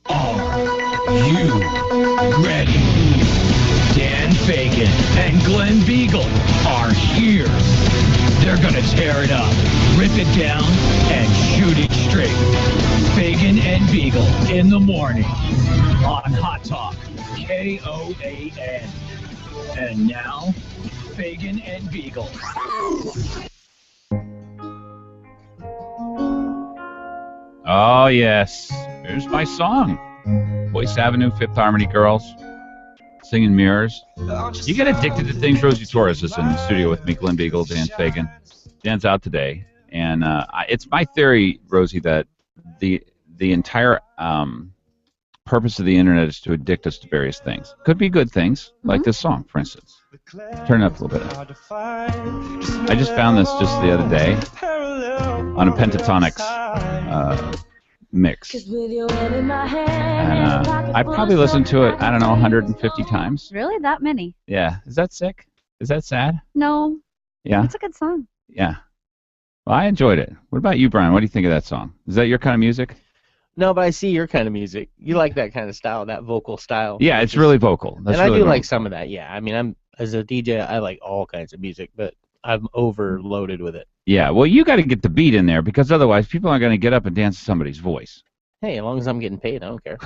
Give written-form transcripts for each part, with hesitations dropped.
Are you ready? Dan Fagan and Glen Biegel are here. They're gonna tear it up, rip it down, and shoot it straight. Fagan and Biegel in the morning on Hot Talk, KOAN. And now, Fagan and Biegel. Oh, yes. Here's my song. Voice Avenue, Fifth Harmony Girls, singing Mirrors. You get addicted to things. Rosie Torres is in the studio with me, Glen Biegel, Dan Fagan. Dan's out today. And it's my theory, Rosie, that the entire purpose of the internet is to addict us to various things. Could be good things, like this song, for instance. Turn it up a little bit. I just found this just the other day on a Pentatonix mix. And I probably listened to it, I don't know, 150 times. Really? That many? Yeah. Is that sick? Is that sad? No. Yeah? It's a good song. Yeah. Well, I enjoyed it. What about you, Brian? What do you think of that song? Is that your kind of music? No, but I see your kind of music. You like that kind of style, that vocal style. Yeah, it's really vocal. That's and really I do vocal. like some of that, yeah. I mean, as a DJ, I like all kinds of music, but I'm overloaded with it. Yeah, well, you got to get the beat in there because otherwise people aren't going to get up and dance to somebody's voice. Hey, as long as I'm getting paid, I don't care.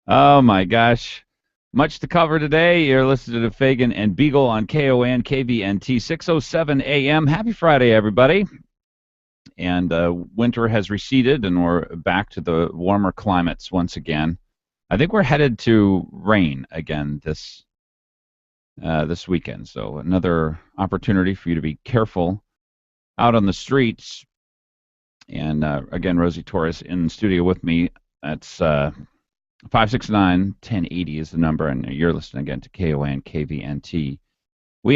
Oh, my gosh. Much to cover today. You're listening to Fagan and Biegel on KON, KVNT, 6:07 a.m. Happy Friday, everybody. And winter has receded, and we're back to the warmer climates once again. I think we're headed to rain again this weekend. So another opportunity for you to be careful out on the streets. And again, Rosie Torres in the studio with me. That's 569-1080 is the number, and you're listening again to KON KVNT. We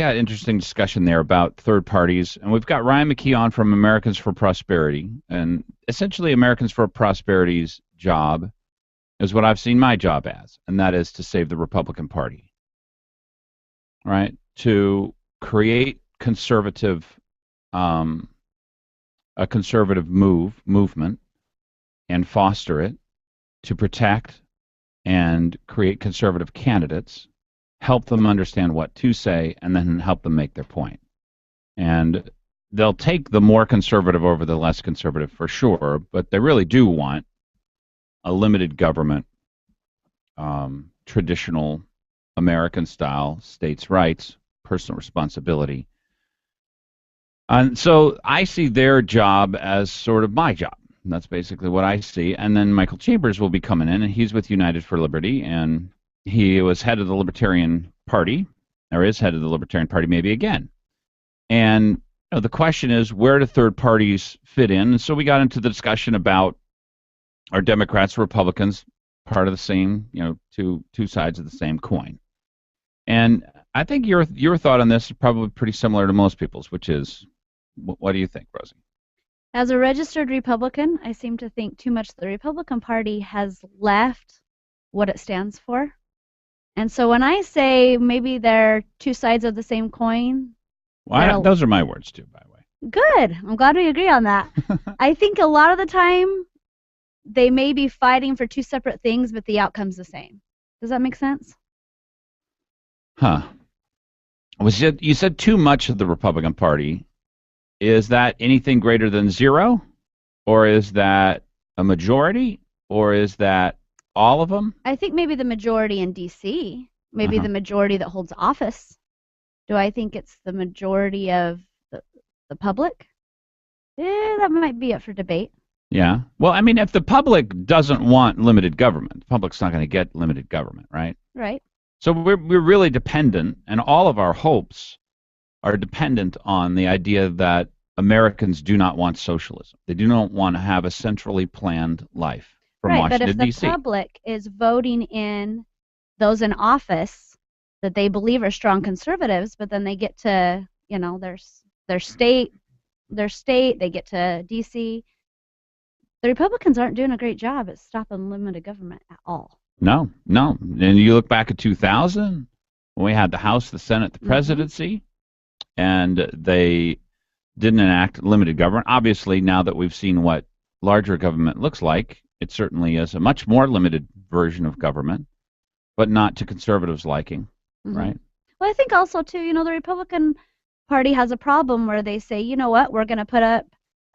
had interesting discussion there about third parties, and we've got Ryan McKee on from Americans for Prosperity, and essentially Americans for Prosperity's job is what I've seen my job as, and that is to save the Republican Party, right? To create a conservative movement and foster it, to protect and create conservative candidates, help them understand what to say, and then help them make their point. And they'll take the more conservative over the less conservative for sure, but they really do want a limited government, traditional American style, states' rights, personal responsibility. And so I see their job as sort of my job. And that's basically what I see. And then Michael Chambers will be coming in, and he's with United for Liberty, and he was head of the Libertarian Party, or is head of the Libertarian Party maybe again. And the question is, where do third parties fit in? And so we got into the discussion about, are Democrats, Republicans part of the same, two sides of the same coin? And I think your thought on this is probably pretty similar to most people's, which is, what do you think, Rosie? As a registered Republican, I seem to think too much the Republican Party has left what it stands for. And so when I say maybe they're two sides of the same coin. Well, those are my words too, by the way. Good. I'm glad we agree on that. I think a lot of the time they may be fighting for two separate things, but the outcome's the same. Does that make sense? Huh. You said too much of the Republican Party. Is that anything greater than zero? Or is that a majority? Or is that all of them? I think maybe the majority in D.C., maybe the majority that holds office. Do I think it's the majority of the public? That might be up for debate. Yeah. Well, I mean, if the public doesn't want limited government, the public's not going to get limited government, right? Right. So we're really dependent, and all of our hopes are dependent on the idea that Americans do not want socialism. They do not want to have a centrally planned life from Washington, D.C. But if D.C. the public is voting in those in office that they believe are strong conservatives, but then they get to, their state, they get to D.C., the Republicans aren't doing a great job at stopping limited government at all. No. And you look back at 2000, when we had the House, the Senate, the presidency, and they didn't enact limited government. Obviously, now that we've seen what larger government looks like. It certainly is a much more limited version of government, but not to conservatives' liking, right? Well, I think also, too, the Republican Party has a problem where they say, you know what, we're going to put up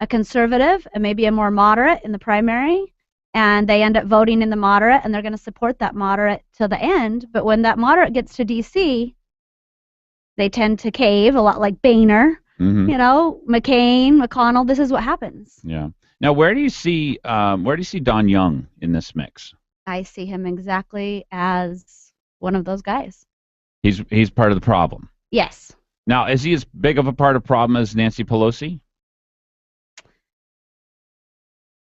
a conservative and maybe a more moderate in the primary, and they end up voting in the moderate, and they're going to support that moderate till the end. But when that moderate gets to D.C., they tend to cave, a lot like Boehner, McCain, McConnell. This is what happens. Yeah. Now, where do you see Don Young in this mix? I see him exactly as one of those guys. He's part of the problem. Yes. Now, is he as big of a part of the problem as Nancy Pelosi?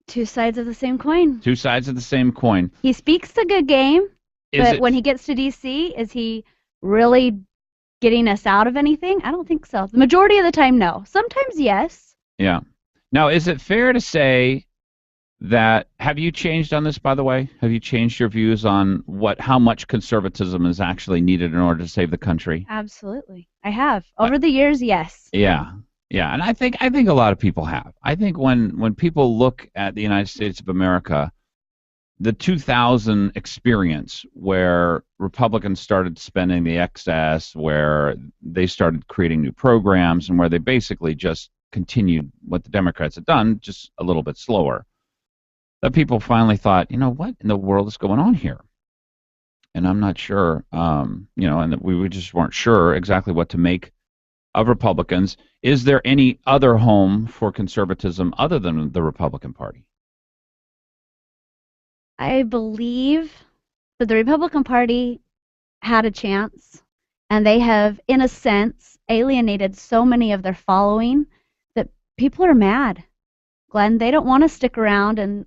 Two sides of the same coin. Two sides of the same coin. He speaks a good game, but when he gets to D.C., is he really getting us out of anything? I don't think so. The majority of the time, no. Sometimes, yes. Yeah. Now, is it fair to say that, have you changed on this, by the way? Have you changed your views on how much conservatism is actually needed in order to save the country? Absolutely. I have. Over the years, yes. Yeah. Yeah, and I think a lot of people have. I think when people look at the United States of America, the 2000 experience where Republicans started spending the excess, where they started creating new programs, and where they basically just continued what the Democrats had done, just a little bit slower, that people finally thought, what in the world is going on here? And I'm not sure, and that we just weren't sure exactly what to make of Republicans. Is there any other home for conservatism other than the Republican Party? I believe that the Republican Party had a chance, and they have, in a sense, alienated so many of their following that people are mad. Glenn, they don't want to stick around and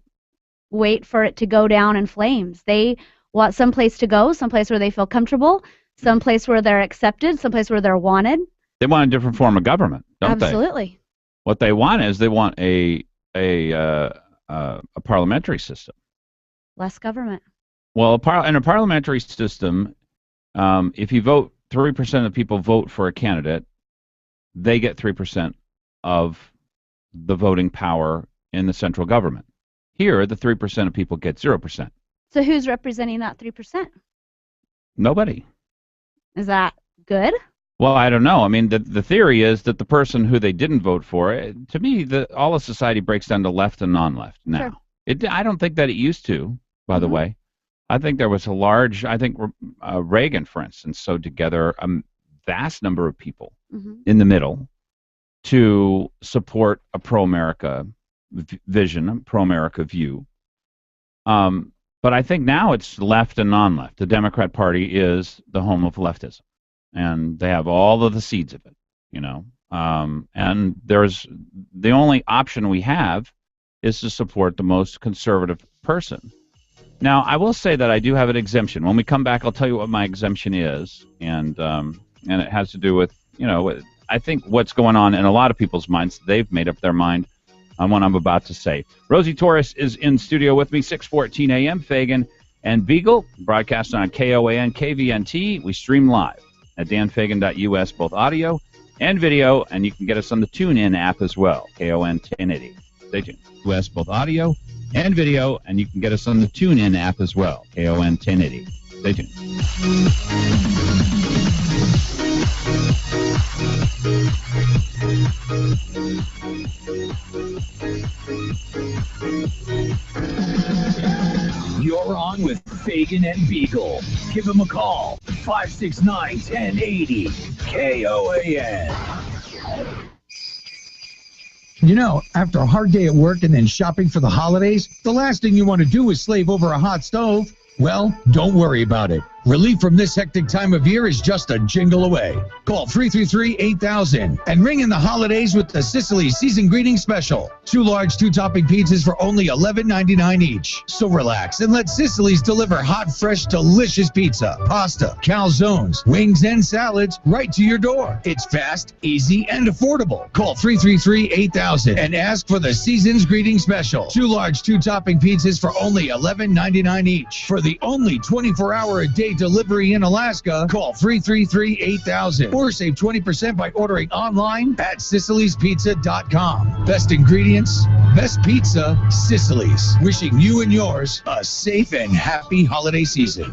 wait for it to go down in flames. They want someplace to go, someplace where they feel comfortable, someplace where they're accepted, someplace where they're wanted. They want a different form of government, don't they? Absolutely. What they want is they want a parliamentary system. Less government. Well, in a parliamentary system, if you vote, 3% of the people vote for a candidate, they get 3% of the voting power in the central government. Here, the 3% of people get 0%. So who's representing that 3%? Nobody. Is that good? Well, I don't know. I mean, the theory is that the person who they didn't vote for, to me, all of society breaks down to left and non-left now. Sure. I don't think that it used to, by the way. I think there was Reagan, for instance, sewed together a vast number of people in the middle to support a pro-America vision, a pro-America view. But I think now it's left and non-left. The Democrat Party is the home of leftism, and they have all of the seeds of it, and there's the only option we have is to support the most conservative person. Now, I will say that I do have an exemption. When we come back, I'll tell you what my exemption is, and it has to do with, I think what's going on in a lot of people's minds. They've made up their mind on what I'm about to say. Rosie Torres is in studio with me, 6:14 a.m., Fagan and Biegel, broadcasting on KOAN, KVNT. We stream live at danfagan.us, both audio and video, and you can get us on the TuneIn app as well, KON 1080. Stay tuned. US, both audio and video, and you can get us on the TuneIn app as well, KON 1080. Stay tuned. You're on with Fagan and Biegel. Give them a call, 569-1080, KOAN. After a hard day at work and then shopping for the holidays, the last thing you want to do is slave over a hot stove. Well, don't worry about it. Relief from this hectic time of year is just a jingle away. Call 333-8000 and ring in the holidays with the Sicily Season Greeting Special. 2 large 2-topping pizzas for only $11.99 each. So relax and let Sicily's deliver hot, fresh, delicious pizza, pasta, calzones, wings, and salads right to your door. It's fast, easy, and affordable. Call 333-8000 and ask for the Season's Greeting Special. 2 large 2-topping pizzas for only $11.99 each. For the only 24-hour-a-day Same-day delivery in Alaska. Call 333-8000 or save 20% by ordering online at SicilysPizza.com. Best ingredients, best pizza, Sicily's. Wishing you and yours a safe and happy holiday season.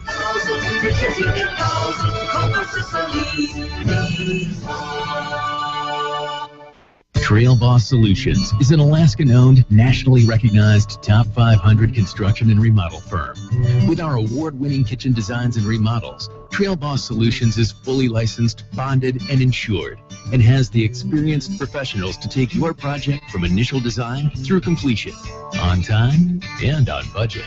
Trail Boss Solutions is an Alaskan-owned, nationally recognized top 500 construction and remodel firm. With our award-winning kitchen designs and remodels, Trail Boss Solutions is fully licensed, bonded, and insured, and has the experienced professionals to take your project from initial design through completion, on time and on budget.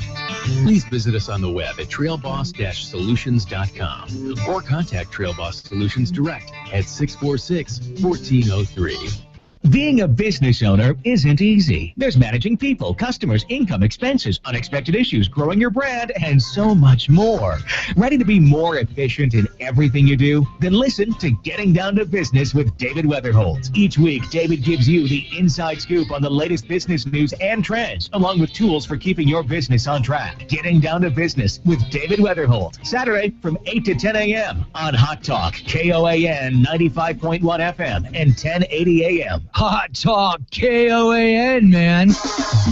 Please visit us on the web at trailboss-solutions.com or contact Trail Boss Solutions direct at 646-1403. Being a business owner isn't easy. There's managing people, customers, income, expenses, unexpected issues, growing your brand, and so much more. Ready to be more efficient in everything you do? Then listen to Getting Down to Business with David Weatherholt. Each week, David gives you the inside scoop on the latest business news and trends, along with tools for keeping your business on track. Getting Down to Business with David Weatherholt. Saturday from 8 to 10 a.m. on Hot Talk, KOAN 95.1 FM and 1080 a.m. Hot Talk KOAN, man.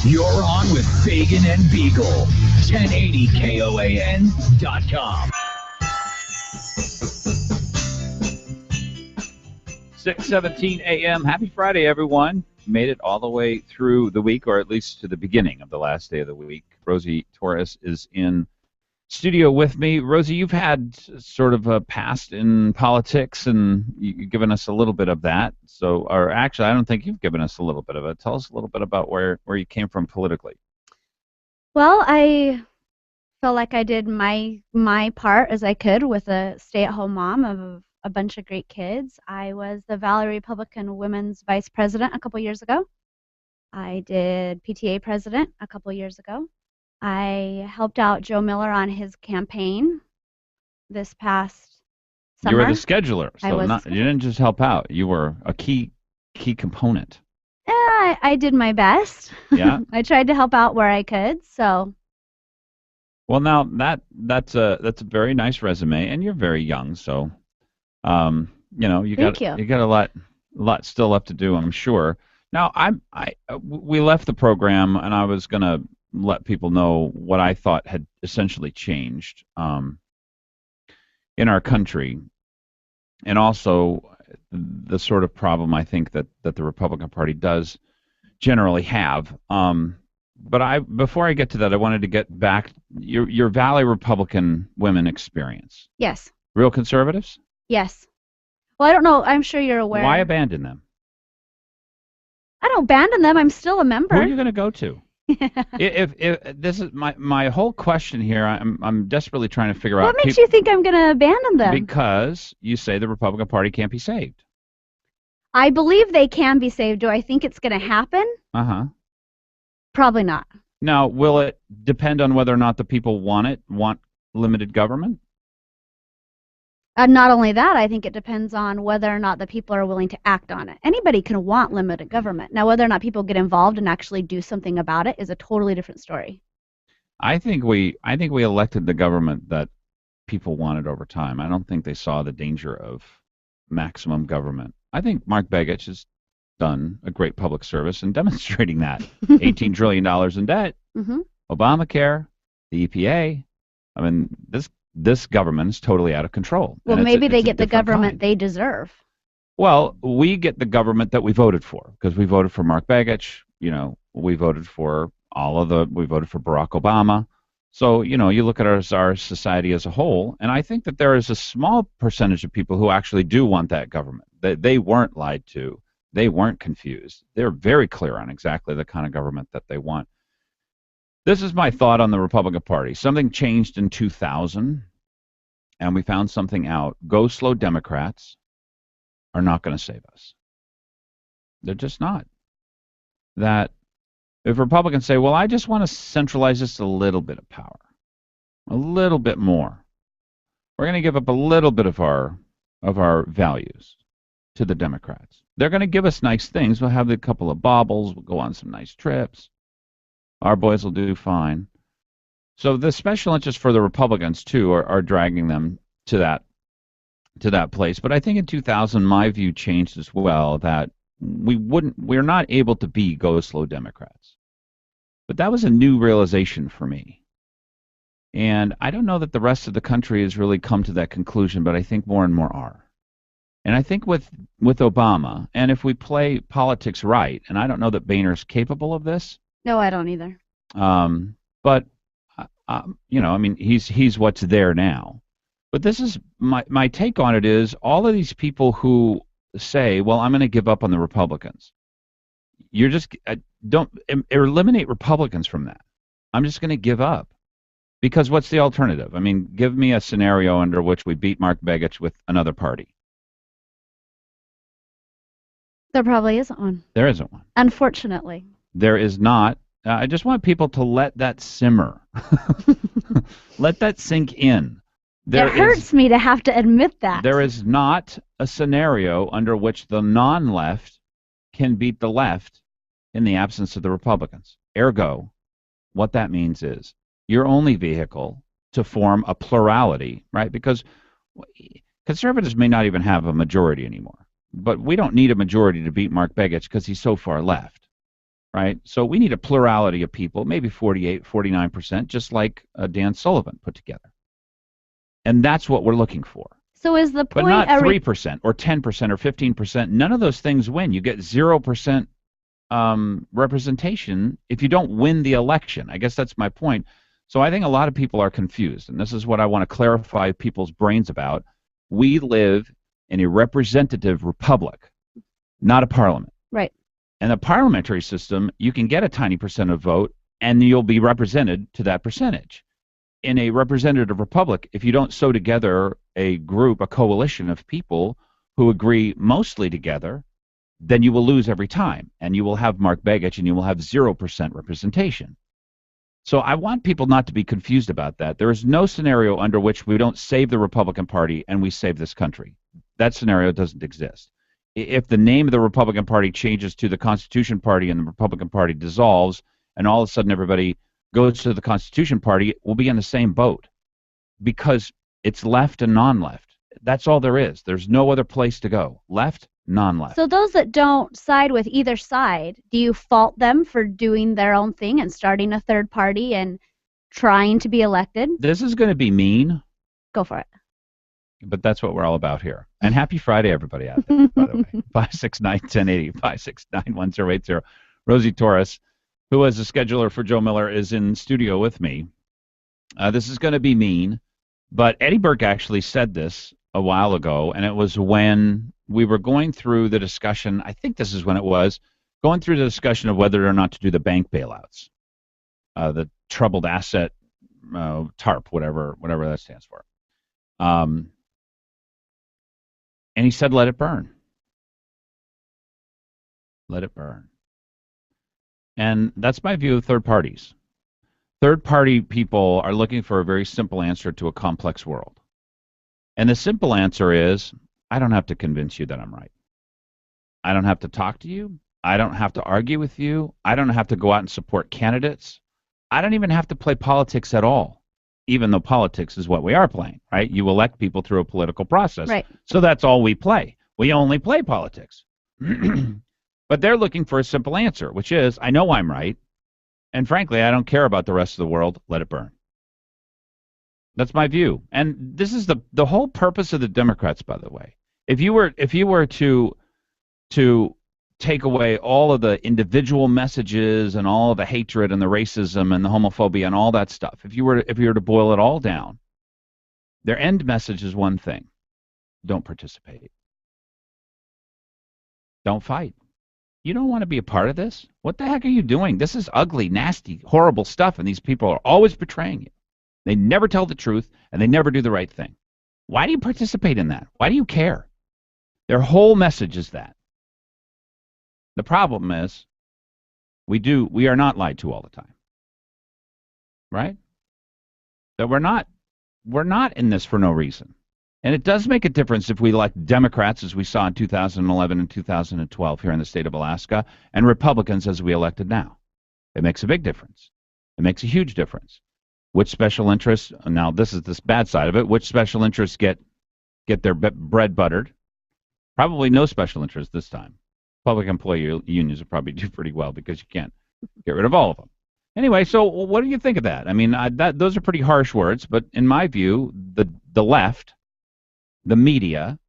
You're on with Fagan and Biegel. 1080KOAN.com. 6:17 a.m. Happy Friday, everyone. Made it all the way through the week, or at least to the beginning of the last day of the week. Rosie Torres is in studio with me. Rosie, you've had sort of a past in politics, and you've given us a little bit of that. So, or actually, I don't think you've given us a little bit of it. Tell us a little bit about where you came from politically. Well, I felt like I did my part as I could with a stay-at-home mom of a bunch of great kids. I was the Valley Republican Women's Vice President a couple years ago. I did PTA President a couple years ago. I helped out Joe Miller on his campaign this past summer. You were the scheduler, so you didn't just help out. You were a key component. Yeah, I did my best. Yeah. I tried to help out where I could. So. Well, now that's a very nice resume, and you're very young, so you got a lot still left to do, I'm sure. Now we left the program, and I was gonna let people know what I thought had essentially changed in our country, and also the sort of problem I think that the Republican Party does generally have. But before I get to that, I wanted to get back your Valley Republican women experience. Yes. Real conservatives? Yes. Well, I don't know. I'm sure you're aware. Why abandon them? I don't abandon them. I'm still a member. Who are you going to go to? if this is my whole question here, I'm desperately trying to figure out. What makes you think I'm going to abandon them? Because you say the Republican Party can't be saved. I believe they can be saved. Do I think it's going to happen? Uh-huh. Probably not. Now, will it depend on whether or not the people want limited government? Not only that, I think it depends on whether or not the people are willing to act on it. Anybody can want limited government. Now, whether or not people get involved and actually do something about it is a totally different story. I think we elected the government that people wanted over time. I don't think they saw the danger of maximum government. I think Mark Begich has done a great public service in demonstrating that. $18 trillion in debt, Obamacare, the EPA. I mean, this government is totally out of control. Well, maybe they get the government they deserve. Well, we get the government that we voted for, because we voted for Mark Begich. We voted for we voted for Barack Obama. So, you look at our society as a whole, and I think that there is a small percentage of people who actually do want that government. They weren't lied to. They weren't confused. They're very clear on exactly the kind of government that they want. This is my thought on the Republican Party. Something changed in 2000, and we found something out. Go slow Democrats are not going to save us. They're just not. That if Republicans say, well, I just want to centralize just a little bit of power, a little bit more, we're going to give up a little bit of our values to the Democrats. They're going to give us nice things. We'll have a couple of baubles. We'll go on some nice trips. Our boys will do fine. So the special interests for the Republicans too are dragging them to that place. But I think in 2000, my view changed as well, that we're not able to be go slow Democrats. But that was a new realization for me. And I don't know that the rest of the country has really come to that conclusion, but I think more and more are. And I think with Obama, and if we play politics right, and I don't know that Boehner's capable of this. No, I don't either. But I mean, he's what's there now. But this is my take on it is all of these people who say, well, I'm going to give up on the Republicans. You're just don't eliminate Republicans from that. I'm just going to give up. Because what's the alternative? I mean, give me a scenario under which we beat Mark Begich with another party. There probably isn't one. There isn't one. Unfortunately. There is not. I just want people to let that simmer. Let that sink in. It hurts me to have to admit that. There is not a scenario under which the non-left can beat the left in the absence of the Republicans. Ergo, what that means is your only vehicle to form a plurality, right? Because conservatives may not even have a majority anymore. But we don't need a majority to beat Mark Begich because he's so far left, right? So we need a plurality of people, maybe 48, 49%, just like Dan Sullivan put together. And that's what we're looking for. So is the point... But not 3% or 10% or 15%. None of those things win. You get 0% representation if you don't win the election. I guess that's my point. So I think a lot of people are confused, and this is what I want to clarify people's brains about. We live in a representative republic, not a parliament. Right. In a parliamentary system, you can get a tiny percent of vote, and you'll be represented to that percentage. In a representative republic, if you don't sew together a group, a coalition of people who agree mostly together, then you will lose every time, and you will have Mark Begich, and you will have 0% representation. So I want people not to be confused about that. There is no scenario under which we don't save the Republican Party and we save this country. That scenario doesn't exist. If the name of the Republican Party changes to the Constitution Party and the Republican Party dissolves and all of a sudden everybody goes to the Constitution Party, we'll be in the same boat because it's left and non-left. That's all there is. There's no other place to go. Left, non-left. So those that don't side with either side, do you fault them for doing their own thing and starting a third party and trying to be elected? This is going to be mean. Go for it. But that's what we're all about here. And happy Friday, everybody out there, by the way. 569-1080, 569-1080. Rosie Torres, who is a scheduler for Joe Miller, is in studio with me. This is going to be mean, but Eddie Burke actually said this a while ago, and it was when we were going through the discussion, I think this is when it was, going through the discussion of whether or not to do the bank bailouts, the troubled asset TARP, whatever that stands for. And he said, let it burn. Let it burn. And that's my view of third parties. Third-party people are looking for a very simple answer to a complex world. And the simple answer is, I don't have to convince you that I'm right. I don't have to talk to you. I don't have to argue with you. I don't have to go out and support candidates. I don't even have to play politics at all, even though politics is what we are playing, right? You elect people through a political process. Right. So that's all we play. We only play politics. But they're looking for a simple answer, which is, I know I'm right, and frankly, I don't care about the rest of the world. Let it burn. That's my view. And this is the whole purpose of the Democrats, by the way. If you were to take away all of the individual messages and all of the hatred and the racism and the homophobia and all that stuff, if you were to boil it all down, their end message is one thing: don't participate. Don't fight. You don't want to be a part of this? What the heck are you doing? This is ugly, nasty, horrible stuff, and these people are always betraying you. They never tell the truth, and they never do the right thing. Why do you participate in that? Why do you care? Their whole message is that. The problem is, we are not lied to all the time. Right? That we're not in this for no reason. And it does make a difference if we elect Democrats, as we saw in 2011 and 2012 here in the state of Alaska, and Republicans as we elected now. It makes a big difference. It makes a huge difference. Which special interests? Now, this is this bad side of it. Which special interests get their bread buttered? Probably no special interest this time. Public employee unions will probably do pretty well because you can't get rid of all of them. Anyway, so what do you think of that? I mean, those are pretty harsh words, but in my view, the left, the media,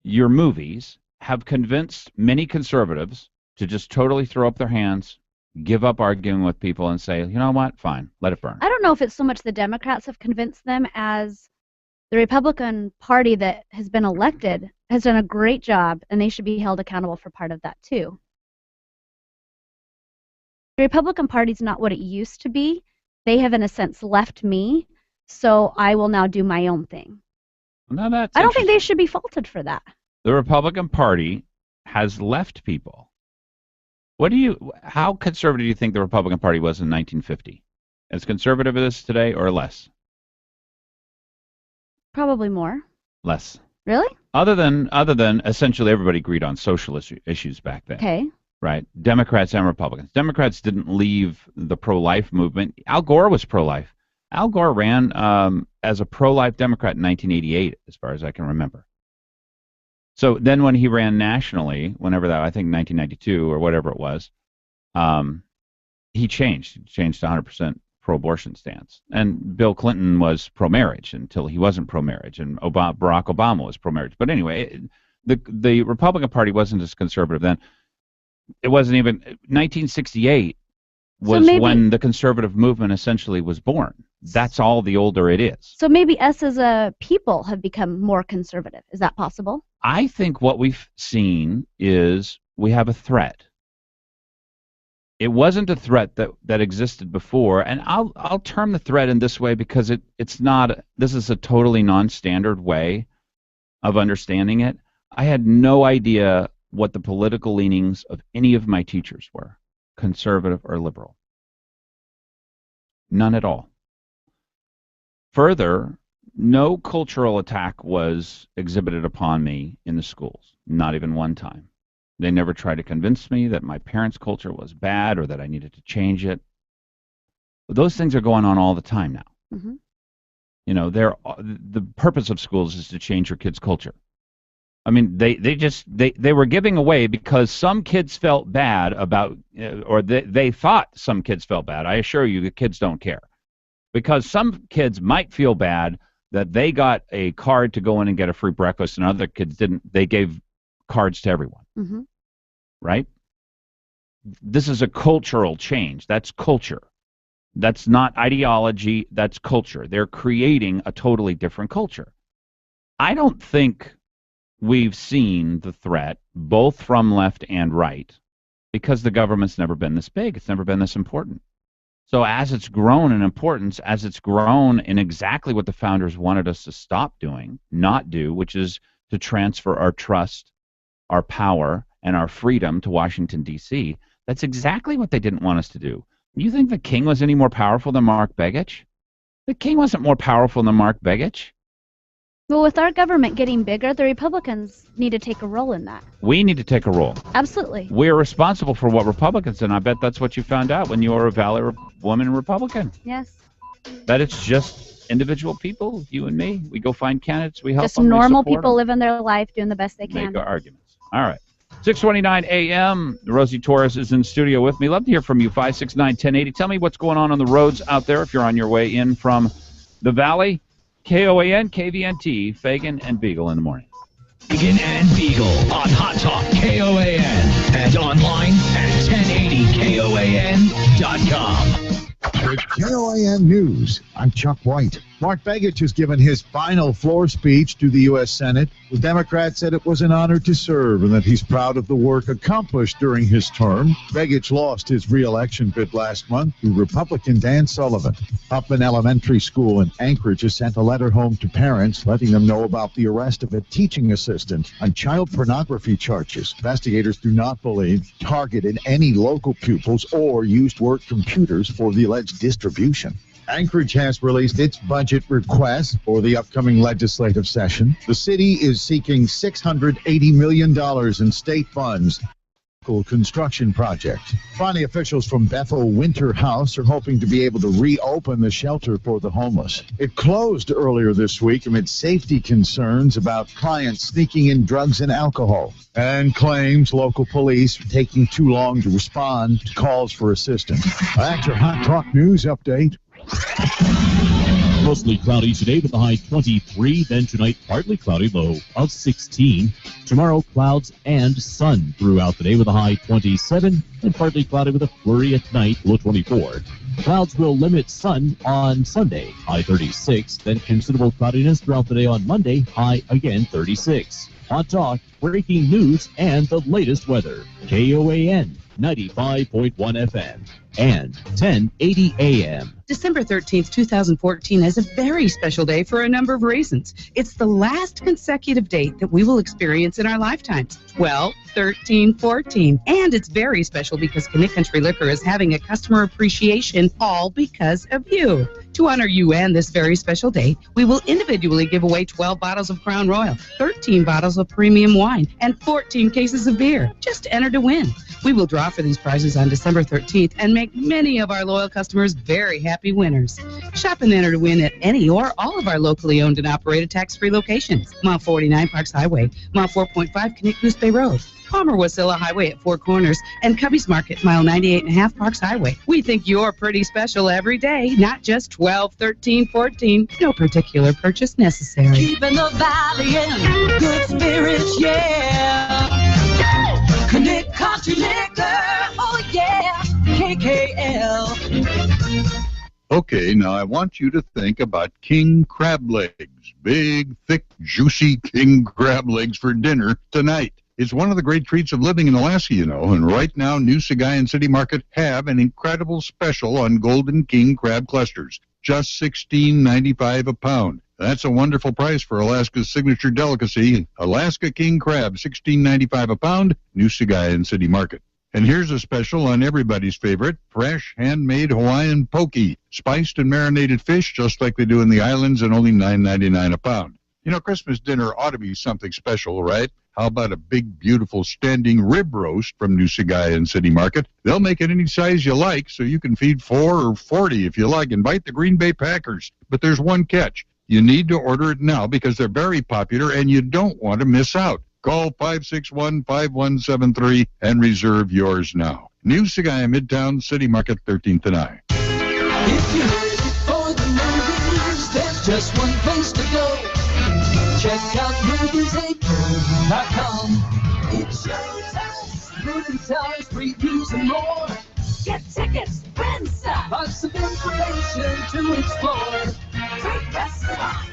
your movies have convinced many conservatives to just totally throw up their hands, give up arguing with people, and say, you know what, fine, let it burn. I don't know if it's so much the Democrats have convinced them as the Republican Party that has been elected has done a great job, and they should be held accountable for part of that too. The Republican Party's not what it used to be. They have, in a sense, left me, so I will now do my own thing. Now that's I don't think they should be faulted for that. The Republican Party has left people. How conservative do you think the Republican Party was in 1950? As conservative as it is today, or less? Probably more. Less. Really? Other than essentially everybody agreed on social issues back then. Okay. Right. Democrats and Republicans. Democrats didn't leave the pro-life movement. Al Gore was pro-life. Al Gore ran as a pro-life Democrat in 1988, as far as I can remember. So then when he ran nationally, whenever that, I think 1992 or whatever it was, he changed. He changed to 100% pro-abortion stance. And Bill Clinton was pro-marriage until he wasn't pro-marriage, and Barack Obama was pro-marriage. But anyway, the Republican Party wasn't as conservative then. It wasn't even 1968 was when the conservative movement essentially was born. That's all the older it is. So maybe us as a people have become more conservative. Is that possible? I think what we've seen is we have a threat. It wasn't a threat that existed before, and I'll term the threat in this way because it's not. This is a totally non-standard way of understanding it. I had no idea what the political leanings of any of my teachers were, conservative or liberal. None at all. Further, no cultural attack was exhibited upon me in the schools, not even one time. They never tried to convince me that my parents' culture was bad or that I needed to change it. But those things are going on all the time now. Mm-hmm. You know, the purpose of schools is to change your kids' culture. I mean, they were giving away because some kids felt bad about, or they thought some kids felt bad. I assure you, the kids don't care. Because some kids might feel bad that they got a card to go in and get a free breakfast and other kids didn't. They gave cards to everyone. Mm-hmm. Right? This is a cultural change. That's culture. That's not ideology. That's culture. They're creating a totally different culture. I don't think we've seen the threat both from left and right because the government's never been this big. It's never been this important. So as it's grown in importance, as it's grown in exactly what the founders wanted us to stop doing, not do, which is to transfer our trust, our power, and our freedom to Washington, D.C., that's exactly what they didn't want us to do. You think the king was any more powerful than Mark Begich? The king wasn't more powerful than Mark Begich. Well, with our government getting bigger, the Republicans need to take a role in that. We need to take a role. Absolutely. We're responsible for what Republicans, and I bet that's what you found out when you were a Valley woman Republican. Yes. That it's just individual people, you and me. We go find candidates, we help just them, normal we people living their life, doing the best they can. Make our arguments. All right. 6:29 a.m. Rosie Torres is in studio with me. Love to hear from you. 569-1080. Tell me what's going on the roads out there if you're on your way in from the Valley. KOAN, KVNT, Fagan, and Biegel in the morning. Fagan and Biegel on Hot Talk KOAN and online at 1080KOAN.com. With KOAN News, I'm Chuck White. Mark Begich has given his final floor speech to the U.S. Senate. The Democrat said it was an honor to serve and that he's proud of the work accomplished during his term. Begich lost his re-election bid last month to Republican Dan Sullivan. Upman Elementary School in Anchorage has sent a letter home to parents letting them know about the arrest of a teaching assistant on child pornography charges. Investigators do not believe targeted any local pupils or used work computers for the alleged distribution. Anchorage has released its budget request for the upcoming legislative session. The city is seeking $680 million in state funds. local construction project. Finally, officials from Bethel Winter House are hoping to be able to reopen the shelter for the homeless. It closed earlier this week amid safety concerns about clients sneaking in drugs and alcohol, and claims local police taking too long to respond to calls for assistance. That's your Hot Talk News update. Mostly cloudy today with a high 23. Then tonight, partly cloudy, low of 16. Tomorrow, clouds and sun throughout the day with a high 27. And partly cloudy with a flurry at night, low 24. Clouds will limit sun on Sunday, high 36. Then considerable cloudiness throughout the day on Monday, high again 36. Hot Talk, breaking news, and the latest weather. KOAN 95.1 FM and 1080 AM. December 13th, 2014 is a very special day for a number of reasons. It's the last consecutive date that we will experience in our lifetimes. 12, 13, 14. And it's very special because Connect Country Liquor is having a customer appreciation all because of you. To honor you and this very special date, we will individually give away 12 bottles of Crown Royal, 13 bottles of premium wine, and 14 cases of beer. Just enter to win. We will draw for these prizes on December 13th and make many of our loyal customers very happy winners. Shop and enter to win at any or all of our locally owned and operated tax-free locations. Mile 49 Parks Highway, Mile 4.5 Connect Goose Bay Road, Palmer Wasilla Highway at Four Corners, and Cubby's Market, Mile 98.5 Parks Highway. We think you're pretty special every day, not just 12, 13, 14. No particular purchase necessary. Keeping the valley in good spirits, yeah. Connect Country Liquor, oh yeah. KKL. Okay, now I want you to think about king crab legs. Big, thick, juicy king crab legs for dinner tonight. It's one of the great treats of living in Alaska, you know, and right now, New Sagayan and City Market have an incredible special on Golden King crab clusters. Just $16.95 a pound. That's a wonderful price for Alaska's signature delicacy. Alaska King crab, $16.95 a pound, New Sagayan and City Market. And here's a special on everybody's favorite, fresh, handmade Hawaiian poke. Spiced and marinated fish, just like they do in the islands, and only $9.99 a pound. You know, Christmas dinner ought to be something special, right? How about a big, beautiful standing rib roast from New Sagayan and City Market? They'll make it any size you like, so you can feed 4 or 40 if you like. Invite the Green Bay Packers. But there's one catch. You need to order it now because they're very popular and you don't want to miss out. Call 561-5173 and reserve yours now. New Sagayan, Midtown, City Market, 13th and I. If you're ready for the movies, there's just one place to go. Check out moviesacre.com. It's showtime. Movie times, previews, and more. Get tickets, win stuff. Lots of information to explore. Great restaurants.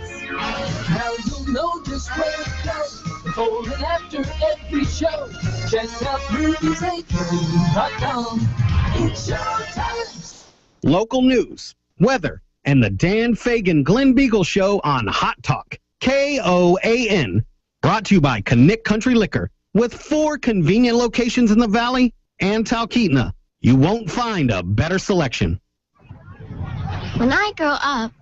Now you'll know just where to go. Before and after every show. Check out moviesacre.com. It's showtime. Local news, weather, and the Dan Fagan Glen Biegel Show on Hot Talk. KOAN. Brought to you by Connect Country Liquor. With 4 convenient locations in the Valley and Talkeetna. You won't find a better selection. When I grow up,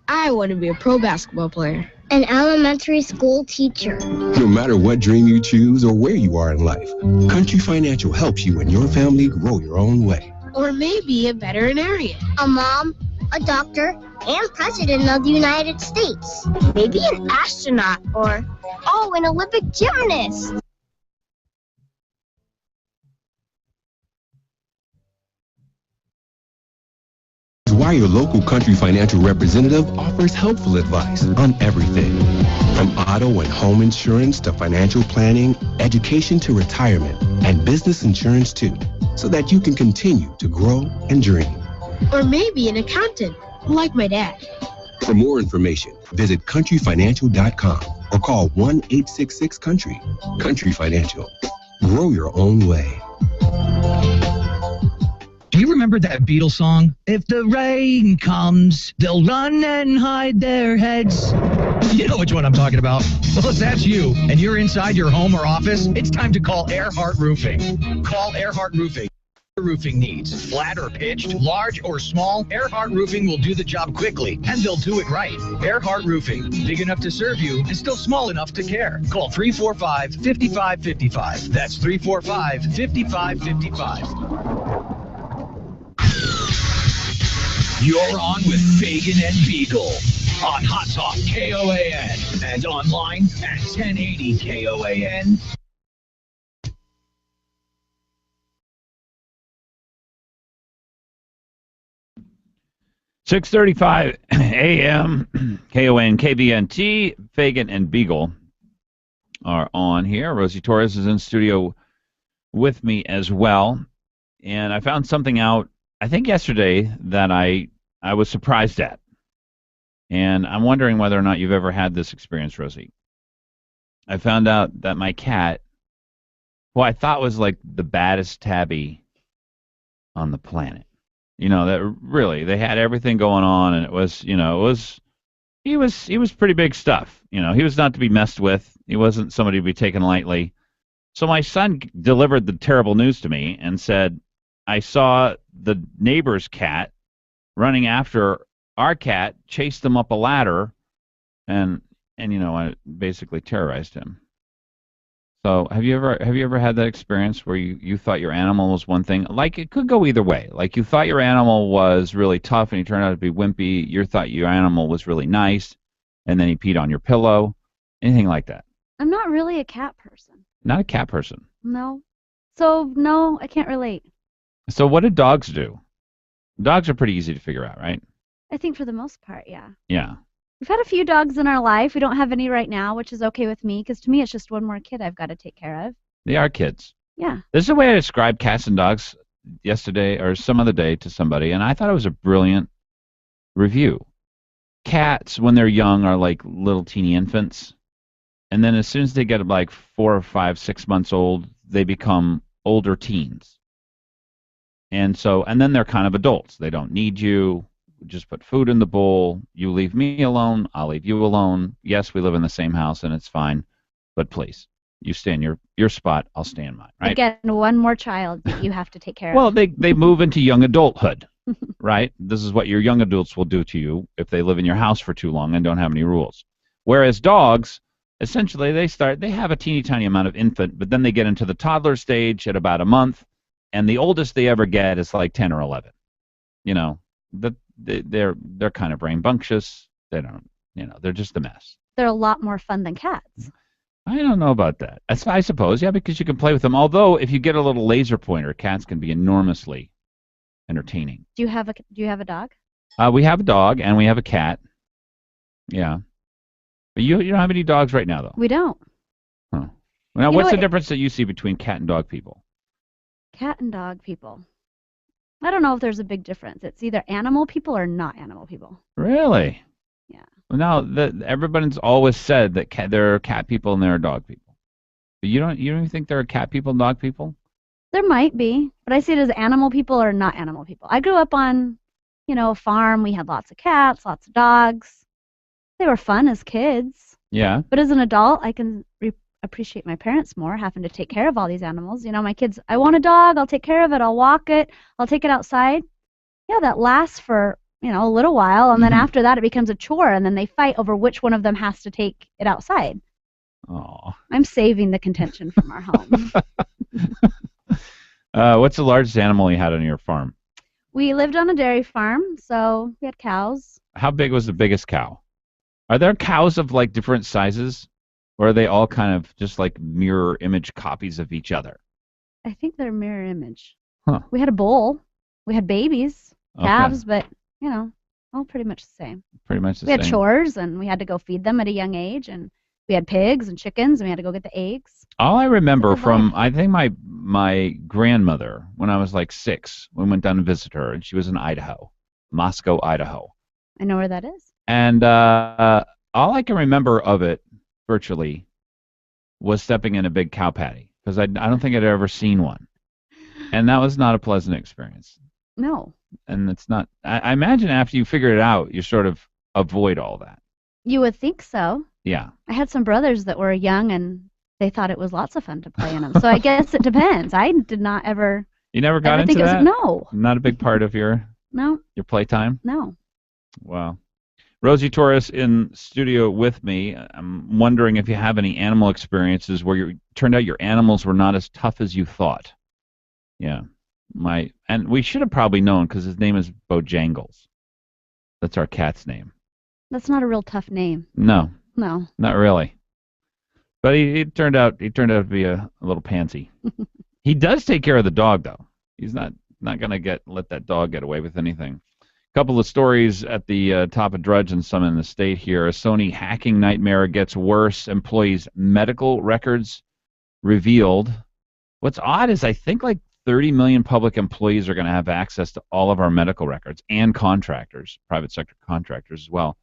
I want to be a pro basketball player. An elementary school teacher. No matter what dream you choose or where you are in life, Country Financial helps you and your family grow your own way. Or maybe a veterinarian. A mom, a doctor, and president of the United States. Maybe an astronaut or, an Olympic gymnast. Why your local Country Financial representative offers helpful advice on everything. From auto and home insurance to financial planning, education to retirement, and business insurance too, so that you can continue to grow and dream. Or maybe an accountant, like my dad. For more information, visit countryfinancial.com or call 1-866-COUNTRY. Country Financial. Grow your own way. Do you remember that Beatles song? If the rain comes, they'll run and hide their heads. You know which one I'm talking about. Well, if that's you and you're inside your home or office, it's time to call Earhart Roofing. Call Earhart Roofing. roofing needs. Flat or pitched, large or small, Earhart Roofing will do the job quickly, and they'll do it right. Earhart Roofing, big enough to serve you and still small enough to care. Call 345-5555. That's 345-5555. You're on with Fagan and Biegel on Hot Talk KOAN and online at 1080 KOAN. .635 a.m. KON KBNT. Fagan and Biegel are on here. Rosie Torres is in studio with me as well. And I found something out, I think yesterday, that I was surprised at. And I'm wondering whether or not you've ever had this experience, Rosie. I found out that my cat, who I thought was like the baddest tabby on the planet, you know, that really, they had everything going on, and it was, you know, he was pretty big stuff. You know, he was not to be messed with. He wasn't somebody to be taken lightly. So my son delivered the terrible news to me and said, I saw the neighbor's cat running after our cat, chased him up a ladder, and you know, I basically terrorized him. So have you ever had that experience where you thought your animal was one thing? Like, it could go either way. Like, you thought your animal was really tough and he turned out to be wimpy. You thought your animal was really nice and then he peed on your pillow. Anything like that? I'm not really a cat person. Not a cat person. No. So, no, I can't relate. So what do dogs do? Dogs are pretty easy to figure out, right? I think for the most part, yeah. Yeah. We've had a few dogs in our life. We don't have any right now, which is okay with me, because to me it's just one more kid I've got to take care of. They are kids. Yeah. This is the way I described cats and dogs yesterday or some other day to somebody, and I thought it was a brilliant review. Cats, when they're young, are like little teeny infants. And then as soon as they get like 4 or 5, 6 months old, they become older teens. And then they're kind of adults. They don't need you. Just put food in the bowl. You leave me alone. I'll leave you alone. Yes, we live in the same house and it's fine. But please, you stay in your spot. I'll stay in mine. Right? Again, one more child that you have to take care Well, of. they move into young adulthood, right? This is what your young adults will do to you if they live in your house for too long and don't have any rules. Whereas dogs, essentially, they have a teeny tiny amount of infant, but then they get into the toddler stage at about a month, and the oldest they ever get is like 10 or 11. You know, they're kind of rambunctious. They don't, you know, they're just a mess. They're a lot more fun than cats. I don't know about that. I suppose, yeah, because you can play with them. Although, if you get a little laser pointer, cats can be enormously entertaining. Do you have a dog? We have a dog and we have a cat. Yeah. But you don't have any dogs right now, though. We don't. Huh. Now, what's the difference that you see between cat and dog people? Cat and dog people. I don't know if there's a big difference. It's either animal people or not animal people. Really? Yeah. Well, now everybody's always said that there are cat people and there are dog people. But you don't even think there are cat people and dog people? There might be, but I see it as animal people or not animal people. I grew up on, a farm. We had lots of cats, lots of dogs. They were fun as kids. Yeah. But as an adult, I can appreciate my parents more, having to take care of all these animals. My kids, I want a dog, I'll take care of it, I'll walk it, I'll take it outside. Yeah, that lasts for, a little while, and then after that it becomes a chore, and then they fight over which one of them has to take it outside. Oh. I'm saving the contention from our home. What's the largest animal you had on your farm? We lived on a dairy farm, so we had cows. How big was the biggest cow? Are there cows of like different sizes? Or are they all kind of just like mirror image copies of each other? I think they're mirror image. Huh. We had a bull. We had babies, calves, but, all pretty much the same. Pretty much the same. We had same. chores, and we had to go feed them at a young age, and we had pigs and chickens, and we had to go get the eggs. All I remember from, I think my grandmother, when I was like 6, we went down to visit her, and she was in Idaho, Moscow, Idaho. I know where that is. And all I can remember of it, virtually, was stepping in a big cow patty, because I don't think I'd ever seen one, and that was not a pleasant experience. No. And it's not. I imagine after you figure it out, you sort of avoid all that. You would think so. Yeah. I had some brothers that were young, and they thought it was lots of fun to play in them. So I guess it depends. I did not ever You never got into Everything that? is no. Not a big part of your playtime? No. Wow. Rosie Torres in studio with me. I'm wondering if you have any animal experiences where turned out your animals were not as tough as you thought. Yeah. And we should have probably known because his name is Bojangles. That's our cat's name. That's not a real tough name. No. No. Not really. But he turned out to be a little pansy. He does take care of the dog though. He's not going to let that dog get away with anything. A couple of stories at the top of Drudge and some in the state here. A Sony hacking nightmare gets worse. Employees' medical records revealed. What's odd is I think like 30 million public employees are going to have access to all of our medical records and contractors, private sector contractors as well.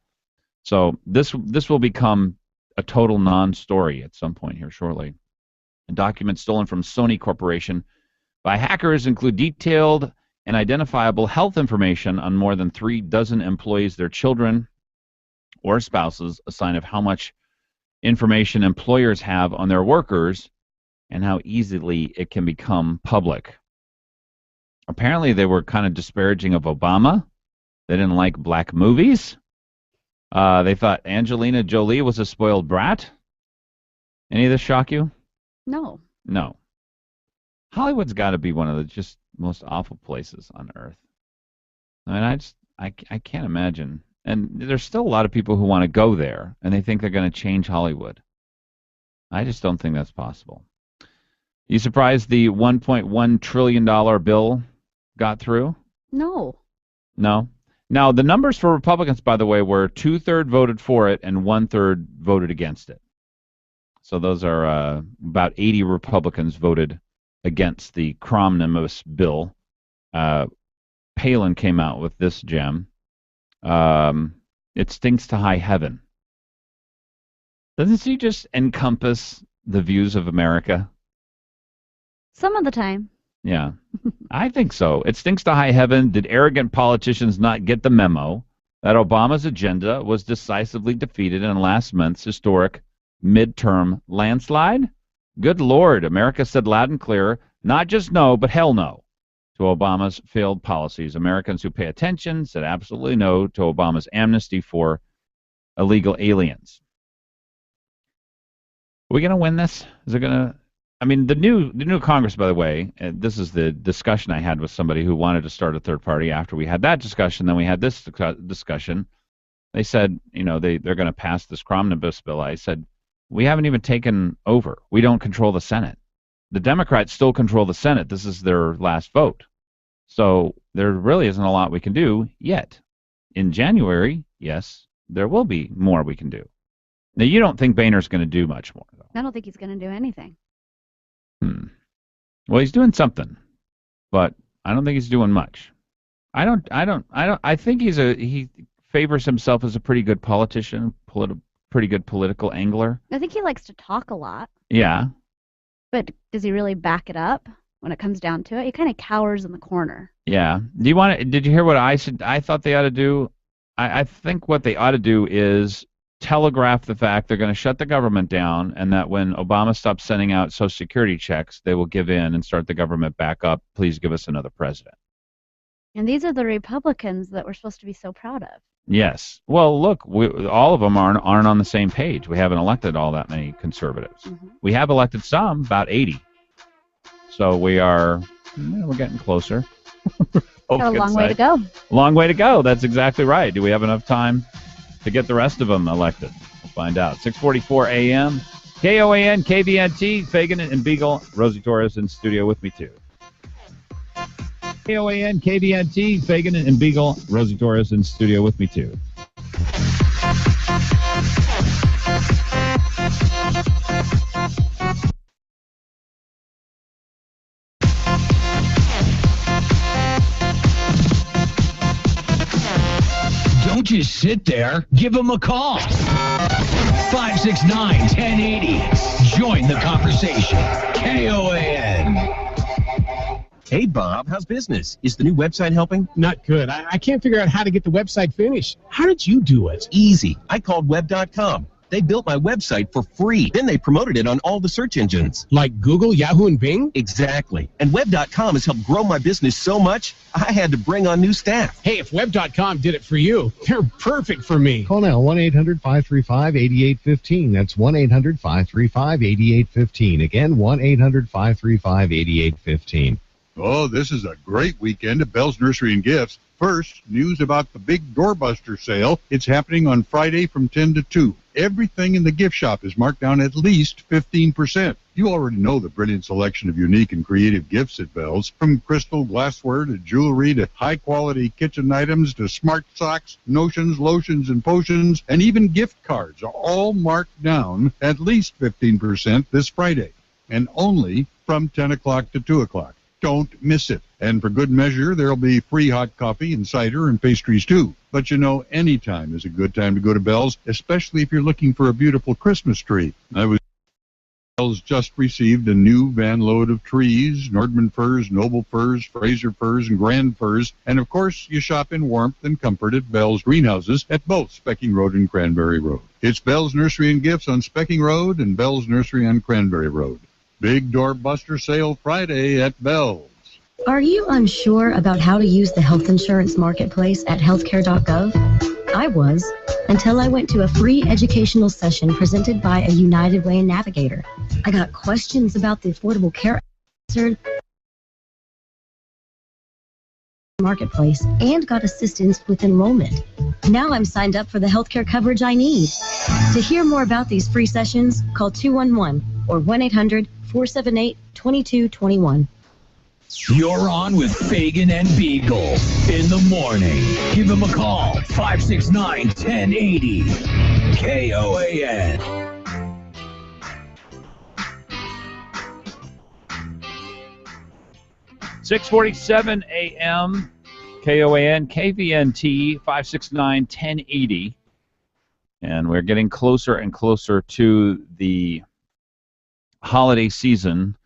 So this will become a total non-story at some point here shortly. Documents stolen from Sony Corporation by hackers include detailed and identifiable health information on more than 36 employees, their children, or spouses, a sign of how much information employers have on their workers and how easily it can become public. Apparently, they were kind of disparaging of Obama. They didn't like black movies. They thought Angelina Jolie was a spoiled brat. Any of this shock you? No. No. Hollywood's got to be one of the just most awful places on earth. I mean, I can't imagine. And there's still a lot of people who want to go there, and they think they're going to change Hollywood. I just don't think that's possible. You surprised the $1.1 trillion bill got through? No. No? Now, the numbers for Republicans, by the way, were 2/3 voted for it and 1/3 voted against it. So those are about 80 Republicans voted against the Cromnibus bill. Palin came out with this gem. It stinks to high heaven. Doesn't he just encompass the views of America? Some of the time. Yeah, I think so. It stinks to high heaven. Did arrogant politicians not get the memo that Obama's agenda was decisively defeated in last month's historic midterm landslide? Good Lord, America said loud and clear, not just no, but hell no to Obama's failed policies. Americans who pay attention said absolutely no to Obama's amnesty for illegal aliens. Are we going to win this? Is it going to... I mean, the new Congress, by the way, this is the discussion I had with somebody who wanted to start a third party. After we had that discussion, then we had this discussion. They said, they're going to pass this Cromnibus bill. I said, we haven't even taken over. We don't control the Senate. The Democrats still control the Senate. This is their last vote. So there really isn't a lot we can do yet. In January, yes, there will be more we can do. Now, you don't think Boehner's going to do much more, though? I don't think he's going to do anything. Well, he's doing something, but I don't think he's doing much. I think he favors himself as a pretty good politician, pretty good political angler. I think he likes to talk a lot. Yeah. But does he really back it up when it comes down to it? He kind of cowers in the corner. Yeah. Did you hear what I said? I thought they ought to do. I think what they ought to do is telegraph the fact they're going to shut the government down, and that when Obama stops sending out Social Security checks, they will give in and start the government back up. Please give us another president. And these are the Republicans that we're supposed to be so proud of. Yes. Well, look, all of them aren't on the same page. We haven't elected all that many conservatives. Mm-hmm. We have elected some, about 80. So we're getting closer. Got a long way to go. Long way to go. That's exactly right. Do we have enough time to get the rest of them elected? We'll find out. 6:44 a.m. KOAN, KBNT, Fagan and Biegel. Rosie Torres in studio with me, too. KOAN, KBNT, Fagan and Biegel. Rosie Torres in studio with me, too. Don't just sit there. Give them a call. 569-1080. Join the conversation. KOAN. Hey, Bob, how's business? Is the new website helping? Not good. I can't figure out how to get the website finished. How did you do it? Easy. I called Web.com. They built my website for free. Then they promoted it on all the search engines. Like Google, Yahoo, and Bing? Exactly. And Web.com has helped grow my business so much, I had to bring on new staff. Hey, if Web.com did it for you, they're perfect for me. Call now 1-800-535-8815. That's 1-800-535-8815. Again, 1-800-535-8815. Oh, this is a great weekend at Bell's Nursery and Gifts. First, news about the big doorbuster sale. It's happening on Friday from 10 to 2. Everything in the gift shop is marked down at least 15%. You already know the brilliant selection of unique and creative gifts at Bell's, from crystal glassware to jewelry to high-quality kitchen items to smart socks, notions, lotions, and potions, and even gift cards are all marked down at least 15% this Friday, and only from 10 o'clock to 2 o'clock. Don't miss it. And for good measure, there'll be free hot coffee and cider and pastries too. But you know, any time is a good time to go to Bell's, especially if you're looking for a beautiful Christmas tree. Bell's just received a new van load of trees, Nordman firs, Noble firs, Fraser firs, and Grand firs. And of course, you shop in warmth and comfort at Bell's greenhouses at both Specking Road and Cranberry Road. It's Bell's Nursery and Gifts on Specking Road and Bell's Nursery on Cranberry Road. Big doorbuster sale Friday at Bell's. Are you unsure about how to use the health insurance marketplace at healthcare.gov? I was, until I went to a free educational session presented by a United Way navigator. I got questions about the Affordable Care answered marketplace and got assistance with enrollment. Now I'm signed up for the healthcare coverage I need. To hear more about these free sessions, call 211 or 1-800-478-2221. You're on with Fagan and Biegel in the morning. Give them a call, 569-1080. KOAN. .647 a.m. KOAN, KVNT, 569-1080. And we're getting closer and closer to the holiday season.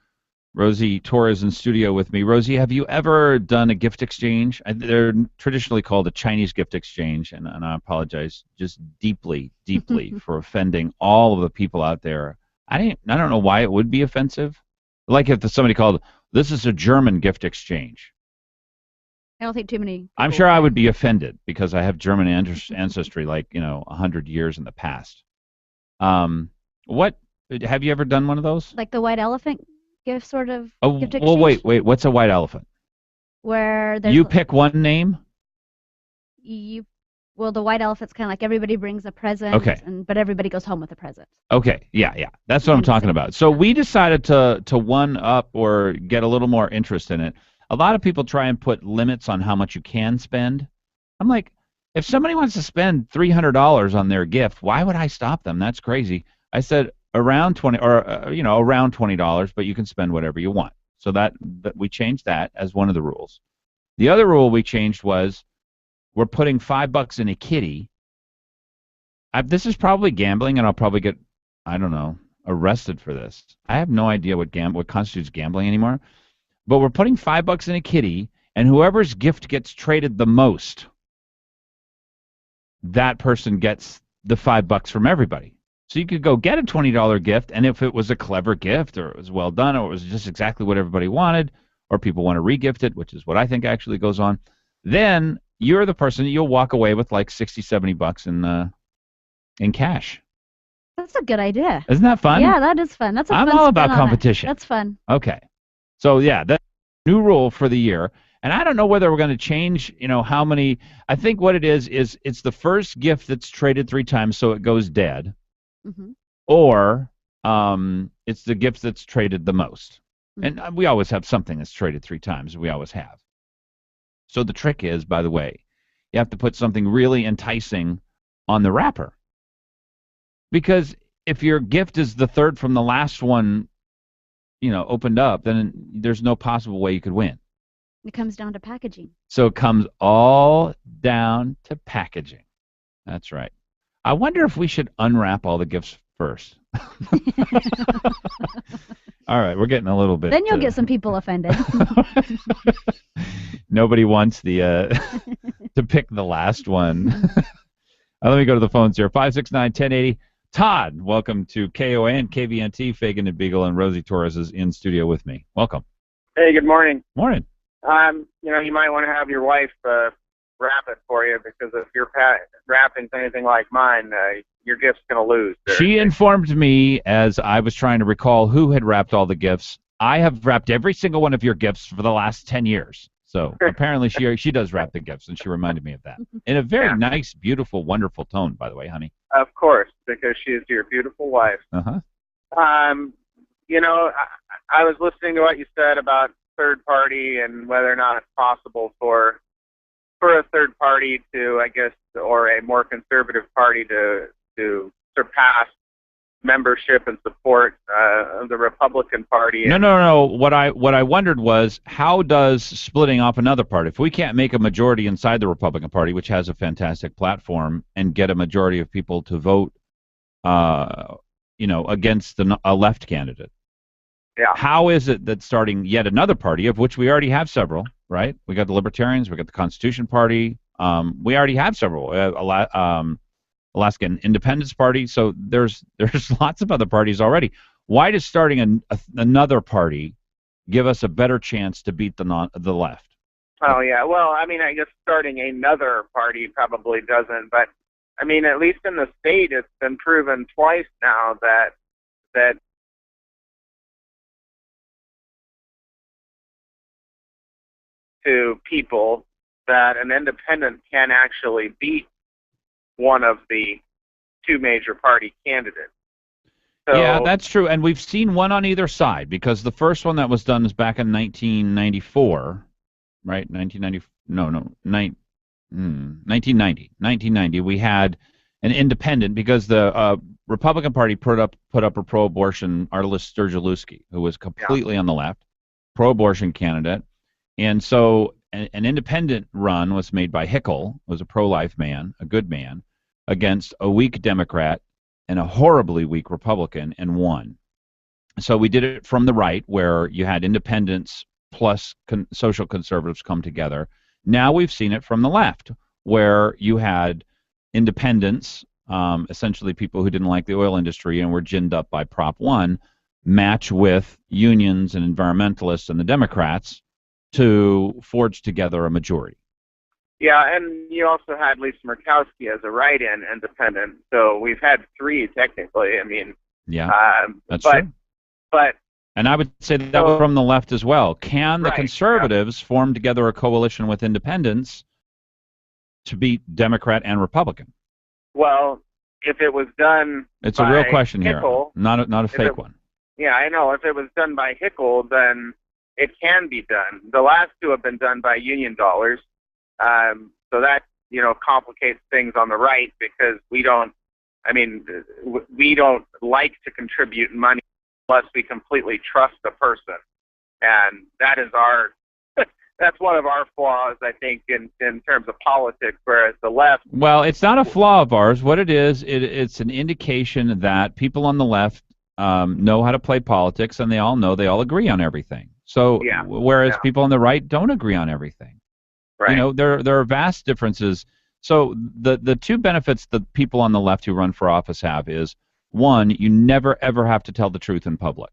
Rosie Torres in studio with me. Rosie, have you ever done a gift exchange? They're traditionally called a Chinese gift exchange, and I apologize just deeply, deeply for offending all of the people out there. I don't know why it would be offensive. Like if somebody called, this is a German gift exchange. I don't think too many. I'm sure I would be offended because I have German ancestry, like 100 years in the past. What have you ever done one of those? Like the white elephant gift sort of gift exchange? Well, wait. What's a white elephant? Where there's you pick one name. Well, the white elephant's kind of like everybody brings a present, okay, but everybody goes home with a present. Okay, yeah, that's what I'm talking about. So we decided to one up or get a little more interest in it. A lot of people try and put limits on how much you can spend. I'm like, if somebody wants to spend $300 on their gift, why would I stop them? That's crazy. I said around around $20, but you can spend whatever you want. So that we changed that as one of the rules. The other rule we changed was we're putting $5 in a kitty. This is probably gambling, and I'll probably get, I don't know, arrested for this. I have no idea what constitutes gambling anymore. But we're putting $5 in a kitty, and whoever's gift gets traded the most, that person gets the $5 from everybody. So you could go get a $20 gift, and if it was a clever gift, or it was well done, or it was just exactly what everybody wanted, or people want to re-gift it, which is what I think actually goes on, then you're the person, you'll walk away with like $60, $70 in cash. That's a good idea. Isn't that fun? Yeah, that is fun. That's a I'm fun all spin about on competition. That's fun. Okay. So yeah, that's a new rule for the year. And I don't know whether we're going to change, how many. I think what it is it's the first gift that's traded 3 times, so it goes dead. Mm-hmm. Or it's the gift that's traded the most. Mm-hmm. And we always have something that's traded 3 times. We always have. So the trick is, by the way, you have to put something really enticing on the wrapper. Because if your gift is the third from the last one, opened up, then there's no possible way you could win. It comes down to packaging. So it comes all down to packaging. That's right. I wonder if we should unwrap all the gifts first. All right, we're getting a little bit. Then you'll get some people offended. Nobody wants to pick the last one. Let me go to the phones here. 569-1080. Todd, welcome to KOAN, KVNT, Fagan and Biegel, and Rosie Torres is in studio with me. Welcome. Hey, good morning. Morning. You might want to have your wife wrap it for you, because if your wrapping's anything like mine, your gift's going to lose. She informed me as I was trying to recall who had wrapped all the gifts. I have wrapped every single one of your gifts for the last 10 years. So apparently she does wrap the gifts, and she reminded me of that. In a very nice, beautiful, wonderful tone, by the way, honey. Of course, because she is your beautiful wife. Uh-huh. I was listening to what you said about third party and whether or not it's possible for a third party to, I guess, or a more conservative party to surpass membership and support of the Republican Party. No. What I wondered was, how does splitting off another party, if we can't make a majority inside the Republican Party, which has a fantastic platform, and get a majority of people to vote, against a left candidate? Yeah. How is it that starting yet another party, of which we already have several, right? We got the Libertarians, we got the Constitution Party, we already have several. Alaskan Independence Party. So there's lots of other parties already. Why does starting another party give us a better chance to beat the left? Oh yeah. Well, I guess starting another party probably doesn't, but at least in the state, it's been proven twice now that to people that an independent can actually beat one of the two major party candidates. So, yeah, that's true, and we've seen one on either side, because the first one that was done is back in 1994, right? 1990. We had an independent, because the Republican Party put up a pro-abortion Arliss Sturgielewski, who was completely on the left, pro-abortion candidate, and so an independent run was made by Biegel, who was a pro-life man, a good man, against a weak Democrat and a horribly weak Republican, and won. So we did it from the right, where you had independents plus social conservatives come together. Now we've seen it from the left, where you had independents, essentially people who didn't like the oil industry and were ginned up by Prop 1, match with unions and environmentalists and the Democrats to forge together a majority. Yeah, and you also had Lisa Murkowski as a write-in independent, so we've had three technically. That's true. But and I would say that was from the left as well. Can the conservatives form together a coalition with independents to beat Democrat and Republican? Well, if it was done, it's a real question here, not a fake one. Yeah, I know. If it was done by Biegel, then it can be done. The last two have been done by union dollars. So that, complicates things on the right, because we don't like to contribute money unless we completely trust the person. And that is that's one of our flaws, I think, in terms of politics, whereas the left... Well, it's not a flaw of ours. What it is, it's an indication that people on the left know how to play politics, and they all agree on everything. So whereas people on the right don't agree on everything. Right. There are vast differences. So the two benefits that people on the left who run for office have is, one, you never ever have to tell the truth in public.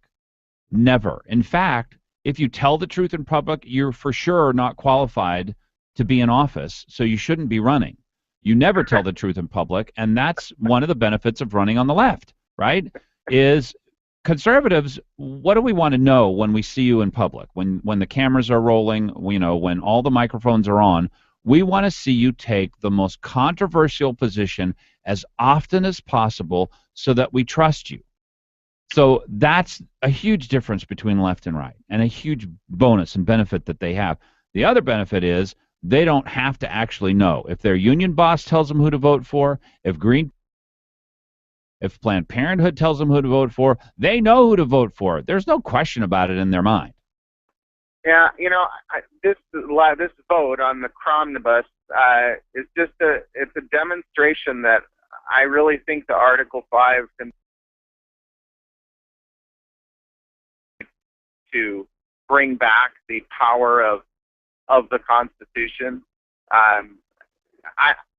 Never. In fact, if you tell the truth in public, you're for sure not qualified to be in office, so you shouldn't be running. You never tell the truth in public, and that's one of the benefits of running on the left, right? Is conservatives, what do we want to know when we see you in public? When the cameras are rolling, when all the microphones are on, we want to see you take the most controversial position as often as possible so that we trust you. So that's a huge difference between left and right, and a huge bonus and benefit that they have. The other benefit is they don't have to actually know. If their union boss tells them who to vote for, if Planned Parenthood tells them who to vote for, they know who to vote for. There's no question about it in their mind. Yeah, this vote on the Cromnibus is it's a demonstration that I really think the Article 5 can to bring back the power of the Constitution. I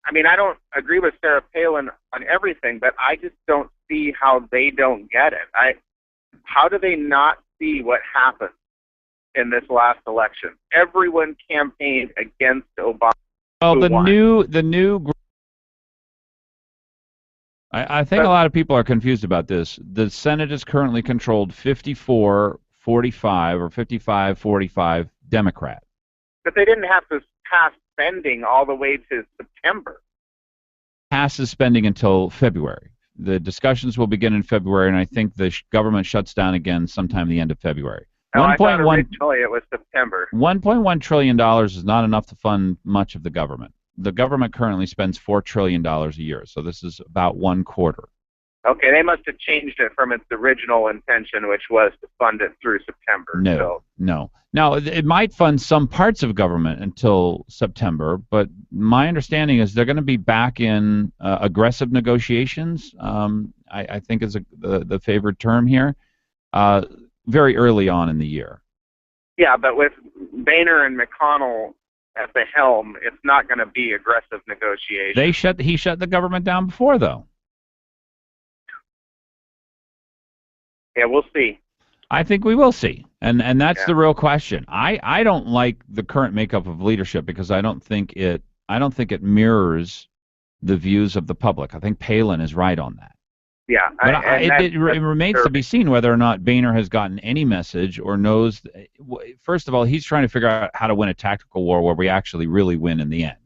I mean, I don't agree with Sarah Palin on everything, but I just don't see how they don't get it. How do they not see what happened in this last election? Everyone campaigned against Obama. Well, the new. I think a lot of people are confused about this. The Senate is currently controlled 54-45 or 55-45 Democrat. But they didn't have to pass spending all the way to September. Passes spending until February. The discussions will begin in February, and I think the government shuts down again sometime the end of February. No, I thought originally it was September. $1.1 trillion is not enough to fund much of the government. The government currently spends $4 trillion a year, so this is about 1/4. Okay, they must have changed it from its original intention, which was to fund it through September. No. Now, it might fund some parts of government until September, but my understanding is they're going to be back in aggressive negotiations, I think is the favored term here, very early on in the year. Yeah, but with Boehner and McConnell at the helm, it's not going to be aggressive negotiation. He shut the government down before, though. Yeah, we'll see. I think we will see, and that's the real question. I don't like the current makeup of leadership because I don't think it mirrors the views of the public. I think Palin is right on that. Yeah, but it remains to be seen whether or not Boehner has gotten any message or knows. First of all, he's trying to figure out how to win a tactical war where we actually really win in the end,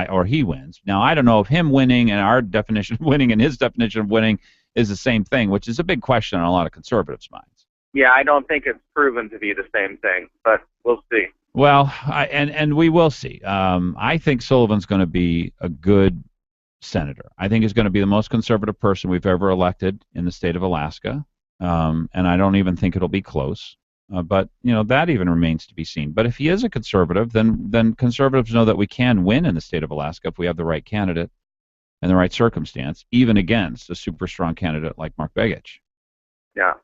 or he wins. Now, I don't know if him winning and our definition of winning and his definition of winning is the same thing, which is a big question on a lot of conservatives' minds. Yeah, I don't think it's proven to be the same thing, but we'll see. Well, and we will see. I think Sullivan's going to be a good senator. I think he's going to be the most conservative person we've ever elected in the state of Alaska, and I don't even think it'll be close. But that even remains to be seen. But if he is a conservative, then conservatives know that we can win in the state of Alaska if we have the right candidate and the right circumstance, even against a super strong candidate like Mark Begich. Yeah.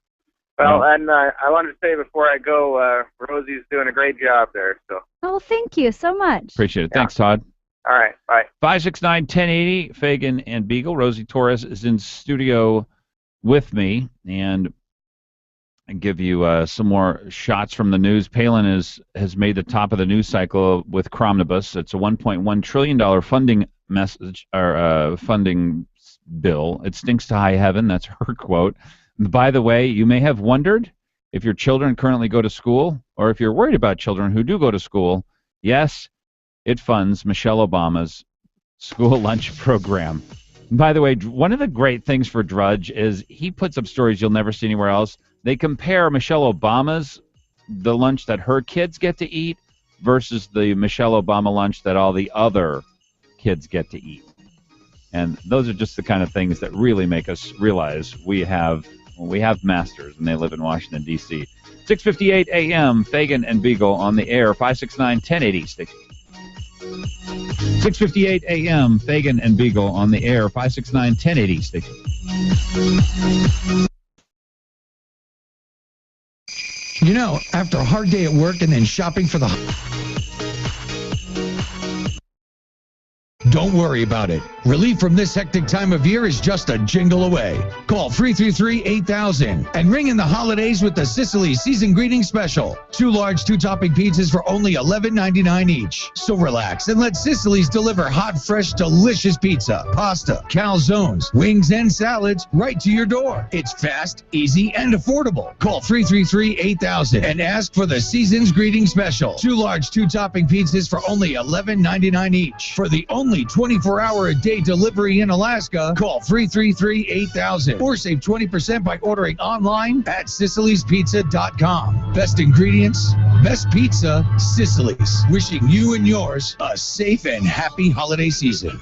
Well, and I wanted to say before I go, Rosie's doing a great job there. So. Oh, thank you so much. Appreciate it. Thanks, Todd. All right. Bye. 569-1080, Fagan and Biegel. Rosie Torres is in studio with me, and I give you some more shots from the news. Palin has made the top of the news cycle with Cromnibus. It's a $1.1 trillion funding funding bill. It stinks to high heaven. That's her quote. By the way, you may have wondered if your children currently go to school, or if you're worried about children who do go to school. Yes, it funds Michelle Obama's school lunch program. By the way, one of the great things for Drudge is he puts up stories you'll never see anywhere else. They compare Michelle Obama's, the lunch that her kids get to eat, versus the Michelle Obama lunch that all the other kids get to eat. And those are just the kind of things that really make us realize we have masters, and they live in Washington, D.C. 6:58 a.m., Fagan and Biegel on the air, 569-1080. Stay tuned. 6:58 a.m., Fagan and Biegel on the air, 569-1080. Stay tuned. After a hard day at work and then shopping for the... Don't worry about it. Relief from this hectic time of year is just a jingle away. Call 333-8000 and ring in the holidays with the Sicily Season Greeting Special. 2 large 2-topping pizzas for only $11.99 each. So relax and let Sicily's deliver hot, fresh, delicious pizza, pasta, calzones, wings, and salads right to your door. It's fast, easy, and affordable. Call 333-8000 and ask for the Season's Greeting Special. 2 large 2-topping pizzas for only $11.99 each. For the only 24-hour-a-day delivery in Alaska, call 333-8000 or save 20% by ordering online at SicilysPizza.com. Best ingredients, best pizza, Sicily's. Wishing you and yours a safe and happy holiday season.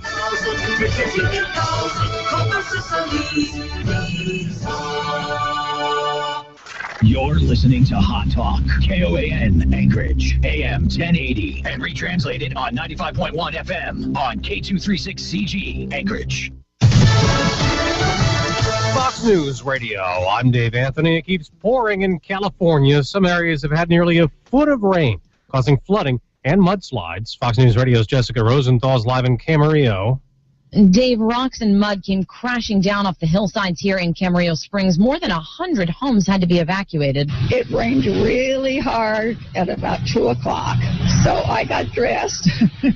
You're listening to Hot Talk, KOAN, Anchorage, AM 1080, and retranslated on 95.1 FM on K236CG, Anchorage. Fox News Radio. I'm Dave Anthony. It keeps pouring in California. Some areas have had nearly a foot of rain, causing flooding and mudslides. Fox News Radio's Jessica Rosenthal's live in Camarillo. Dave, rocks and mud came crashing down off the hillsides here in Camarillo Springs. More than 100 homes had to be evacuated. It rained really hard at about 2 o'clock, so I got dressed.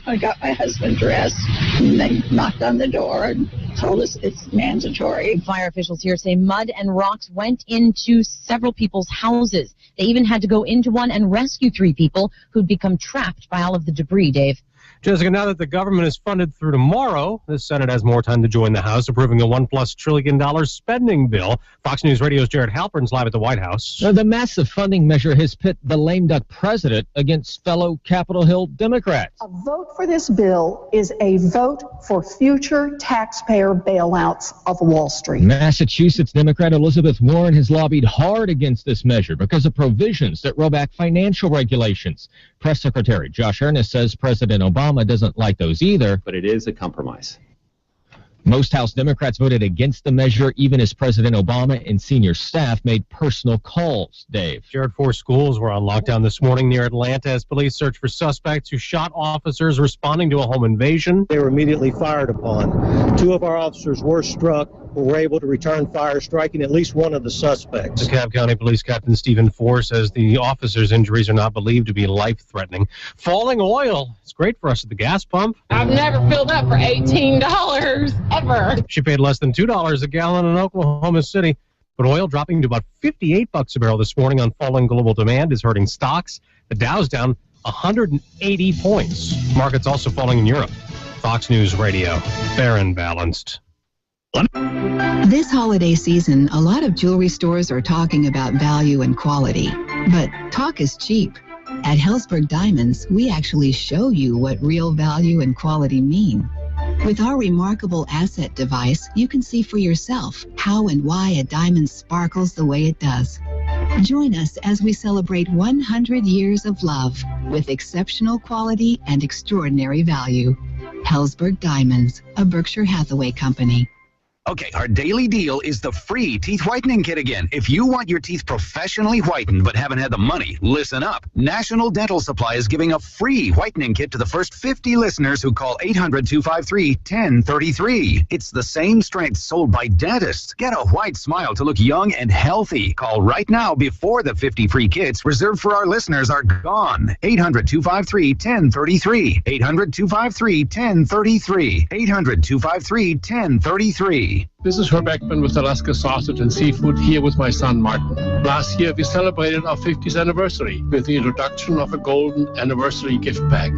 I got my husband dressed, and they knocked on the door and told us it's mandatory. Fire officials here say mud and rocks went into several people's houses. They even had to go into one and rescue 3 people who'd become trapped by all of the debris, Dave. Jessica, now that the government is funded through tomorrow, the Senate has more time to join the House, approving a $1+ trillion spending bill. Fox News Radio's Jared Halpern's live at the White House. The massive funding measure has pit the lame duck president against fellow Capitol Hill Democrats. A vote for this bill is a vote for future taxpayer bailouts of Wall Street. Massachusetts Democrat Elizabeth Warren has lobbied hard against this measure because of provisions that roll back financial regulations. Press Secretary Josh Earnest says President Obama doesn't like those either, but it is a compromise. Most House Democrats voted against the measure, even as President Obama and senior staff made personal calls. Dave. Jared, 4 schools were on lockdown this morning near Atlanta as police search for suspects who shot officers responding to a home invasion. They were immediately fired upon. 2 of our officers were struck, but were able to return fire, striking at least one of the suspects. DeKalb County Police Captain Stephen Four says the officers' injuries are not believed to be life-threatening. Falling oil. It's great for us at the gas pump. I've never filled up for $18 ever. She paid less than $2 a gallon in Oklahoma City. But oil dropping to about $58 a barrel this morning on falling global demand is hurting stocks. The Dow's down 180 points. Markets also falling in Europe. Fox News Radio. Fair and balanced. This holiday season, a lot of jewelry stores are talking about value and quality. But talk is cheap. At Hellsberg Diamonds, we actually show you what real value and quality mean. With our remarkable asset device, you can see for yourself how and why a diamond sparkles the way it does. Join us as we celebrate 100 years of love with exceptional quality and extraordinary value. Hellsberg Diamonds, a Berkshire Hathaway company. Okay, our daily deal is the free teeth whitening kit again. If you want your teeth professionally whitened but haven't had the money, listen up. National Dental Supply is giving a free whitening kit to the first 50 listeners who call 800-253-1033. It's the same strength sold by dentists. Get a white smile to look young and healthy. Call right now before the 50 free kits reserved for our listeners are gone. 800-253-1033. 800-253-1033. 800-253-1033. This is Herb Eckman with Alaska Sausage and Seafood here with my son Martin. Last year we celebrated our 50th anniversary with the introduction of a golden anniversary gift pack.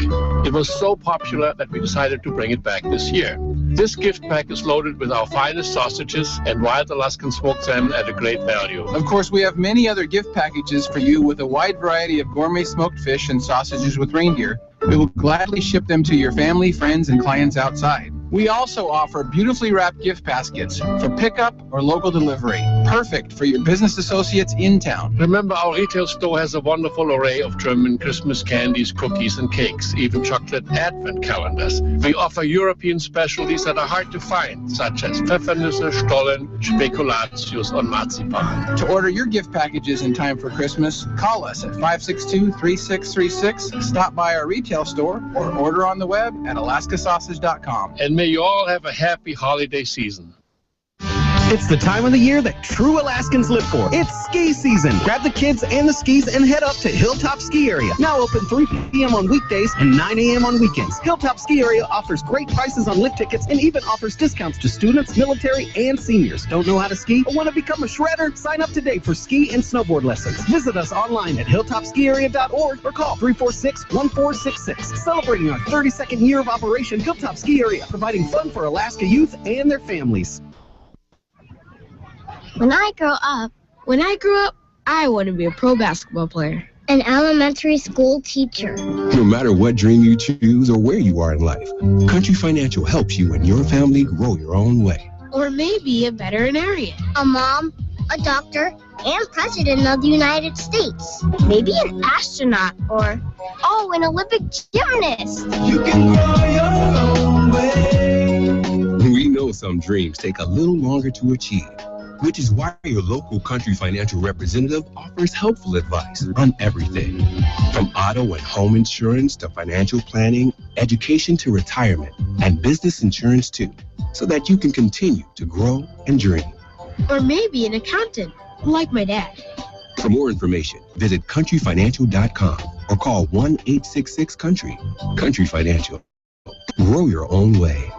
It was so popular that we decided to bring it back this year. This gift pack is loaded with our finest sausages and wild Alaskan smoked salmon at a great value. Of course, we have many other gift packages for you with a wide variety of gourmet smoked fish and sausages with reindeer. We will gladly ship them to your family, friends, and clients outside. We also offer beautifully wrapped gift baskets for pickup or local delivery. Perfect for your business associates in town. Remember, our retail store has a wonderful array of German Christmas candies, cookies, and cakes, even chocolate advent calendars. We offer European specialties that are hard to find, such as Pfeffernüsse, Stollen, Spekulatius, or Marzipan. To order your gift packages in time for Christmas, call us at 562-3636, stop by our retail store, or order on the web at alaskasausage.com. And may you all have a happy holiday season. It's the time of the year that true Alaskans live for. It's ski season. Grab the kids and the skis and head up to Hilltop Ski Area. Now open 3 p.m. on weekdays and 9 a.m. on weekends. Hilltop Ski Area offers great prices on lift tickets and even offers discounts to students, military, and seniors. Don't know how to ski or want to become a shredder? Sign up today for ski and snowboard lessons. Visit us online at hilltopskiarea.org or call 346-1466. Celebrating our 32nd year of operation, Hilltop Ski Area, providing fun for Alaska youth and their families. When I grew up, I want to be a pro basketball player. An elementary school teacher. No matter what dream you choose or where you are in life, Country Financial helps you and your family grow your own way. Or maybe a veterinarian. A mom, a doctor, and president of the United States. Maybe an astronaut or, an Olympic gymnast. You can grow your own way. We know some dreams take a little longer to achieve, which is why your local Country Financial representative offers helpful advice on everything from auto and home insurance to financial planning, education to retirement, and business insurance too. so that you can continue to grow and dream. Or maybe an accountant, like my dad. For more information, visit countryfinancial.com or call 1-866-COUNTRY. Country Financial. Grow your own way.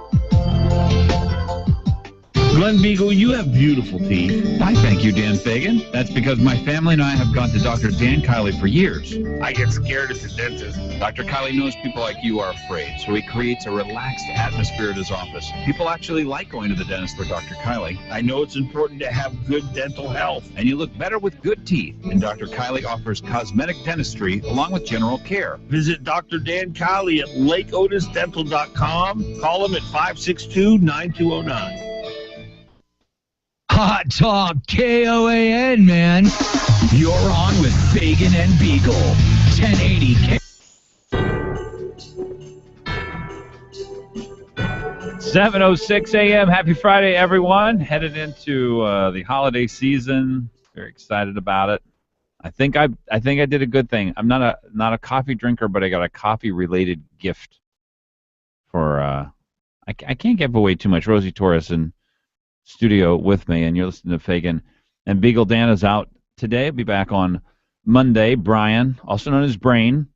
Glen Biegel, you have beautiful teeth. I thank you, Dan Fagan. That's because my family and I have gone to Dr. Dan Kiley for years. I get scared at the dentist. Dr. Kiley knows people like you are afraid, so he creates a relaxed atmosphere at his office. People actually like going to the dentist for Dr. Kiley. I know it's important to have good dental health. And you look better with good teeth. And Dr. Kiley offers cosmetic dentistry along with general care. Visit Dr. Dan Kiley at lakeotisdental.com. Call him at 562-9209. Hot Talk KOAN, man. You're on with Fagan and Biegel. 1080 K. 7:06 a.m. Happy Friday, everyone. Headed into the holiday season. Very excited about it. I think I did a good thing. I'm not a coffee drinker, but I got a coffee-related gift for. I can't give away too much. Rosie Torres in studio with me, and you're listening to Fagan and Biegel. Dan is out today. I'll be back on Monday. Brian, also known as Brain,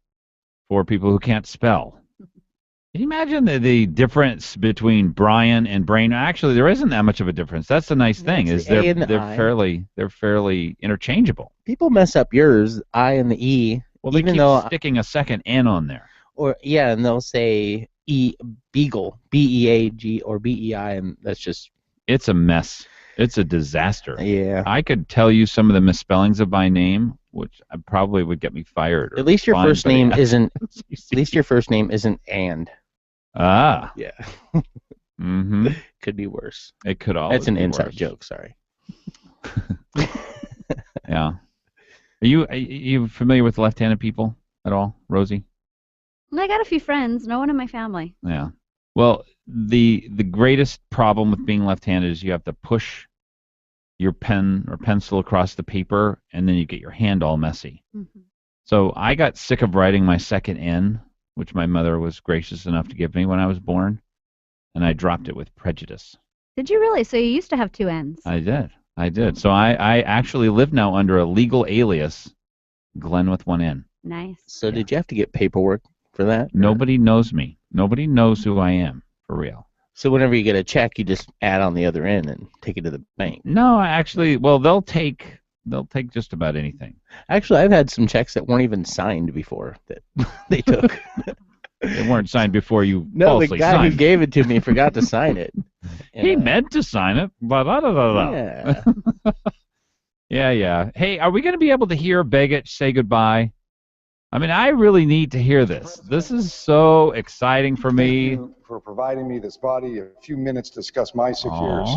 for people who can't spell. Can you imagine the difference between Brian and Brain? Actually, there isn't that much of a difference. That's the nice thing, is they're fairly interchangeable. People mess up yours, I and the E. Well, they keep sticking a second N on there. Or yeah, and they'll say Biegel, B-E-A-G or B-E-I, and that's just. It's a mess. It's a disaster. Yeah. I could tell you some of the misspellings of my name, which probably would get me fired. At least your first name isn't. At least your first name isn't and. Ah. Yeah. Mm-hmm. Could be worse. It could always. That's an be inside worse. joke. Sorry. Yeah. Are you familiar with left-handed people at all, Rosie? I got a few friends. No one in my family. Yeah. Well, the greatest problem with being left-handed is you have to push your pen or pencil across the paper, and then you get your hand all messy. Mm-hmm. So I got sick of writing my second N, which my mother was gracious enough to give me when I was born, and I dropped it with prejudice. Did you really? So you used to have two N's. I did. So I actually live now under a legal alias, Glen with one N. Nice. So did you have to get paperwork for that? Nobody knows me. Nobody knows who I am, for real. So whenever you get a check, you just add on the other end and take it to the bank. No, actually, well, they'll take just about anything. Actually, I've had some checks that weren't even signed before that they took. They weren't signed before you No, falsely the guy signed. who gave it to me forgot to sign it. He meant to sign it. Yeah. Yeah. Hey, are we going to be able to hear Biegel say goodbye? I mean, I really need to hear this. This is so exciting for me. Thank you for providing me this body a few minutes to discuss my 6 years.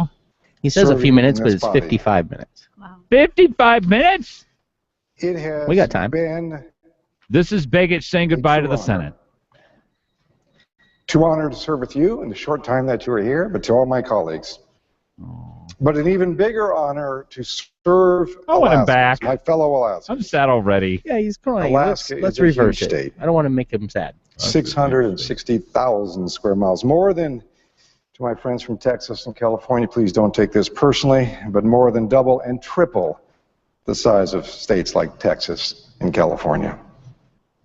He says a few serving minutes, in but this it's body. 55 minutes. Wow. 55 minutes? It has We got time. been This is Biegel saying goodbye to the honor. Senate. too honored to serve with you in the short time that you are here, but to all my colleagues. But an even bigger honor to serve I want him Alaskans, back. my fellow Alaskans. I'm sad already. Yeah, he's crying. Alaska Let's is a reverse huge it. state. I don't want to make him sad. 660,000 square miles, more than, to my friends from Texas and California, please don't take this personally, but more than double and triple the size of states like Texas and California.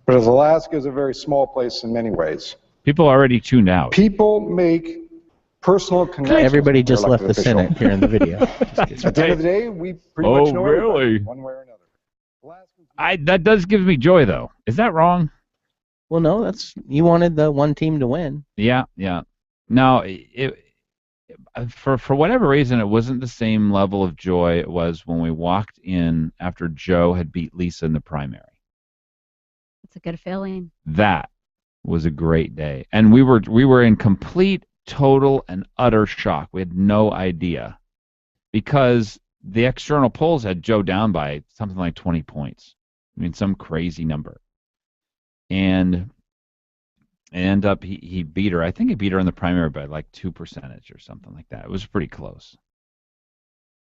But as Alaska is a very small place in many ways. People already tuned out. People make personal connections. Everybody with their just left the elected official. Senate here in the video. At the end of the day, we pretty much know everybody, really? one way or another. That does give me joy, though. Is that wrong? Well, no, you wanted the one team to win. Yeah. Now, for whatever reason, it wasn't the same level of joy it was when we walked in after Joe had beat Lisa in the primary. It's a good feeling. That was a great day, and we were in complete, total, and utter shock. We had no idea because the external polls had Joe down by something like 20 points. I mean, some crazy number. And end up he beat her. I think he beat her in the primary by like 2% or something like that. It was pretty close.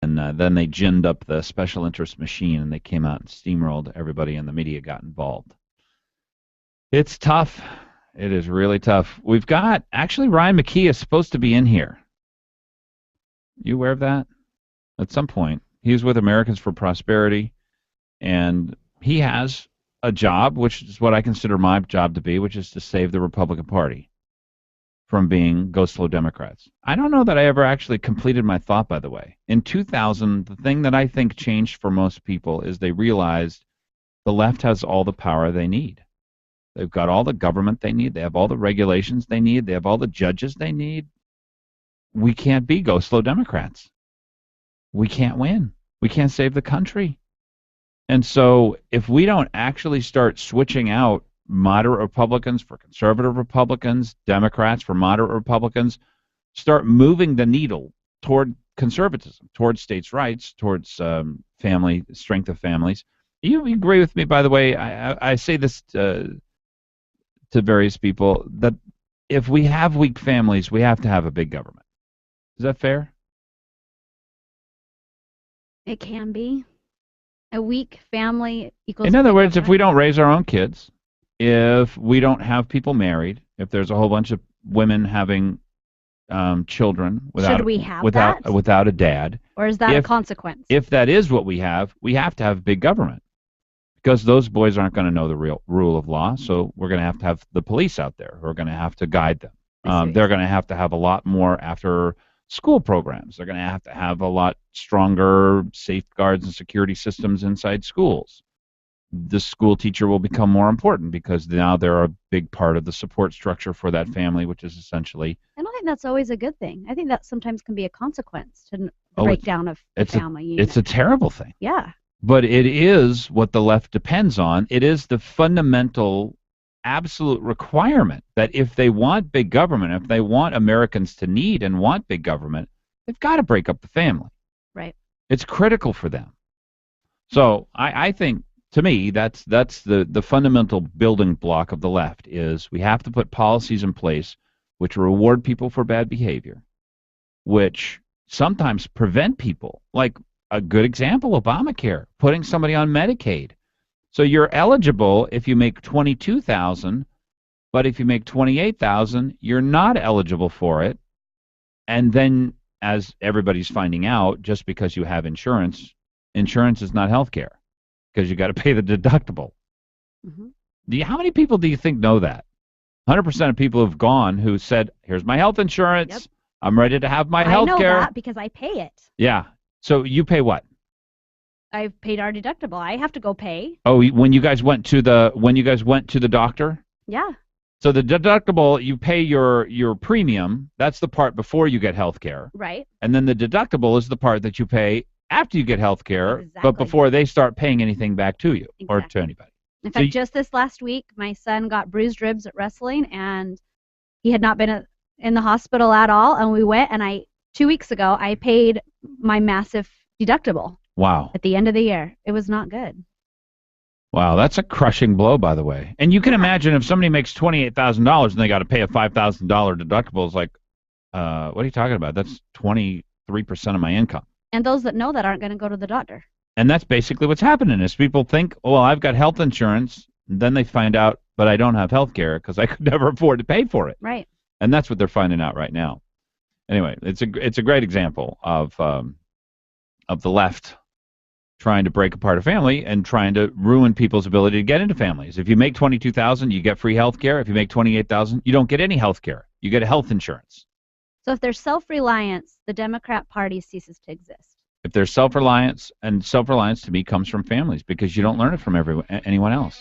And then they ginned up the special interest machine, and they came out and steamrolled everybody, and the media got involved. It's tough. It is really tough. We've got, actually, Ryan McKee is supposed to be in here. You aware of that? At some point, he's with Americans for Prosperity, and he has a job, which is what I consider my job to be, which is to save the Republican Party from being go slow Democrats. I don't know that I ever actually completed my thought, by the way. In 2000, the thing that I think changed for most people is they realized the left has all the power they need. They've got all the government they need. They have all the regulations they need. They have all the judges they need. We can't be go slow Democrats. We can't win. We can't save the country. And so if we don't actually start switching out moderate Republicans for conservative Republicans, Democrats for moderate Republicans, start moving the needle toward conservatism, towards states' rights, towards family, strength of families. You agree with me, by the way, I say this to various people, that if we have weak families, we have to have a big government. Is that fair? It can be. A weak family equals... In other words, government. if we don't raise our own kids, if we don't have people married, if there's a whole bunch of women having children without, Should we have without a dad... Or is that a consequence? If that is what we have to have big government. Because those boys aren't going to know the real rule of law, so we're going to have the police out there who are going to have to guide them. They're going to have a lot more after school programs. They're going to have a lot stronger safeguards and security systems inside schools. The school teacher will become more important because now they're a big part of the support structure for that family, which is essentially... I don't think that's always a good thing. I think that sometimes can be a consequence to the breakdown of the family unit. It's a terrible thing. Yeah. But it is what the left depends on. It is the fundamental, absolute requirement that if they want big government, if they want Americans to need and want big government, they've got to break up the family. Right. It's critical for them. So I think, to me, that's the fundamental building block of the left is we have to put policies in place which reward people for bad behavior, which sometimes prevent people, like a good example, Obamacare, putting somebody on Medicaid. So you're eligible if you make $22,000, but if you make $28,000, you're not eligible for it. And then, as everybody's finding out, just because you have insurance is not health care because you got to pay the deductible. Mm-hmm. How many people do you think know that? 100% of people who've gone who said, "Here's my health insurance. Yep. I'm ready to have my health care." I know that because I pay it. Yeah. So you pay what? I've paid our deductible. I have to go pay. Oh, when you guys went to the doctor? Yeah. So the deductible, you pay your premium. That's the part before you get health care. Right. And then the deductible is the part that you pay after you get health care, but before they start paying anything back to you or to anybody. In fact, just this last week, my son got bruised ribs at wrestling, and he had not been in the hospital at all. And we went, and 2 weeks ago, I paid my massive deductible. Wow. At the end of the year. It was not good. Wow, that's a crushing blow, by the way. And you can imagine if somebody makes $28,000 and they got to pay a $5,000 deductible, it's like, what are you talking about? That's 23% of my income. And those that know that aren't going to go to the doctor. And that's basically what's happening is people think, oh, well, I've got health insurance. And then they find out, but I don't have health care because I could never afford to pay for it. Right. And that's what they're finding out right now. Anyway, it's a great example of the left trying to break apart a family and trying to ruin people's ability to get into families. If you make $22,000, you get free health care. If you make $28,000, you don't get any health care. You get health insurance. So if there's self-reliance, the Democrat Party ceases to exist. If there's self-reliance, and self-reliance to me comes from families because you don't learn it from anyone else,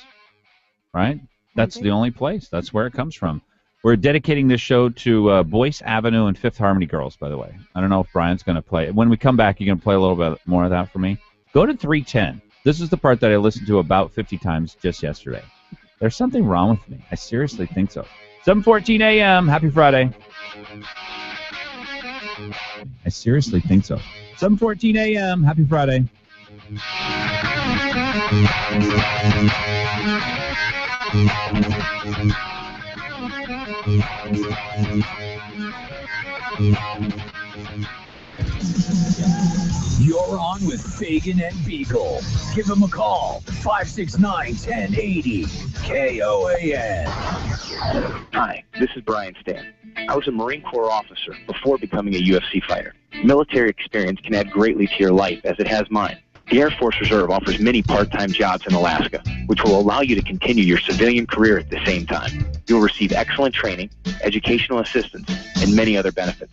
right? That's the only place. That's where it comes from. We're dedicating this show to Boyce Avenue and Fifth Harmony Girls, by the way. I don't know if Brian's going to play. When we come back, you're going to play a little bit more of that for me. Go to 310. This is the part that I listened to about 50 times just yesterday. There's something wrong with me. I seriously think so. 7:14 a.m. Happy Friday. I seriously think so. 7:14 a.m. Happy Friday. You're on with Fagan and Biegel. Give them a call. 569-1080. KOAN. Hi, this is Brian Stan. I was a Marine Corps officer before becoming a UFC fighter. Military experience can add greatly to your life, as it has mine. The Air Force Reserve offers many part-time jobs in Alaska, which will allow you to continue your civilian career at the same time. You'll receive excellent training, educational assistance, and many other benefits.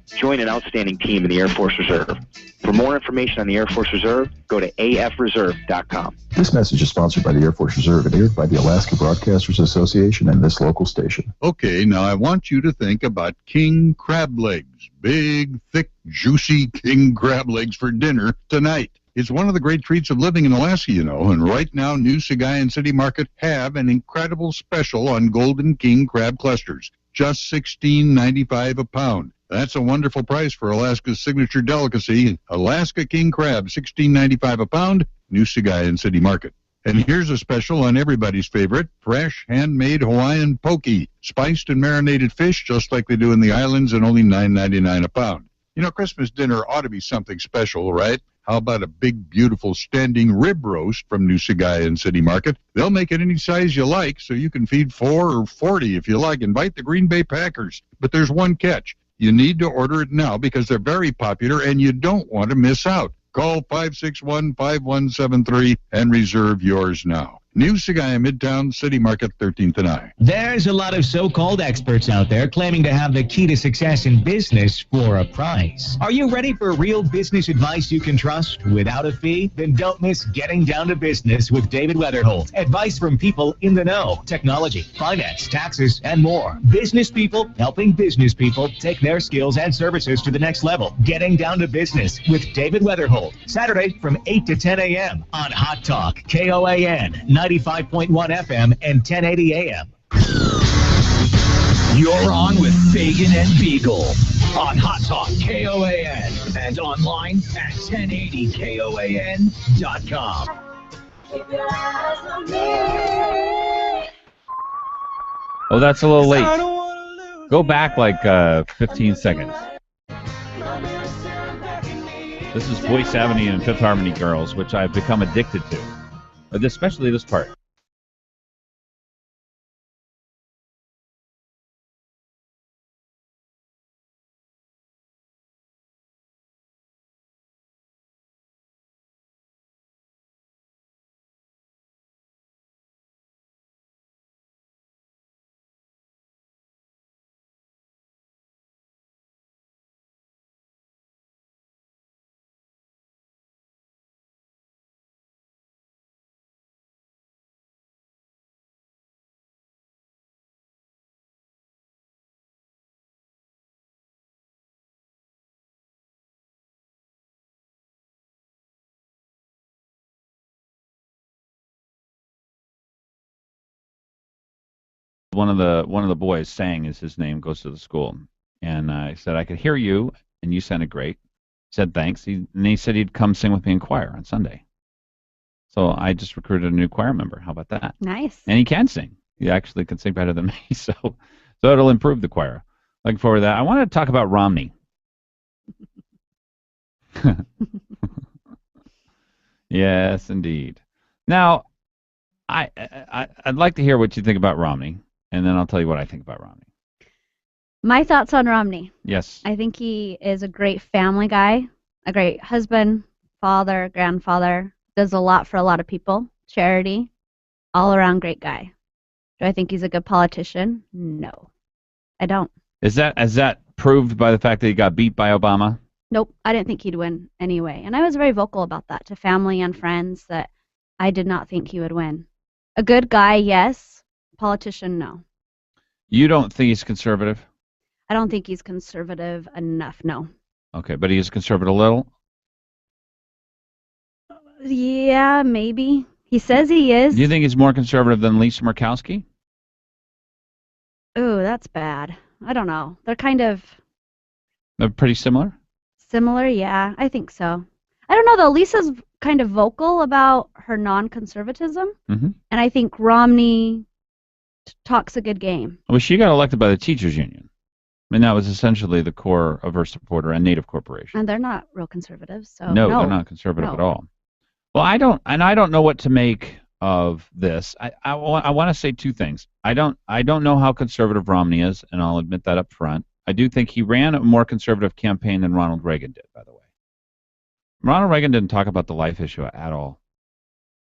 Join an outstanding team in the Air Force Reserve. For more information on the Air Force Reserve, go to afreserve.com. This message is sponsored by the Air Force Reserve and aired by the Alaska Broadcasters Association and this local station. Okay, now I want you to think about king crab legs. Big, thick, juicy king crab legs for dinner tonight. It's one of the great treats of living in Alaska, you know, and right now New Sagayan and City Market have an incredible special on golden king crab clusters. Just $16.95 a pound. That's a wonderful price for Alaska's signature delicacy. Alaska king crab, $16.95 a pound, New Sagayan City Market. And here's a special on everybody's favorite, fresh, handmade Hawaiian poke, spiced and marinated fish just like they do in the islands, and only $9.99 a pound. You know, Christmas dinner ought to be something special, right? How about a big, beautiful standing rib roast from New Sagayan City Market? They'll make it any size you like, so you can feed 4 or 40 if you like. Invite the Green Bay Packers. But there's one catch. You need to order it now because they're very popular and you don't want to miss out. Call 561-5173 and reserve yours now. New Sagayan Midtown City Market, 13th and I. There's a lot of so-called experts out there claiming to have the key to success in business for a price. Are you ready for real business advice you can trust without a fee? Then don't miss Getting Down to Business with David Weatherholt. Advice from people in the know. Technology, finance, taxes, and more. Business people helping business people take their skills and services to the next level. Getting Down to Business with David Weatherholt. Saturday from 8 to 10 a.m. on Hot Talk, KOAN, 95.1 FM and 1080 AM. You're on with Fagan and Biegel on Hot Talk KOAN and online at 1080KOAN.com. Oh, that's a little late. Go back like 15 seconds. This is Voice Avenue and Fifth Harmony Girls, which I've become addicted to. Especially this part. One of the boys sang as his name goes to the school, and I said I could hear you, and you sounded great. Said thanks, and he said he'd come sing with me in choir on Sunday. So I just recruited a new choir member. How about that? Nice. And he can sing. He actually can sing better than me, so it'll improve the choir. Looking forward to that. I want to talk about Romney. Yes, indeed. Now, I'd like to hear what you think about Romney. And then I'll tell you what I think about Romney. My thoughts on Romney. Yes. I think he is a great family guy, a great husband, father, grandfather, does a lot for a lot of people, charity, all around great guy. Do I think he's a good politician? No, I don't. Is that proved by the fact that he got beat by Obama? Nope, I didn't think he'd win anyway. And I was very vocal about that to family and friends that I did not think he would win. A good guy, yes. Politician, no. You don't think he's conservative? I don't think he's conservative enough, no. Okay, but he is conservative a little? Yeah, maybe. He says he is. Do you think he's more conservative than Lisa Murkowski? Ooh, that's bad. I don't know. They're kind of... They're pretty similar? Similar, yeah. I think so. I don't know, though. Lisa's kind of vocal about her non-conservatism. Mm-hmm. And I think Romney talks a good game. Well, she got elected by the teachers union. I mean, that was essentially the core of her supporter and Native Corporation. And they're not real conservative, so no, they're not conservative No. at all. Well, I don't know what to make of this. I want to say two things. I don't know how conservative Romney is, and I'll admit that up front. I do think he ran a more conservative campaign than Ronald Reagan did, by the way. Ronald Reagan didn't talk about the life issue at all.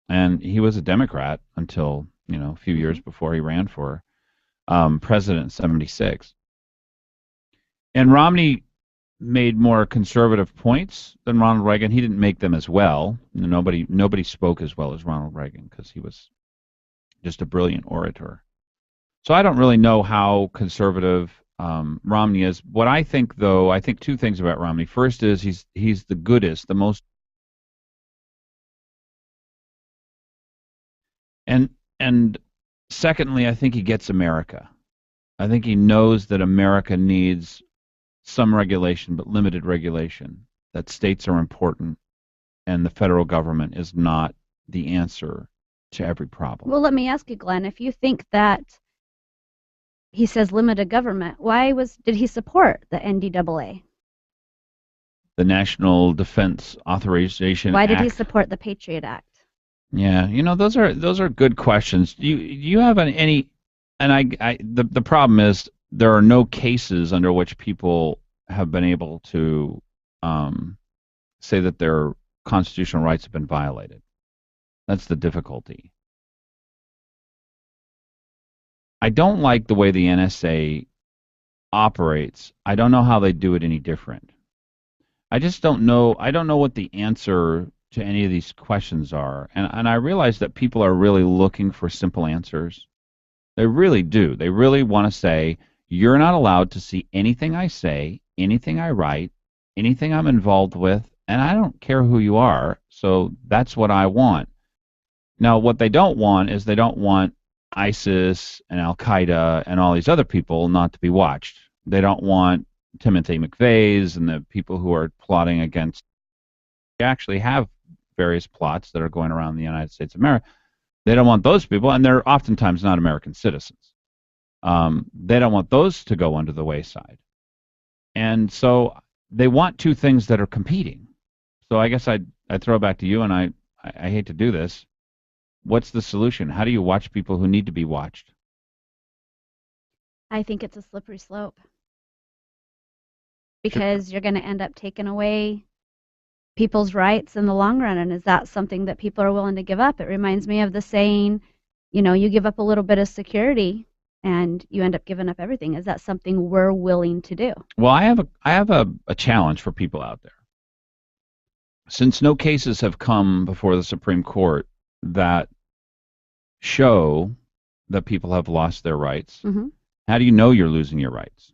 And he was a Democrat until, a few years before he ran for president in 76. And Romney made more conservative points than Ronald Reagan. He didn't make them as well. Nobody spoke as well as Ronald Reagan because he was just a brilliant orator. So I don't really know how conservative Romney is. What I think, though, I think two things about Romney. First is he's the goodest, the most, and secondly, I think he gets America. I think he knows that America needs some regulation, but limited regulation, that states are important, and the federal government is not the answer to every problem. Well, let me ask you, Glenn, if you think that he says limited government, why did he support the NDAA? The National Defense Authorization Why Act. did he support the Patriot Act? Yeah, those are good questions. Do you have any? And the problem is there are no cases under which people have been able to say that their constitutional rights have been violated. That's the difficulty. I don't like the way the NSA operates. I don't know how they do it any different. I just don't know. I don't know what the answer to any of these questions are. And I realize that people are really looking for simple answers. They really do. They really want to say, you're not allowed to see anything I say, anything I write, anything I'm involved with, and I don't care who you are, so that's what I want. Now, what they don't want is they don't want ISIS and Al-Qaeda and all these other people not to be watched. They don't want Timothy McVeigh's and the people who are plotting against. They actually have various plots that are going around the United States of America. They don't want those people, and they're oftentimes not American citizens. They don't want those to go under the wayside. And so they want two things that are competing. So I guess I'd throw it back to you, and I hate to do this. What's the solution? How do you watch people who need to be watched? I think it's a slippery slope. Because you're going to end up taking away people's rights in the long run. And is that something that people are willing to give up? It reminds me of the saying, you give up a little bit of security and you end up giving up everything. Is that something we're willing to do? Well, I have a challenge for people out there. Since no cases have come before the Supreme Court that show that people have lost their rights, how do you know you're losing your rights?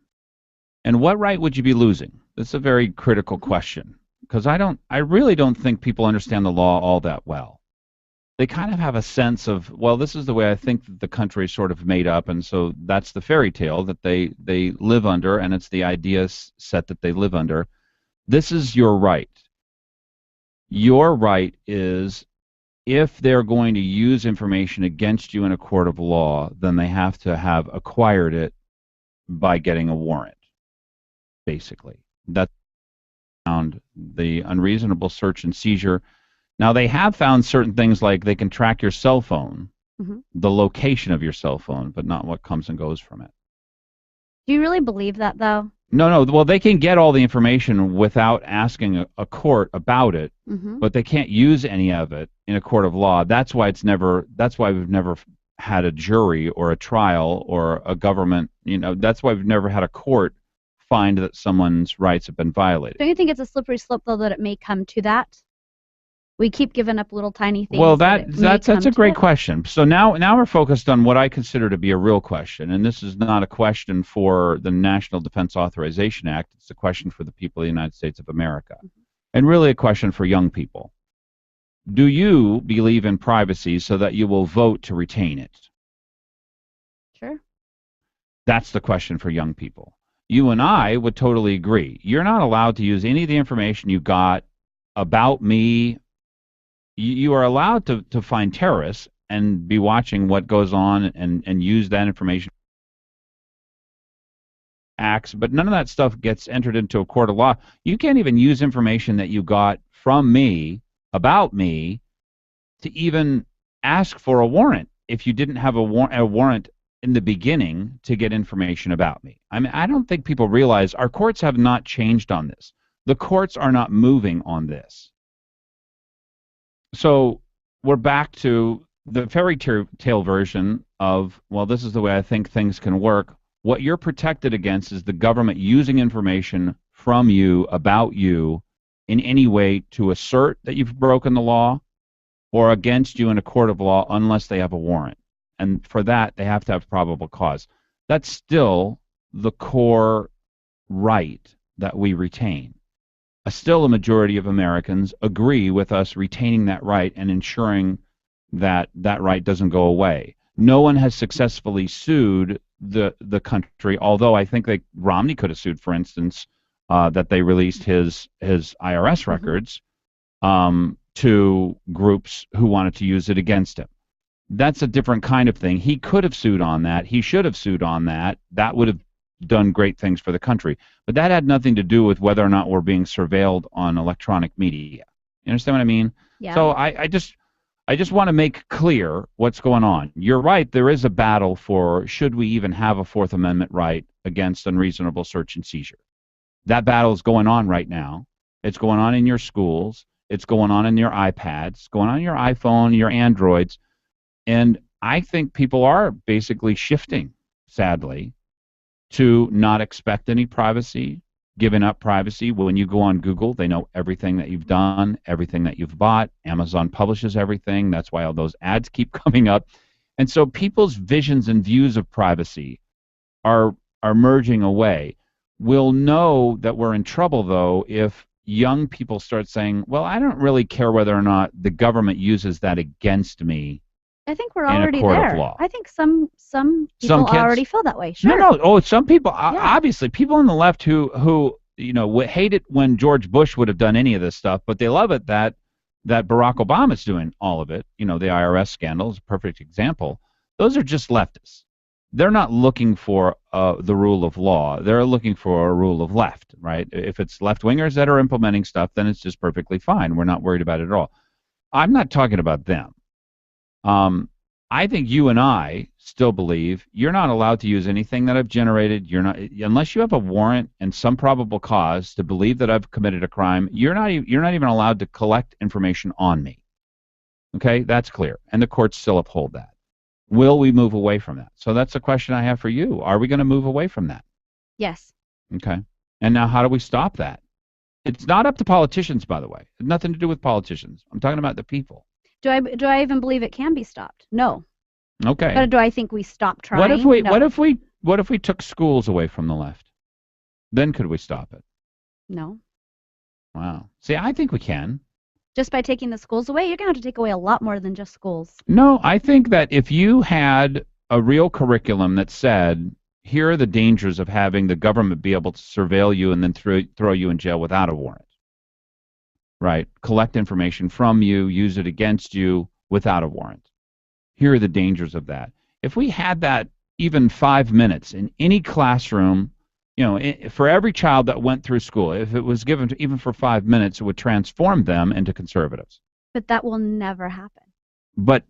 And what right would you be losing? That's a very critical question, because I really don't think people understand the law all that well. They kind of have a sense of, well, this is the way I think that the country is sort of made up, and so that's the fairy tale that they live under, and it's the idea set that they live under. This is your right. Your right is, if they're going to use information against you in a court of law, then they have to have acquired it by getting a warrant. Basically, that's found the unreasonable search and seizure. Now, they have found certain things like they can track your cell phone, the location of your cell phone, but not what comes and goes from it. Do you really believe that, though? No. Well, they can get all the information without asking a court about it, but they can't use any of it in a court of law. That's why we've never had a jury or a trial or a government. That's why we've never had a court find that someone's rights have been violated. Don't you think it's a slippery slope, though, that it may come to that? We keep giving up little tiny things. Well, that's a great question. So now we're focused on what I consider to be a real question, and this is not a question for the National Defense Authorization Act. It's a question for the people of the United States of America, and really a question for young people. Do you believe in privacy so that you will vote to retain it? Sure. That's the question for young people. You and I would totally agree. You're not allowed to use any of the information you got about me. You are allowed to find terrorists and be watching what goes on and use that information. Acts, but none of that stuff gets entered into a court of law. You can't even use information that you got from me, about me, to even ask for a warrant if you didn't have a warrant in the beginning to get information about me. I mean, I don't think people realize our courts have not changed on this. The courts are not moving on this. So we're back to the fairy tale version of, well, this is the way I think things can work. What you're protected against is the government using information from you, about you, in any way to assert that you've broken the law or against you in a court of law unless they have a warrant. And for that, they have to have probable cause. That's still the core right that we retain. Still, a majority of Americans agree with us retaining that right and ensuring that that right doesn't go away. No one has successfully sued the country, although I think Romney could have sued, for instance, that they released his IRS records to groups who wanted to use it against him. That's a different kind of thing. He could have sued on that. He should have sued on that. That would have done great things for the country. But that had nothing to do with whether or not we're being surveilled on electronic media. You understand what I mean? Yeah. So I just want to make clear what's going on. You're right. There is a battle for should we even have a Fourth Amendment right against unreasonable search and seizure. That battle is going on right now. It's going on in your schools. It's going on in your iPads. It's going on in your iPhone, your Androids. And I think people are basically shifting, sadly, to not expect any privacy, giving up privacy. When you go on Google, they know everything that you've done, everything that you've bought. Amazon publishes everything. That's why all those ads keep coming up. And so people's visions and views of privacy are merging away. We'll know that we're in trouble, though, if young people start saying, well, I don't really care whether or not the government uses that against me. I think we're in a already court of there. law. I think some people kids- already feel that way. Sure. No. Oh, some people, obviously, people on the left who hate it when George Bush would have done any of this stuff, but they love it that Barack Obama's doing all of it. The IRS scandal is a perfect example. Those are just leftists. They're not looking for the rule of law. They're looking for a rule of left, right? If it's left-wingers that are implementing stuff, then it's just perfectly fine. We're not worried about it at all. I'm not talking about them. I think you and I still believe you're not allowed to use anything that I've generated. You're not, unless you have a warrant and some probable cause to believe that I've committed a crime. You're not even allowed to collect information on me. Okay, that's clear, and the courts still uphold that. Will we move away from that? So that's a question I have for you. Are we going to move away from that? Yes. Okay. And now, how do we stop that? It's not up to politicians, by the way. It has nothing to do with politicians. I'm talking about the people. Do I even believe it can be stopped? No. Okay. But do I think we stop trying? What if No. we took schools away from the left? Then could we stop it? No. Wow. See, I think we can. Just by taking the schools away, you're going to have to take away a lot more than just schools. No, I think that if you had a real curriculum that said, here are the dangers of having the government be able to surveil you and then throw you in jail without a warrant. Right? Collect information from you, use it against you without a warrant. Here are the dangers of that. If we had that even 5 minutes in any classroom, for every child that went through school, if it was given even for 5 minutes, it would transform them into conservatives. But that will never happen. But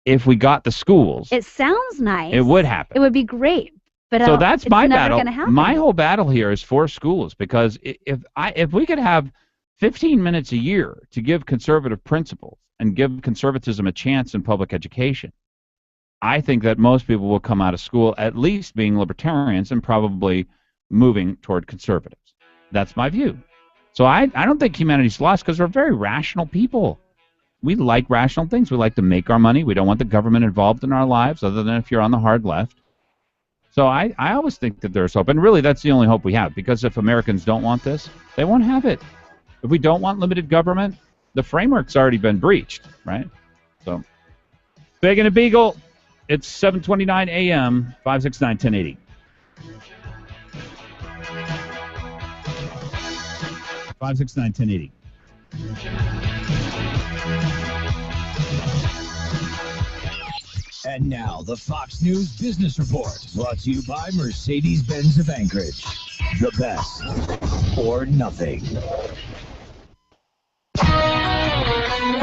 if we got the schools, It sounds nice. it would happen. It would be great. But So that's it's my never battle. Gonna happen. My whole battle here is for schools, because if we could have 15 minutes a year to give conservative principles and give conservatism a chance in public education, I think that most people will come out of school at least being libertarians and probably moving toward conservatives. That's my view. So I don't think humanity's lost, because we're very rational people. We like rational things. We like to make our money. We don't want the government involved in our lives, other than if you're on the hard left. So I always think that there's hope. And really, that's the only hope we have, because if Americans don't want this, they won't have it. If we don't want limited government, the framework's already been breached, right? So, Fagan and Biegel, it's 7:29 a.m., 569-1080. 569-1080. And now, the Fox News Business Report, brought to you by Mercedes-Benz of Anchorage. The best or nothing.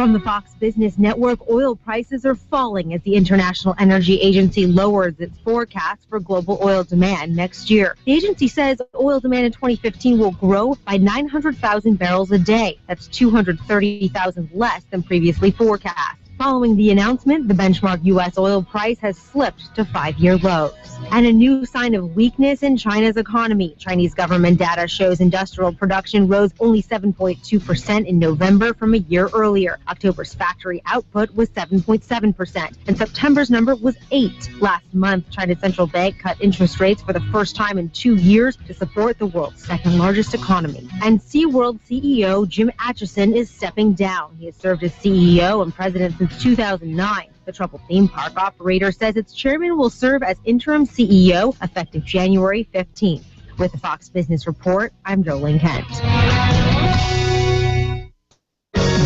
From the Fox Business Network, oil prices are falling as the International Energy Agency lowers its forecast for global oil demand next year. The agency says oil demand in 2015 will grow by 900,000 barrels a day. That's 230,000 less than previously forecast. Following the announcement, the benchmark U.S. oil price has slipped to 5-year lows. And a new sign of weakness in China's economy. Chinese government data shows industrial production rose only 7.2% in November from a year earlier. October's factory output was 7.7%, and September's number was 8%. Last month, China's central bank cut interest rates for the first time in 2 years to support the world's second largest economy. And SeaWorld CEO Jim Atchison is stepping down. He has served as CEO and president since 2009. The troubled theme park operator says its chairman will serve as interim CEO effective January 15th. With the Fox Business Report, I'm Jolene Kent.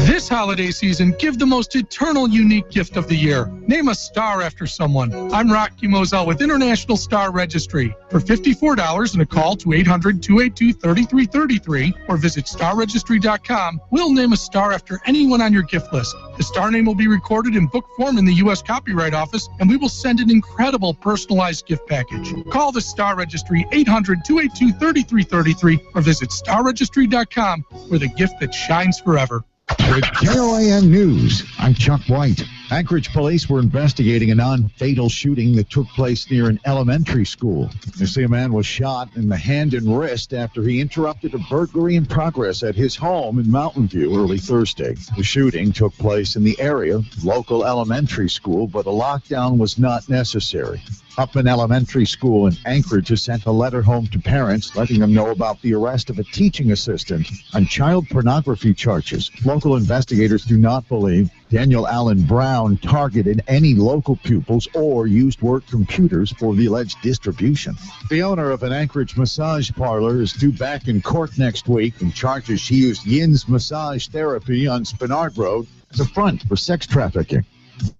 This holiday season, give the most eternal, unique gift of the year. Name a star after someone. I'm Rocky Moselle with International Star Registry. For $54 and a call to 800-282-3333 or visit starregistry.com, we'll name a star after anyone on your gift list. The star name will be recorded in book form in the U.S. Copyright Office, and we will send an incredible personalized gift package. Call the Star Registry, 800-282-3333 or visit starregistry.com for the gift that shines forever. With KOAN News, I'm Chuck White. Anchorage police were investigating a non-fatal shooting that took place near an elementary school. They say a man was shot in the hand and wrist after he interrupted a burglary in progress at his home in Mountain View early Thursday. The shooting took place in the area, local elementary school, but a lockdown was not necessary. Upman Elementary School in Anchorage has sent a letter home to parents letting them know about the arrest of a teaching assistant on child pornography charges. Local investigators do not believe Daniel Allen Brown targeted any local pupils or used work computers for the alleged distribution. The owner of an Anchorage massage parlor is due back in court next week and charges she used Yin's massage therapy on Spinard Road as a front for sex trafficking.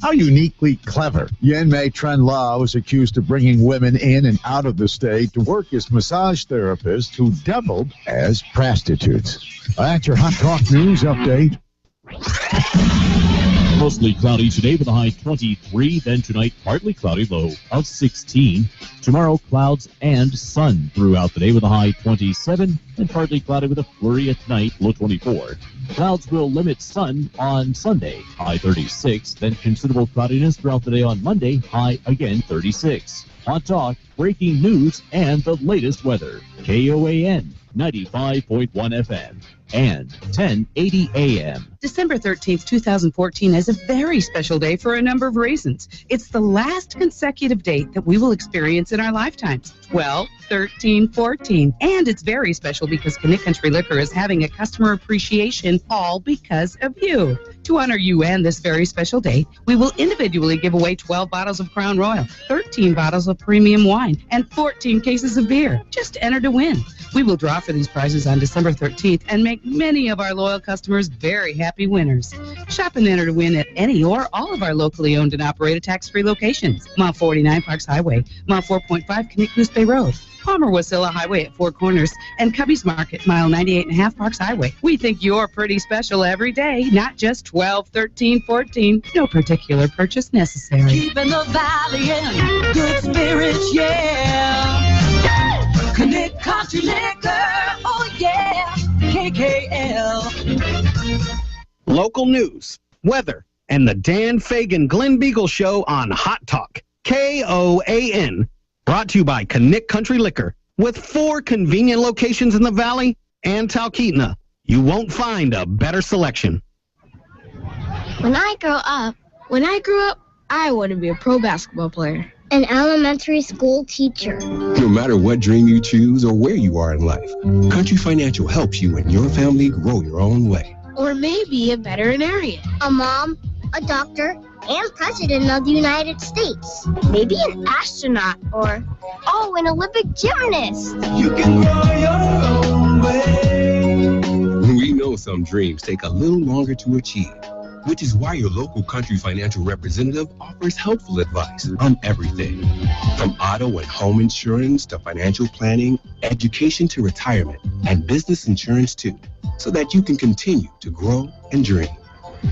How uniquely clever. Yen Mei Tren Lao is accused of bringing women in and out of the state to work as massage therapists who doubled as prostitutes. That's your Hot Talk News update. Mostly cloudy today with a high 23. Then tonight, partly cloudy, low of 16. Tomorrow, clouds and sun throughout the day with a high 27. And partly cloudy with a flurry at night, low 24. Clouds will limit sun on Sunday, high 36. Then considerable cloudiness throughout the day on Monday, high again 36. Hot Talk, breaking news, and the latest weather. KOAN 95.1 FM and 1080 AM. December 13th, 2014 is a very special day for a number of reasons. It's the last consecutive date that we will experience in our lifetimes. 12, 13, 14. And it's very special because Connect Country Liquor is having a customer appreciation all because of you. To honor you and this very special day, we will individually give away 12 bottles of Crown Royal, 13 bottles of premium wine, and 14 cases of beer. Just enter to win. We will draw for these prizes on December 13th and make many of our loyal customers very happy winners. Shop and enter to win at any or all of our locally owned and operated tax-free locations. Mile 49 Parks Highway, Mile 4.5 Connect Bay Road, Palmer Wasilla Highway at Four Corners, and Cubby's Market, Mile 98.5 Parks Highway. We think you're pretty special every day, not just 12, 13, 14. No particular purchase necessary. Keeping the valley in good spirits, yeah. Connect Country Liquor, oh yeah. KKL. Local news, weather, and the Dan Fagan Glen Biegel Show on Hot Talk. KOAN. Brought to you by Connect Country Liquor. With 4 convenient locations in the Valley and Talkeetna, you won't find a better selection. When I grew up, I want to be a pro basketball player. An elementary school teacher. No matter what dream you choose or where you are in life, Country Financial helps you and your family grow your own way. Or maybe a veterinarian. A mom, a doctor, and president of the United States. Maybe an astronaut or, an Olympic gymnast. You can grow your own way. We know some dreams take a little longer to achieve, which is why your local Country Financial representative offers helpful advice on everything. From auto and home insurance to financial planning, education to retirement, and business insurance too, so that you can continue to grow and dream.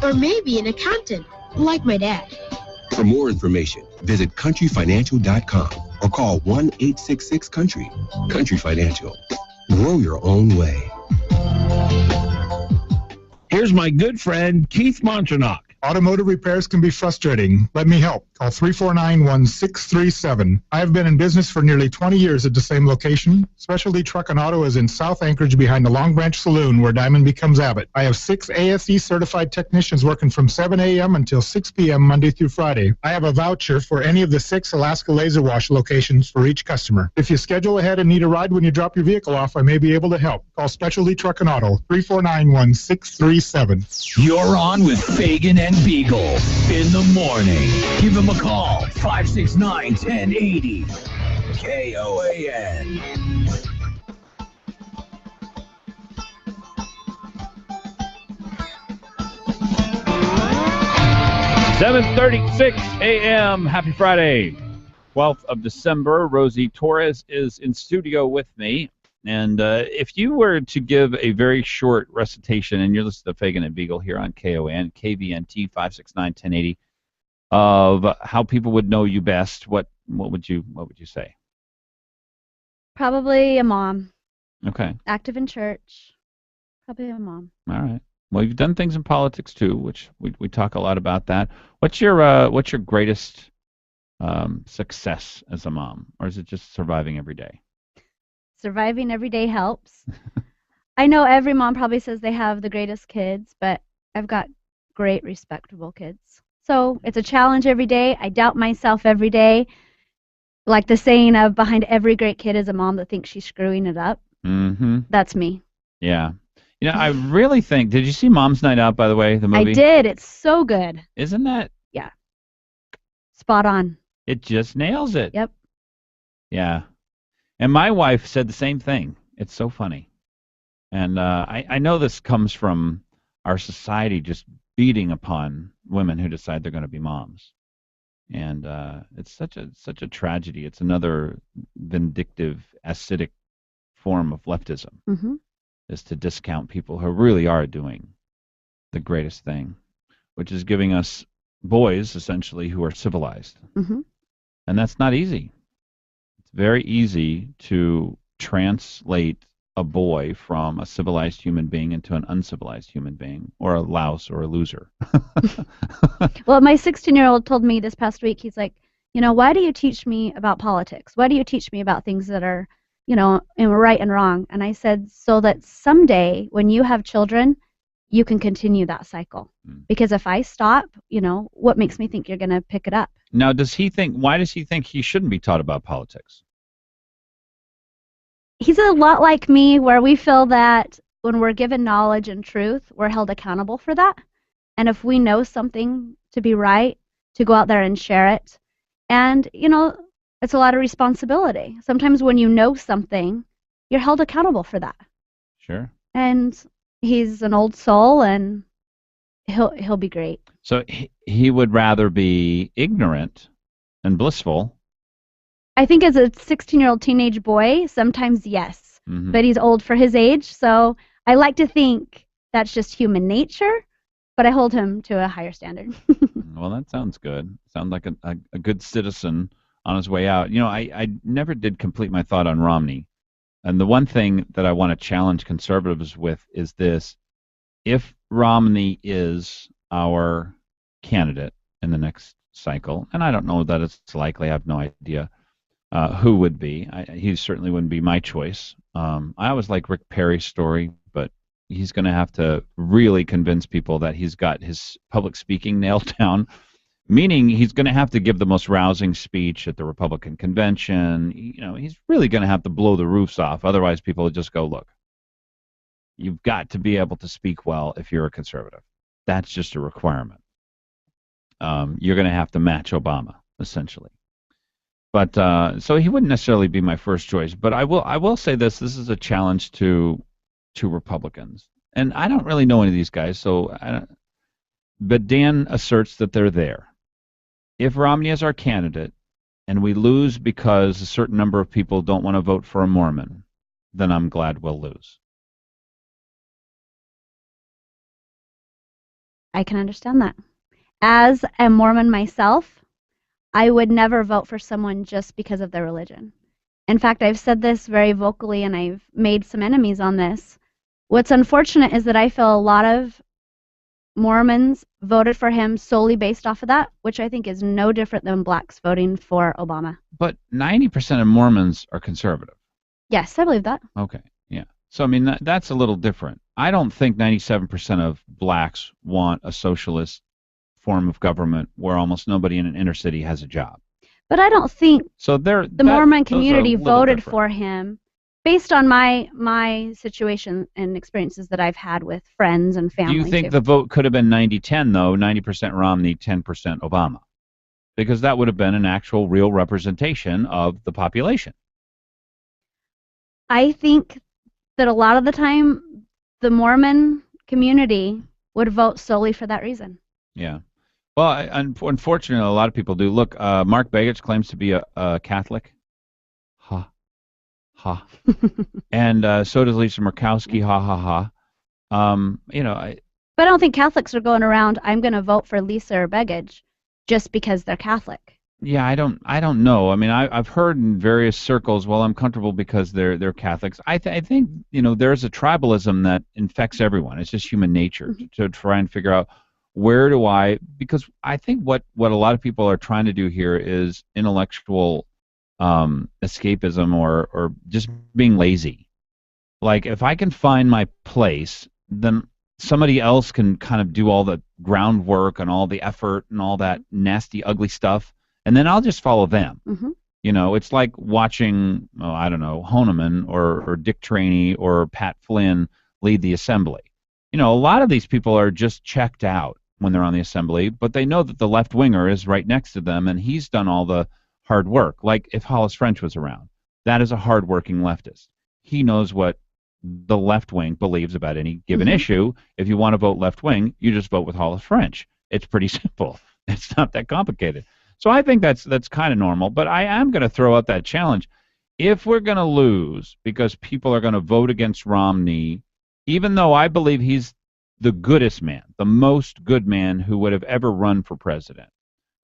Or maybe an accountant, like my dad. For more information, visit countryfinancial.com or call 1-866-COUNTRY. Country Financial. Grow your own way. Here's my good friend, Keith Montronock. Automotive repairs can be frustrating. Let me help. Call 349-1637. I have been in business for nearly 20 years at the same location. Specialty Truck and Auto is in South Anchorage behind the Long Branch Saloon where Diamond becomes Abbott. I have 6 ASE certified technicians working from 7 a.m. until 6 p.m. Monday through Friday. I have a voucher for any of the 6 Alaska Laser Wash locations for each customer. If you schedule ahead and need a ride when you drop your vehicle off, I may be able to help. Call Specialty Truck and Auto, 349-1637. You're on with Fagan and Biegel in the morning. Give him a call, 569-1080. KOAN. $7:36 a.m. Happy Friday, 12th of December. Rosie Torres is in studio with me. And if you were to give a very short recitation, and you're listening to Fagan and Biegel here on KOAN, KVNT 569-1080, of how people would know you best, what would you say? Probably a mom. Okay. Active in church. Probably a mom. All right. Well, you've done things in politics too, which we talk a lot about that. What's your greatest success as a mom, or is it just surviving every day? Surviving every day helps. I know every mom probably says they have the greatest kids, but I've got great, respectable kids. So it's a challenge every day. I doubt myself every day. Like the saying of behind every great kid is a mom that thinks she's screwing it up. Mm-hmm. That's me. Yeah. You know, I really think, did you see Mom's Night Out, by the way, the movie? I did. It's so good. Isn't that? Yeah. Spot on. It just nails it. Yep. Yeah. And my wife said the same thing. It's so funny. And I know this comes from our society just beating upon women who decide they're going to be moms. And it's such a tragedy. It's another vindictive, acidic form of leftism, is to discount people who really are doing the greatest thing, which is giving us boys, essentially, who are civilized. And that's not easy. Very easy to translate a boy from a civilized human being into an uncivilized human being, or a louse, or a loser. Well, my 16-year-old told me this past week, he's like, why do you teach me about politics? Why do you teach me about things that are, right and wrong? And I said, so that someday when you have children, you can continue that cycle. Because if I stop, what makes me think you're going to pick it up? Now, why does he think he shouldn't be taught about politics? He's a lot like me, where we feel that when we're given knowledge and truth, we're held accountable for that. And if we know something to be right, to go out there and share it. And, it's a lot of responsibility. Sometimes when you know something, you're held accountable for that. Sure. And he's an old soul, and he'll be great. So he would rather be ignorant and blissful. I think as a 16-year-old teenage boy, sometimes yes, but he's old for his age. So I like to think that's just human nature, but I hold him to a higher standard. Well, that sounds good. Sounds like a good citizen on his way out. I never did complete my thought on Romney. And the one thing that I want to challenge conservatives with is this. If Romney is our candidate in the next cycle, and I don't know that it's likely, I have no idea who would be. He certainly wouldn't be my choice. I always like Rick Perry's story, but he's going to have to really convince people that he's got his public speaking nailed down, meaning he's going to have to give the most rousing speech at the Republican convention. He's really going to have to blow the roofs off. Otherwise, people will just go, look, you've got to be able to speak well if you're a conservative. That's just a requirement. You're going to have to match Obama, essentially. But so he wouldn't necessarily be my first choice. But I will say this is a challenge to Republicans. And I don't really know any of these guys, but Dan asserts that they're there. If Romney is our candidate and we lose because a certain number of people don't want to vote for a Mormon, then I'm glad we'll lose. I can understand that. As a Mormon myself, I would never vote for someone just because of their religion. In fact, I've said this very vocally, and I've made some enemies on this. What's unfortunate is that I feel a lot of Mormons voted for him solely based off of that, which I think is no different than blacks voting for Obama. But 90% of Mormons are conservative. Yes, I believe that. Okay, yeah. So, I mean, that's a little different. I don't think 97% of blacks want a socialist form of government where almost nobody in an inner city has a job. But I don't think So the Mormon community voted for him based on my situation and experiences that I've had with friends and family. Do you think too. the vote could have been 90-10, though, 90% Romney, 10% Obama? Because that would have been an actual real representation of the population. I think that a lot of the time the Mormon community would vote solely for that reason. Yeah. Well, unfortunately, a lot of people do. Look, Mark Begich claims to be a Catholic. Ha. Ha. And so does Lisa Murkowski. Ha, ha, ha. You know, But I don't think Catholics are going around, I'm going to vote for Lisa or Begich just because they're Catholic. yeah, I don't know. I mean, I've heard in various circles, well, I'm comfortable because they're Catholics. I think, you know, there's a tribalism that infects everyone. It's just human nature to try and figure out because I think what a lot of people are trying to do here is intellectual escapism or just being lazy. Like, if I can find my place, then somebody else can kind of do all the groundwork and all the effort and all that nasty, ugly stuff, and then I'll just follow them. Mm-hmm. You know, it's like watching, I don't know, Honeman or Dick Cheney or Pat Flynn lead the assembly. You know, a lot of these people are just checked out when they're on the assembly, but they know that the left winger is right next to them, and he's done all the hard work. Like if Hollis French was around, that is a hard-working leftist. He knows what the left wing believes about any given issue. If you want to vote left wing, you just vote with Hollis French. It's pretty simple. It's not that complicated. So I think that's kind of normal. But I am going to throw out that challenge. If we're going to lose because people are going to vote against Romney, even though I believe he's the goodest man, the most good man who would have ever run for president,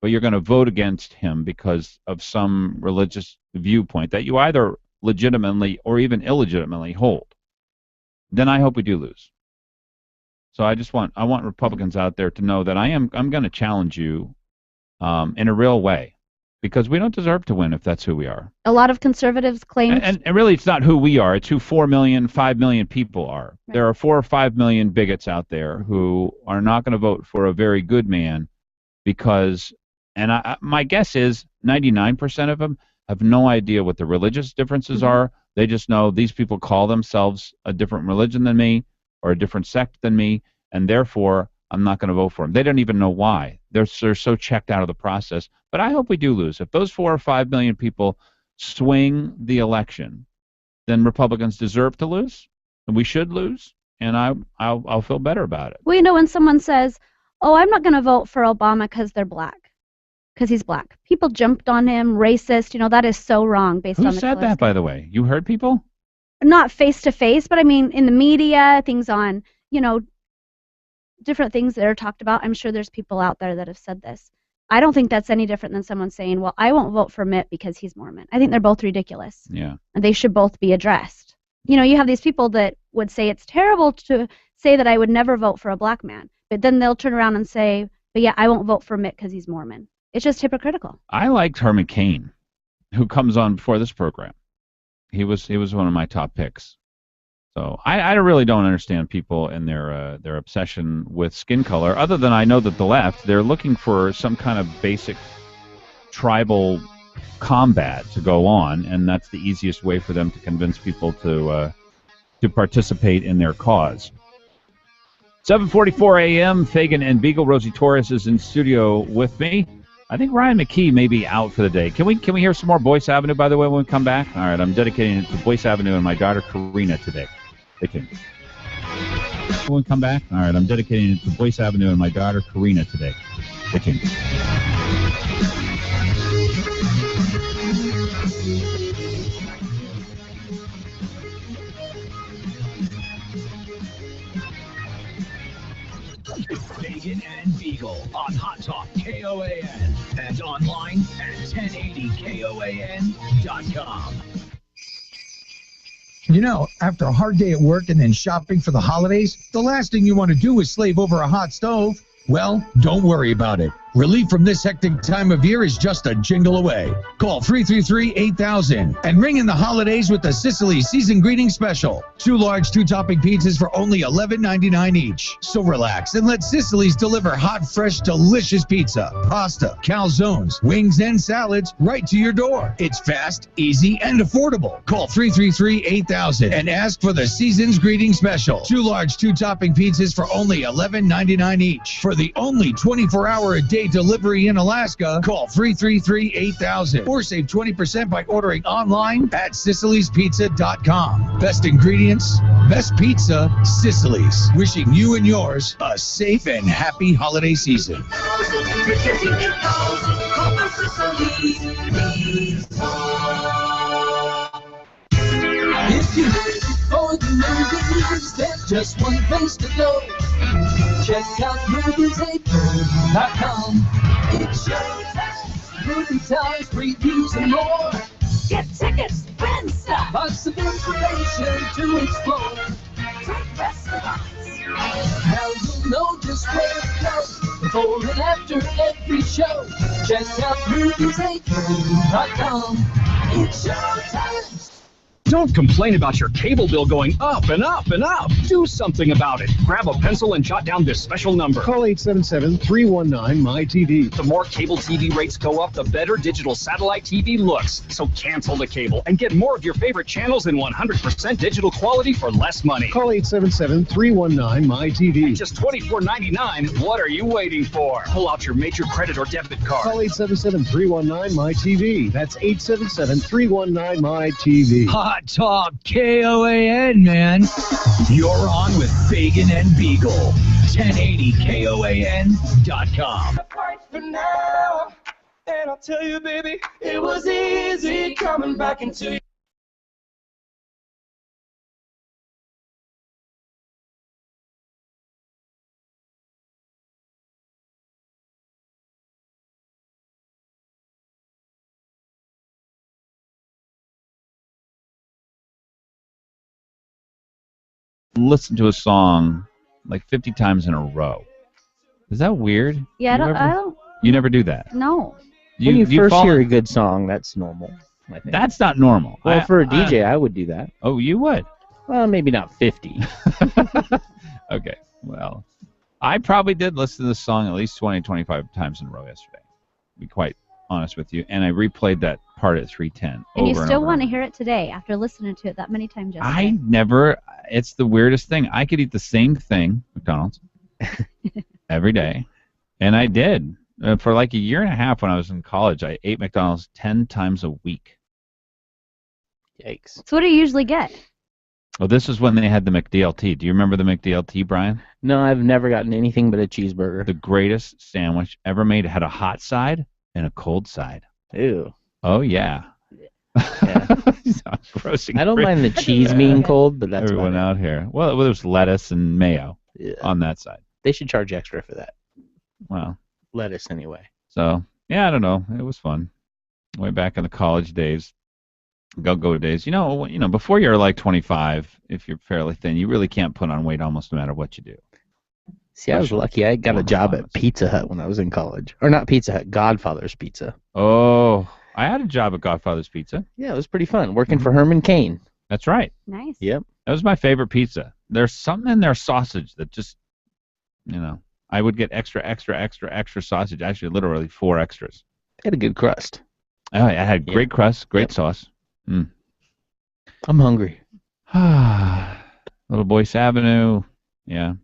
but you're going to vote against him because of some religious viewpoint that you either legitimately or even illegitimately hold, then I hope we do lose. So I want Republicans out there to know that I'm going to challenge you in a real way, because we don't deserve to win if that's who we are. A lot of conservatives claim... And really, it's not who we are. It's who 4 million, 5 million people are. Right. There are 4 or 5 million bigots out there who are not going to vote for a very good man because, and my guess is 99% of them have no idea what the religious differences are. They just know these people call themselves a different religion than me or a different sect than me, and therefore I'm not going to vote for them. They don't even know why. They're so checked out of the process. But I hope we do lose. If those 4 or 5 million people swing the election, then Republicans deserve to lose, and we should lose, and I'll feel better about it. Well, you know, when someone says, oh, I'm not going to vote for Obama because they're black, because he's black. People jumped on him, racist. You know, that is so wrong based on the... Who said that, by the way? You heard people? Not face-to-face, but I mean in the media, things on, you know, different things that are talked about. I'm sure there's people out there that have said this. I don't think that's any different than someone saying, well, I won't vote for Mitt because he's Mormon. I think they're both ridiculous. Yeah. And they should both be addressed. You know, you have these people that would say it's terrible to say that I would never vote for a black man, but then they'll turn around and say, but yeah, I won't vote for Mitt because he's Mormon. It's just hypocritical. I liked Herman Cain, who comes on before this program. He was one of my top picks. So I really don't understand people and their obsession with skin color, other than I know that the left, they're looking for some kind of basic tribal combat to go on, and that's the easiest way for them to convince people to participate in their cause. 7:44 a.m., Fagan and Biegel. Rosie Torres is in studio with me. I think Ryan McKee may be out for the day. Can we hear some more Boyce Avenue, by the way, when we come back? All right, I'm dedicating it to Boyce Avenue and my daughter Karina today. Stay tuned. When we come back? All right, I'm dedicating it to Boyce Avenue and my daughter Karina today. Stay tuned. Fagan KOAN and online at 1080KOAN.com. You know, after a hard day at work and then shopping for the holidays, the last thing you want to do is slave over a hot stove. Well, don't worry about it. Relief from this hectic time of year is just a jingle away. Call 333-8000 and ring in the holidays with the Sicily Season Greeting Special. 2 large 2-topping pizzas for only $11.99 each. So relax and let Sicily's deliver hot, fresh, delicious pizza, pasta, calzones, wings, and salads right to your door. It's fast, easy, and affordable. Call 333-8000 and ask for the Season's Greeting Special. 2 large 2-topping pizzas for only $11.99 each. For the only 24-hour-a-day delivery in Alaska, call 333-8000 or save 20% by ordering online at SicilysPizza.com. Best ingredients, best pizza, Sicily's. Wishing you and yours a safe and happy holiday season. If you're ready for the movies, there's just one place to go. Check out movies8.com. It's showtime, movie times, previews, and more. Get tickets, win stuff, lots of information to explore. Great restaurants. Now you'll know just where to go before and after every show. Check out movies8.com. It's showtime. Don't complain about your cable bill going up and up and up. Do something about it. Grab a pencil and jot down this special number. Call 877-319-MY-TV. The more cable TV rates go up, the better digital satellite TV looks. So cancel the cable and get more of your favorite channels in 100% digital quality for less money. Call 877-319-MY-TV. At just $24.99, what are you waiting for? Pull out your major credit or debit card. Call 877-319-MY-TV. That's 877-319-MY-TV. Hot Talk KOAN, man. You're on with Fagan and Biegel. 1080KOAN.com. Apart for now, and I'll tell you, baby, it was easy coming back into you. Listen to a song like 50 times in a row. Is that weird? Yeah, I don't. You never do that. No. When you first fall- hear a good song, that's normal, I think. That's not normal. Well, for a DJ, I would do that. Oh, you would? Well, maybe not 50. Okay, well, I probably did listen to this song at least 20, 25 times in a row yesterday. To be quite honest with you. And I replayed that part at 3:10. And you still want to hear it today after listening to it that many times yesterday. It's the weirdest thing. I could eat the same thing, McDonald's, every day. And I did. For like a year and a half when I was in college, I ate McDonald's 10 times a week. Yikes. So what do you usually get? Well, this is when they had the McDLT. Do you remember the McDLT, Brian? No, I've never gotten anything but a cheeseburger. The greatest sandwich ever made. It had a hot side and a cold side. Ew. Oh, yeah. I don't mind the cheese being cold, but that's everyone out here. Well, there was lettuce and mayo on that side. They should charge extra for that. Well, lettuce anyway. So, yeah, I don't know. It was fun. Way back in the college days, go-go days. You know, before you're like 25, if you're fairly thin, you really can't put on weight almost no matter what you do. See, I was lucky. I got a job at Pizza Hut when I was in college. Or not Pizza Hut, Godfather's Pizza. Oh, I had a job at Godfather's Pizza. Yeah, it was pretty fun, working for Herman Cain. That's right. Nice. Yep. That was my favorite pizza. There's something in their sausage that just, I would get extra sausage. Actually, literally 4 extras. It had a good crust. Oh, it had great crust, great sauce. I'm hungry. Little Boyce Avenue. Yeah.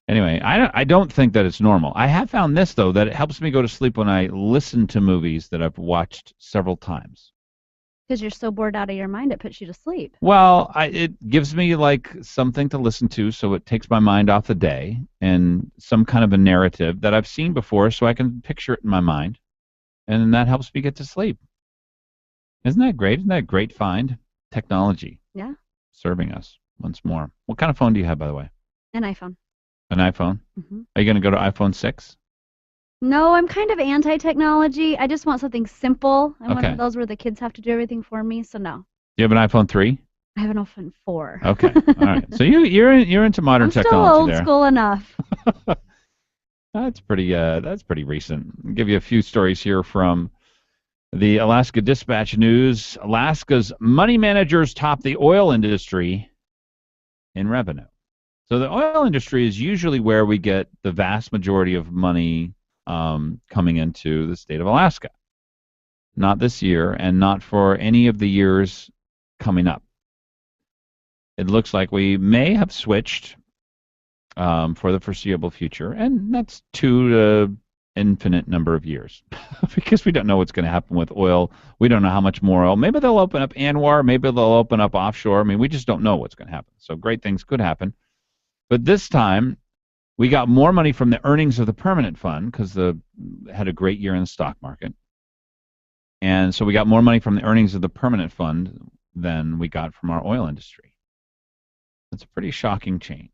Anyway, I don't think that it's normal. I have found this, though, that it helps me go to sleep when I listen to movies that I've watched several times. Because you're so bored out of your mind, it puts you to sleep. Well, it gives me, like, something to listen to, so it takes my mind off the day, and some kind of a narrative that I've seen before, so I can picture it in my mind, and that helps me get to sleep. Isn't that great? Isn't that a great find? Technology. Yeah. Serving us once more. What kind of phone do you have, by the way? An iPhone. An iPhone? Mm-hmm. Are you going to go to iPhone 6? No, I'm kind of anti-technology. I just want something simple. I'm one Okay. of those where the kids have to do everything for me, so no. You have an iPhone 3? I have an iPhone 4. Okay. All right. So you're into modern I'm still technology old there. school enough. That's pretty recent. I'll give you a few stories here from the Alaska Dispatch News. Alaska's money managers top the oil industry in revenue. So the oil industry is usually where we get the vast majority of money coming into the state of Alaska. Not this year, and not for any of the years coming up. It looks like we may have switched for the foreseeable future, and that's to an infinite number of years because we don't know what's going to happen with oil. We don't know how much more oil. Maybe they'll open up Anwar. Maybe they'll open up offshore. I mean, we just don't know what's going to happen. So great things could happen. But this time, we got more money from the earnings of the permanent fund because had a great year in the stock market. And so we got more money from the earnings of the permanent fund than we got from our oil industry. That's a pretty shocking change.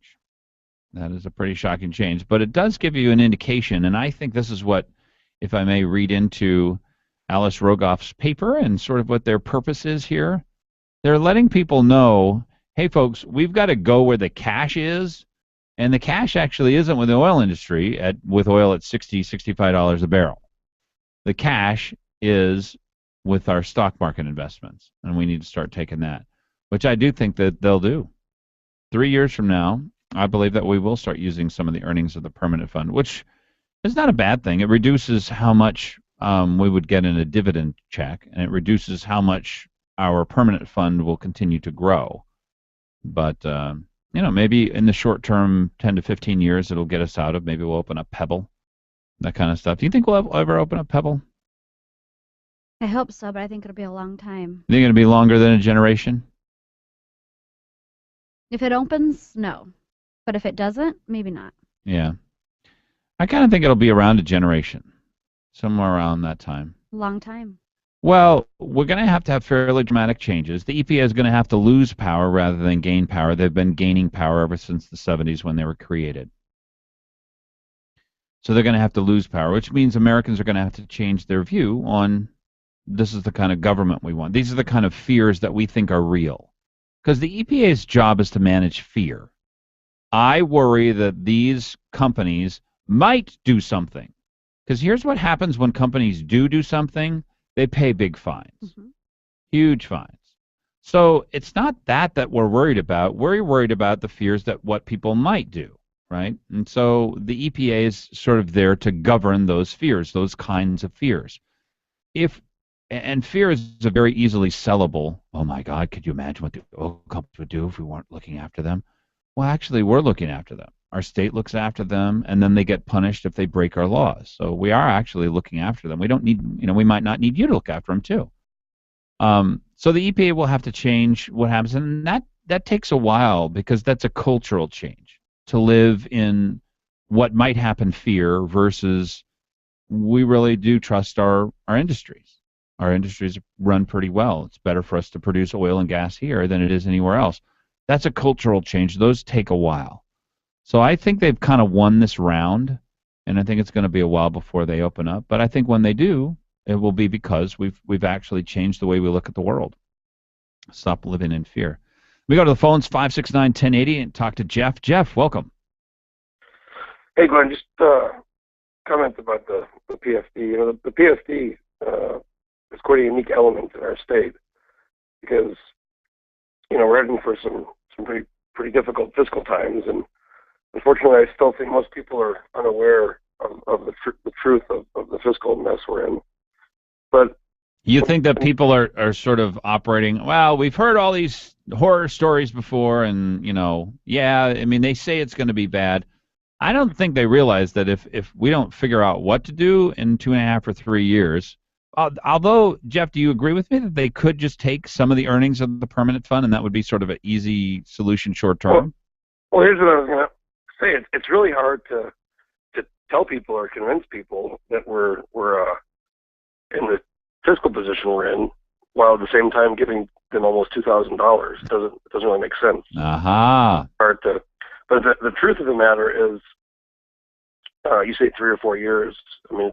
That is a pretty shocking change. But it does give you an indication, and I think this is what, if I may read into Alice Rogoff's paper and sort of what their purpose is here, they're letting people know, hey, folks, we've got to go where the cash is, and the cash actually isn't with the oil industry, with oil at $60, $65 a barrel. The cash is with our stock market investments, and we need to start taking that, which I do think that they'll do. 3 years from now, I believe that we will start using some of the earnings of the permanent fund, which is not a bad thing. It reduces how much we would get in a dividend check, and it reduces how much our permanent fund will continue to grow. But, maybe in the short term, 10 to 15 years, it'll get us out of. Maybe we'll open up Pebble, that kind of stuff. Do you think we'll ever open up Pebble? I hope so, but I think it'll be a long time. You think it'll be longer than a generation? If it opens, no. But if it doesn't, maybe not. Yeah. I kind of think it'll be around a generation, somewhere around that time. Long time. Well, we're going to have fairly dramatic changes. The EPA is going to have to lose power rather than gain power. They've been gaining power ever since the 70s when they were created. So they're going to have to lose power, which means Americans are going to have to change their view on this is the kind of government we want. These are the kind of fears that we think are real. Because the EPA's job is to manage fear. I worry that these companies might do something. Because here's what happens when companies do something. They pay big fines. Mm-hmm. Huge fines. So it's not that we're worried about. We're worried about the fears that what people might do, right? And so the EPA is sort of there to govern those fears, those kinds of fears. And fear is a very easily sellable, oh my God, could you imagine what the oil companies would do if we weren't looking after them? Well, actually, we're looking after them. Our state looks after them, and then they get punished if they break our laws. So we are actually looking after them. We don't need, we might not need you to look after them too. So the EPA will have to change what happens, and that takes a while because that's a cultural change to live in what might happen fear versus we really do trust our industries. Our industries run pretty well. It's better for us to produce oil and gas here than it is anywhere else. That's a cultural change. Those take a while. So I think they've kind of won this round, and I think it's going to be a while before they open up. But I think when they do, it will be because we've actually changed the way we look at the world. Stop living in fear. We go to the phones, 569-1080, and talk to Jeff. Jeff, welcome. Hey, Glenn, just comment about the PFD. The PFD is quite a unique element in our state because, we're heading for some pretty difficult fiscal times, and unfortunately, I still think most people are unaware of the truth of the fiscal mess we're in. But you think that people are sort of operating, well, we've heard all these horror stories before, and, they say it's going to be bad. I don't think they realize that if we don't figure out what to do in 2.5 or 3 years, although, Jeff, do you agree with me that they could just take some of the earnings of the permanent fund and that would be sort of an easy solution short term? Well, here's what I was going to say. It's really hard to tell people or convince people that we're in the fiscal position we're in, while at the same time giving them almost $2,000. It doesn't really make sense. Aha. But the truth of the matter is, you say 3 or 4 years. I mean,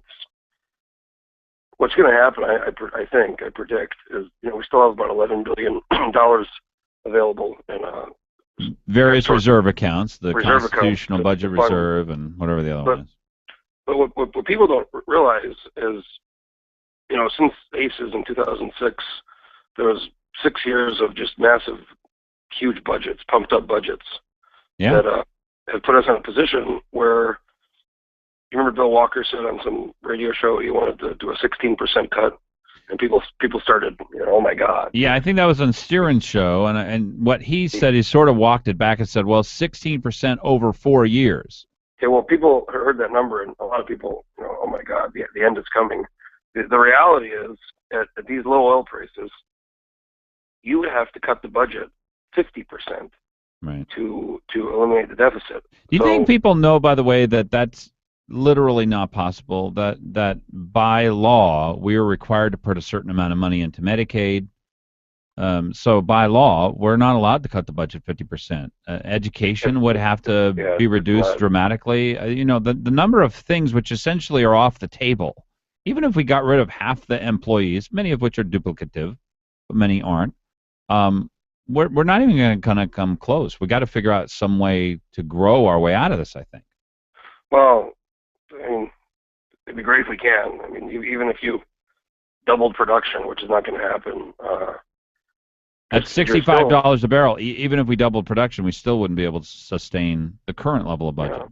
what's going to happen, I predict, is we still have about $11 billion available in various reserve accounts, the reserve constitutional accounts, budget the fund. reserve, and whatever the other one is. But what people don't realize is, since ACES in 2006, there was 6 years of just massive, huge budgets, pumped up budgets that have put us in a position where, you remember Bill Walker said on some radio show he wanted to do a 16% cut, and people started, oh my God. Yeah, I think that was on Steeran's show, and what he said, he sort of walked it back and said, well, 16% over 4 years. Okay, well, people heard that number, and a lot of people, oh my God, the end is coming. The reality is, at these low oil prices, you would have to cut the budget 50% to eliminate the deficit. Do you think people know, by the way, that that's literally not possible, that by law we are required to put a certain amount of money into Medicaid? So by law, we're not allowed to cut the budget 50%. Education would have to be reduced dramatically. The number of things which essentially are off the table. Even if we got rid of half the employees, many of which are duplicative, but many aren't, we're not even going to come close. We got to figure out some way to grow our way out of this, I think. Well, I mean, it'd be great if we can. I mean, even if you doubled production, which is not going to happen. At $65 a barrel, even if we doubled production, we still wouldn't be able to sustain the current level of budget.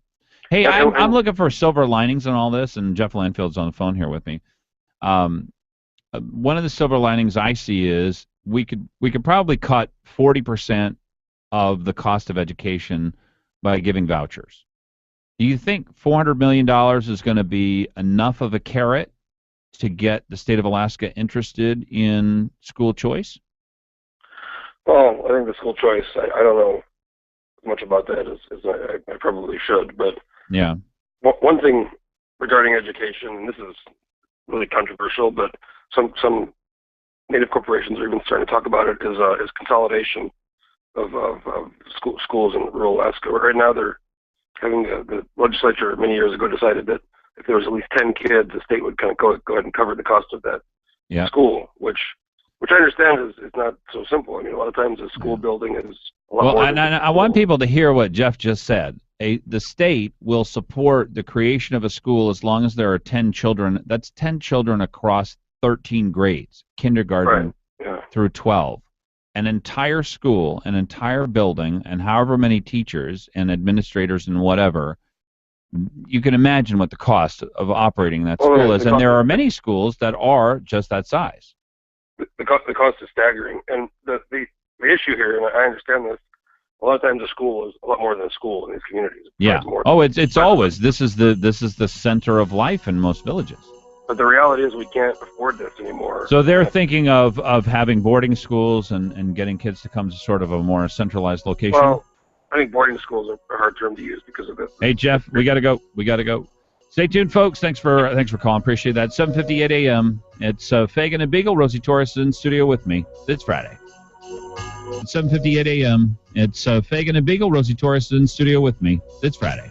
Hey, I'm looking for silver linings in all this, and Jeff Lanfield's on the phone here with me. One of the silver linings I see is we could probably cut 40% of the cost of education by giving vouchers. Do you think $400 million is going to be enough of a carrot to get the state of Alaska interested in school choice? Well, I think the school choice, I don't know as much about that as I probably should, but yeah. One thing regarding education, and this is really controversial, but some native corporations are even starting to talk about it, is consolidation of schools in rural Alaska. Right now, they're having the legislature many years ago decided that if there was at least 10 kids, the state would kind of go ahead and cover the cost of that school, which I understand is not so simple. I mean, a lot of times a school building is a lot more. Well, I want people to hear what Jeff just said. The state will support the creation of a school as long as there are 10 children. That's 10 children across 13 grades, kindergarten through 12. An entire school, an entire building, and however many teachers and administrators and whatever, you can imagine what the cost of operating that school is. And there are many schools that are just that size. The cost is staggering. And the issue here, and I understand this, a lot of times a school is a lot more than a school in these communities. Yeah. Oh, it's always. This is the center of life in most villages. But the reality is we can't afford this anymore. So they're thinking of having boarding schools and getting kids to come to sort of a more centralized location? Well, I think boarding schools are a hard term to use because of this. Hey, Jeff, we got to go. Stay tuned, folks. Thanks for calling. Appreciate that. 7:58 a.m. It's Fagan and Biegel. Rosie Torres in studio with me. It's Friday. It's 7:58 a.m. It's Fagan and Biegel. Rosie Torres in studio with me. It's Friday.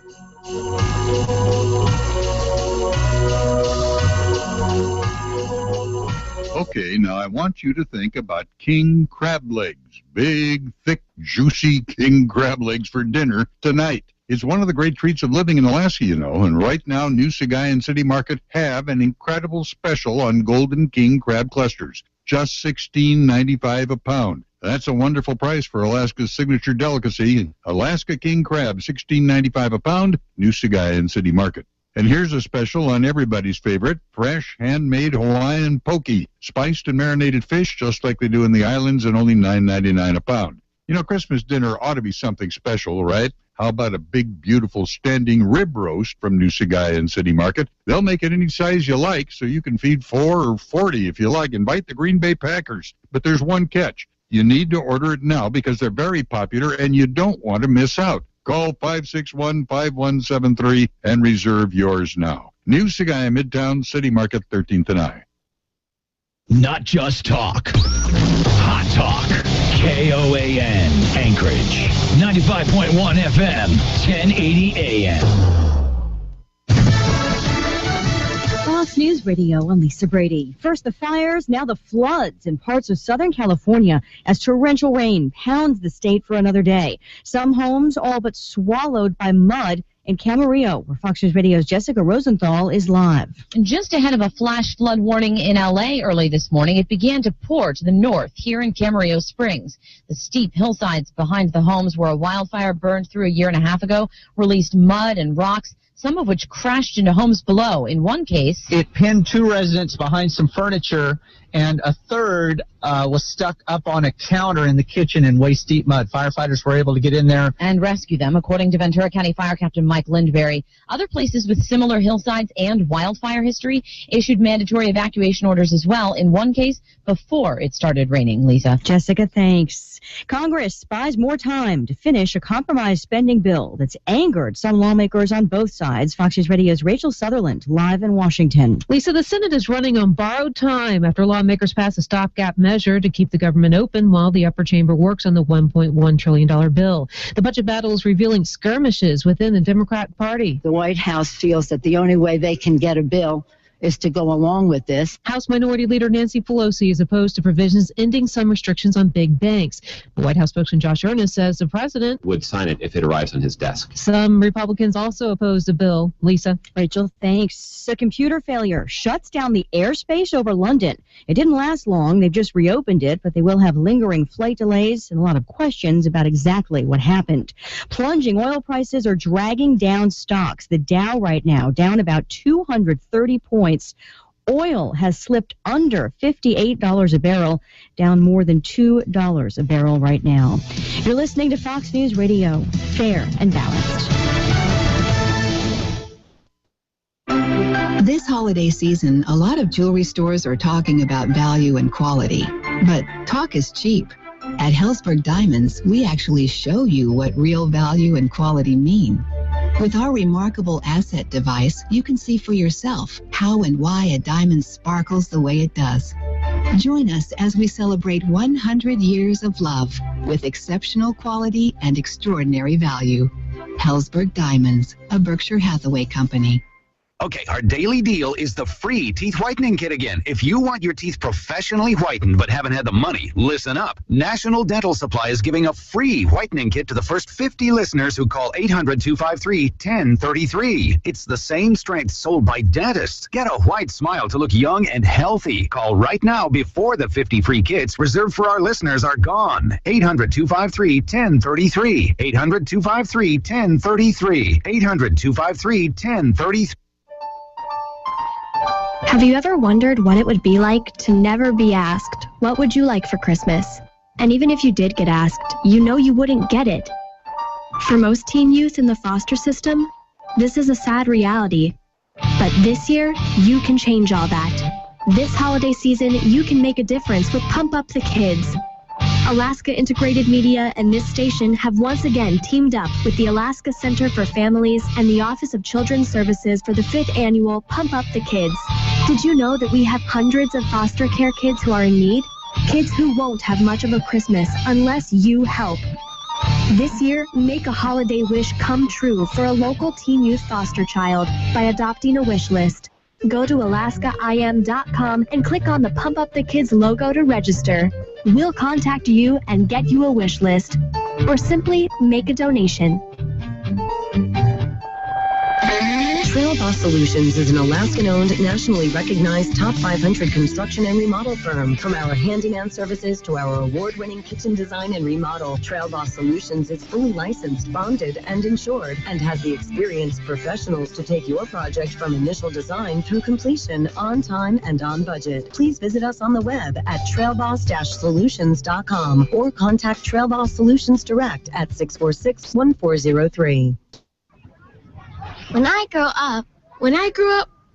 Okay, now I want you to think about king crab legs. Big, thick, juicy king crab legs for dinner tonight. It's one of the great treats of living in Alaska, and right now New Sagayan and City Market have an incredible special on golden king crab clusters. Just $16.95 a pound. That's a wonderful price for Alaska's signature delicacy. Alaska king crab, $16.95 a pound, New Sagayan and City Market. And here's a special on everybody's favorite, fresh, handmade Hawaiian poke. Spiced and marinated fish, just like they do in the islands, and only $9.99 a pound. Christmas dinner ought to be something special, right? How about a big, beautiful standing rib roast from New Sagayan and City Market? They'll make it any size you like, so you can feed 4 or 40 if you like. Invite the Green Bay Packers. But there's one catch. You need to order it now because they're very popular, and you don't want to miss out. Call 561-5173 and reserve yours now. New Sagayan, Midtown, City Market, 13th and I. Not just talk. Hot Talk. KOAN. Anchorage. 95.1 FM. 1080 AM. Fox News Radio, I'm Lisa Brady. First the fires, now the floods in parts of Southern California as torrential rain pounds the state for another day. Some homes all but swallowed by mud in Camarillo, where Fox News Radio's Jessica Rosenthal is live. Just ahead of a flash flood warning in L.A. early this morning, it began to pour to the north here in Camarillo Springs. The steep hillsides behind the homes where a wildfire burned through a year and a half ago released mud and rocks, some of which crashed into homes below. In one case, it pinned 2 residents behind some furniture, and a third was stuck up on a counter in the kitchen in waist-deep mud. Firefighters were able to get in there and rescue them, according to Ventura County Fire Captain Mike Lindberry. Other places with similar hillsides and wildfire history issued mandatory evacuation orders as well, in one case before it started raining. Lisa. Jessica, thanks. Congress buys more time to finish a compromise spending bill that's angered some lawmakers on both sides. Fox News Radio's Rachel Sutherland, live in Washington. Lisa, the Senate is running on borrowed time after lawmakers pass a stopgap measure to keep the government open while the upper chamber works on the $1.1 trillion bill. The budget battle is revealing skirmishes within the Democrat Party. The White House feels that the only way they can get a bill is to go along with this. House Minority Leader Nancy Pelosi is opposed to provisions ending some restrictions on big banks. The White House spokesman Josh Earnest says the president would sign it if it arrives on his desk. Some Republicans also oppose the bill. Lisa. Rachel, thanks. A computer failure shuts down the airspace over London. It didn't last long. They've just reopened it, but they will have lingering flight delays and a lot of questions about exactly what happened. Plunging oil prices are dragging down stocks. The Dow right now down about 230 points. Oil has slipped under $58 a barrel, down more than $2 a barrel right now. You're listening to Fox News Radio, fair and balanced. This holiday season, a lot of jewelry stores are talking about value and quality, but talk is cheap. At Helzberg Diamonds, we actually show you what real value and quality mean. With our remarkable asset device, you can see for yourself how and why a diamond sparkles the way it does. Join us as we celebrate 100 years of love with exceptional quality and extraordinary value. Helzberg Diamonds, a Berkshire Hathaway company. Okay, our daily deal is the free teeth whitening kit again. If you want your teeth professionally whitened but haven't had the money, listen up. National Dental Supply is giving a free whitening kit to the first 50 listeners who call 800-253-1033. It's the same strength sold by dentists. Get a white smile to look young and healthy. Call right now before the 50 free kits reserved for our listeners are gone. 800-253-1033. 800-253-1033. 800-253-1033. Have you ever wondered what it would be like to never be asked, what would you like for Christmas? And even if you did get asked, you know you wouldn't get it. For most teen youth in the foster system, this is a sad reality. But this year, you can change all that. This holiday season, you can make a difference with Pump Up the Kids. Alaska Integrated Media and this station have once again teamed up with the Alaska Center for Families and the Office of Children's Services for the 5th annual Pump Up the Kids. Did you know that we have hundreds of foster care kids who are in need? Kids who won't have much of a Christmas unless you help. This year, make a holiday wish come true for a local teen youth foster child by adopting a wish list. Go to alaskaim.com and click on the Pump Up the Kids logo to register. We'll contact you and get you a wish list, or simply make a donation. Trail Boss Solutions is an Alaskan-owned, nationally recognized top 500 construction and remodel firm. From our handyman services to our award-winning kitchen design and remodel, Trail Boss Solutions is fully licensed, bonded, and insured, and has the experienced professionals to take your project from initial design through completion on time and on budget. Please visit us on the web at trailboss-solutions.com or contact Trail Boss Solutions Direct at 646-1403. When I grow up,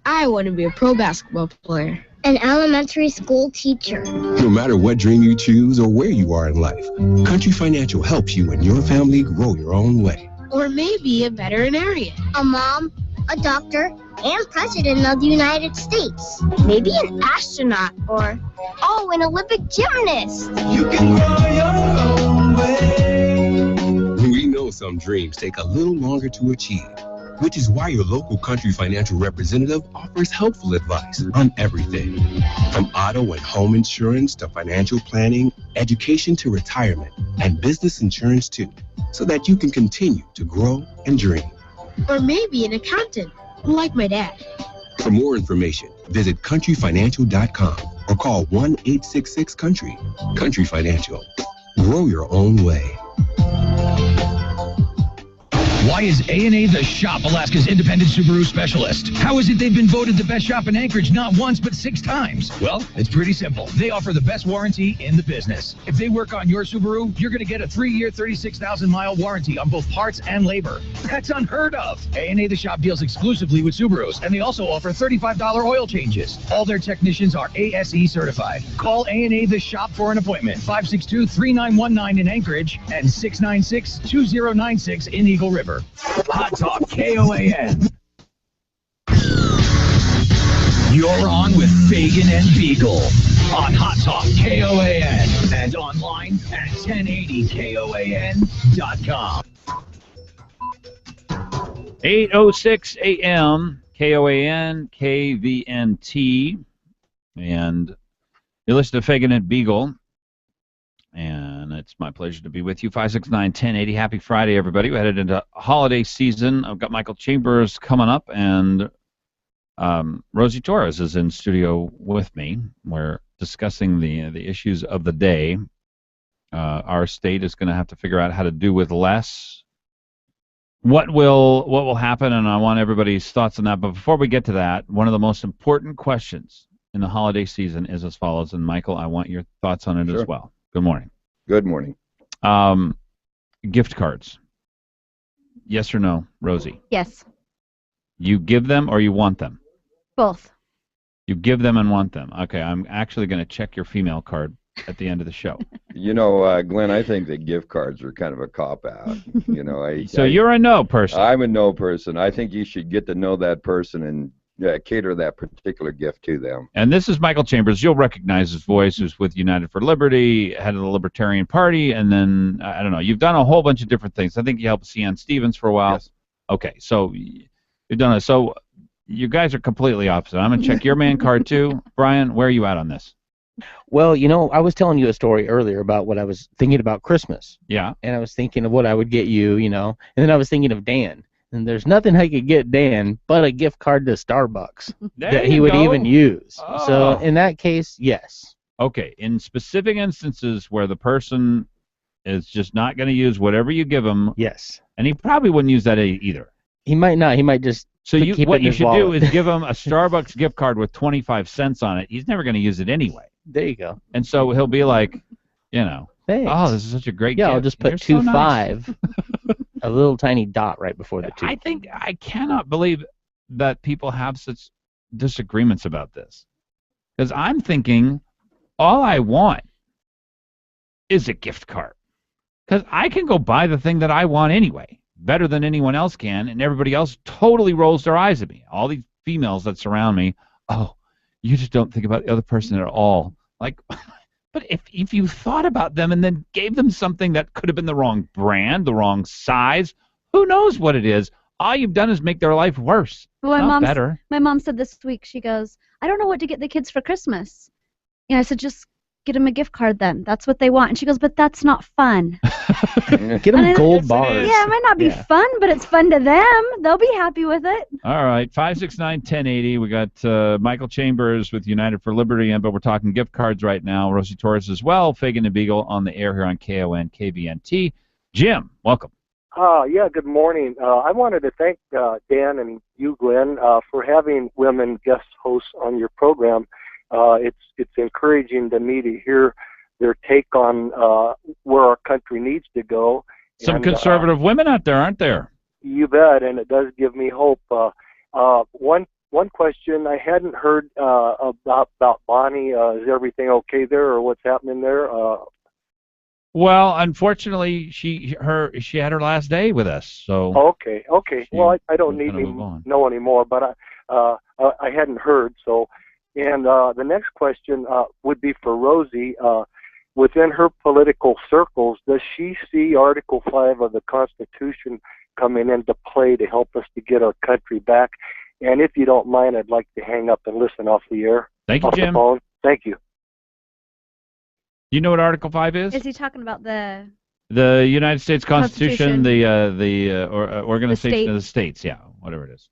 I want to be a pro basketball player. An elementary school teacher. No matter what dream you choose or where you are in life, Country Financial helps you and your family grow your own way. Or maybe a veterinarian. A mom, a doctor, and president of the United States. Maybe an astronaut or, an Olympic gymnast. You can grow your own way. We know some dreams take a little longer to achieve. which is why your local country financial representative offers helpful advice on everything. From auto and home insurance to financial planning, education to retirement, and business insurance too, so that you can continue to grow and dream. Or maybe an accountant, like my dad. For more information, visit countryfinancial.com or call 1-866-COUNTRY. Country Financial. Grow your own way. Why is A&A The Shop Alaska's independent Subaru specialist? How is it they've been voted the best shop in Anchorage not once but 6 times? Well, it's pretty simple. They offer the best warranty in the business. If they work on your Subaru, you're going to get a 3-year, 36,000-mile warranty on both parts and labor. That's unheard of. A&A The Shop deals exclusively with Subarus, and they also offer $35 oil changes. All their technicians are ASE certified. Call A&A The Shop for an appointment. 562-3919 in Anchorage and 696-2096 in Eagle River. Hot Talk KOAN. You're on with Fagan and Biegel on Hot Talk KOAN and online at 1080KOAN.com. 8:06 a.m. KOAN KVNT, and you listen to Fagan and Biegel. And it's my pleasure to be with you. 569-1080. Happy Friday, everybody. We're headed into holiday season. I've got Michael Chambers coming up, and Rosie Torres is in studio with me. We're discussing the issues of the day. Our state is going to have to figure out how to do with less. What will happen, and I want everybody's thoughts on that. But before we get to that, one of the most important questions in the holiday season is as follows. And Michael, I want your thoughts on it as well. Good morning. Good morning. Gift cards. Yes or no, Rosie? Yes. You give them or you want them? Both. You give them and want them. Okay, I'm actually going to check your female card at the end of the show. You know, Glenn, I think that gift cards are kind of a cop-out. You know, you're a no person. I'm a no person. I think you should get to know that person and cater that particular gift to them. And this is Michael Chambers. You'll recognize his voice, who's with United for Liberty, head of the Libertarian Party, and then, I don't know, you've done a whole bunch of different things. I think you helped C.N. Stevens for a while. Yes. Okay, so you've done it. So you guys are completely opposite. I'm going to check your man card, too. Brian, where are you at on this? Well, you know, I was telling you a story earlier about what I was thinking about Christmas. Yeah. And I was thinking of what I would get you, you know, and then I was thinking of Dan. And there's nothing I could get Dan but a gift card to Starbucks that he would even use. Oh. So in that case, yes. Okay, in specific instances where the person is just not going to use whatever you give him. Yes. And he probably wouldn't use that either. He might not. He might just keep what it in you his should wallet. do is give him a Starbucks gift card with 25 cents on it. He's never going to use it anyway. There you go. And so he'll be like, you know, Thanks. oh, this is such a great gift. Yeah, I'll just put You're 2.5, so nice. a little tiny dot right before the 2. I cannot believe that people have such disagreements about this. Because I'm thinking all I want is a gift card. Because I can go buy the thing that I want anyway, better than anyone else can, and everybody else totally rolls their eyes at me. All these females that surround me, oh, you just don't think about the other person at all. Like, but if you thought about them and then gave them something that could have been the wrong brand, the wrong size, who knows what it is? All you've done is make their life worse, not better. My mom said this week, she goes, I don't know what to get the kids for Christmas. And I said, just get them a gift card then. That's what they want. And she goes, but that's not fun. Get them gold bars. Yeah, it might not be fun, but it's fun to them. They'll be happy with it. All right, 569-1080. We got Michael Chambers with United for Liberty, but we're talking gift cards right now. Rosie Torres as well. Fagan and Biegel on the air here on KON KVNT. Jim, welcome. Yeah, good morning. I wanted to thank Dan and you, Glenn, for having women guest hosts on your program. It's encouraging to me to hear their take on where our country needs to go. Some conservative women out there, aren't there? You bet, and it does give me hope. One question I hadn't heard about Bonnie. Is everything okay there, or what's happening there? Well, unfortunately, she had her last day with us. So okay. Well, I don't need to know anymore, but I hadn't heard. So, and the next question would be for Rosie. Within her political circles, does she see Article 5 of the Constitution coming into play to help us to get our country back. And if you don't mind, I'd like to hang up and listen off the air. Thank you, off Jim. The phone. Thank you. You know what Article 5 is? Is he talking about the United States Constitution, Constitution. the Organization state. of the States, yeah, whatever it is.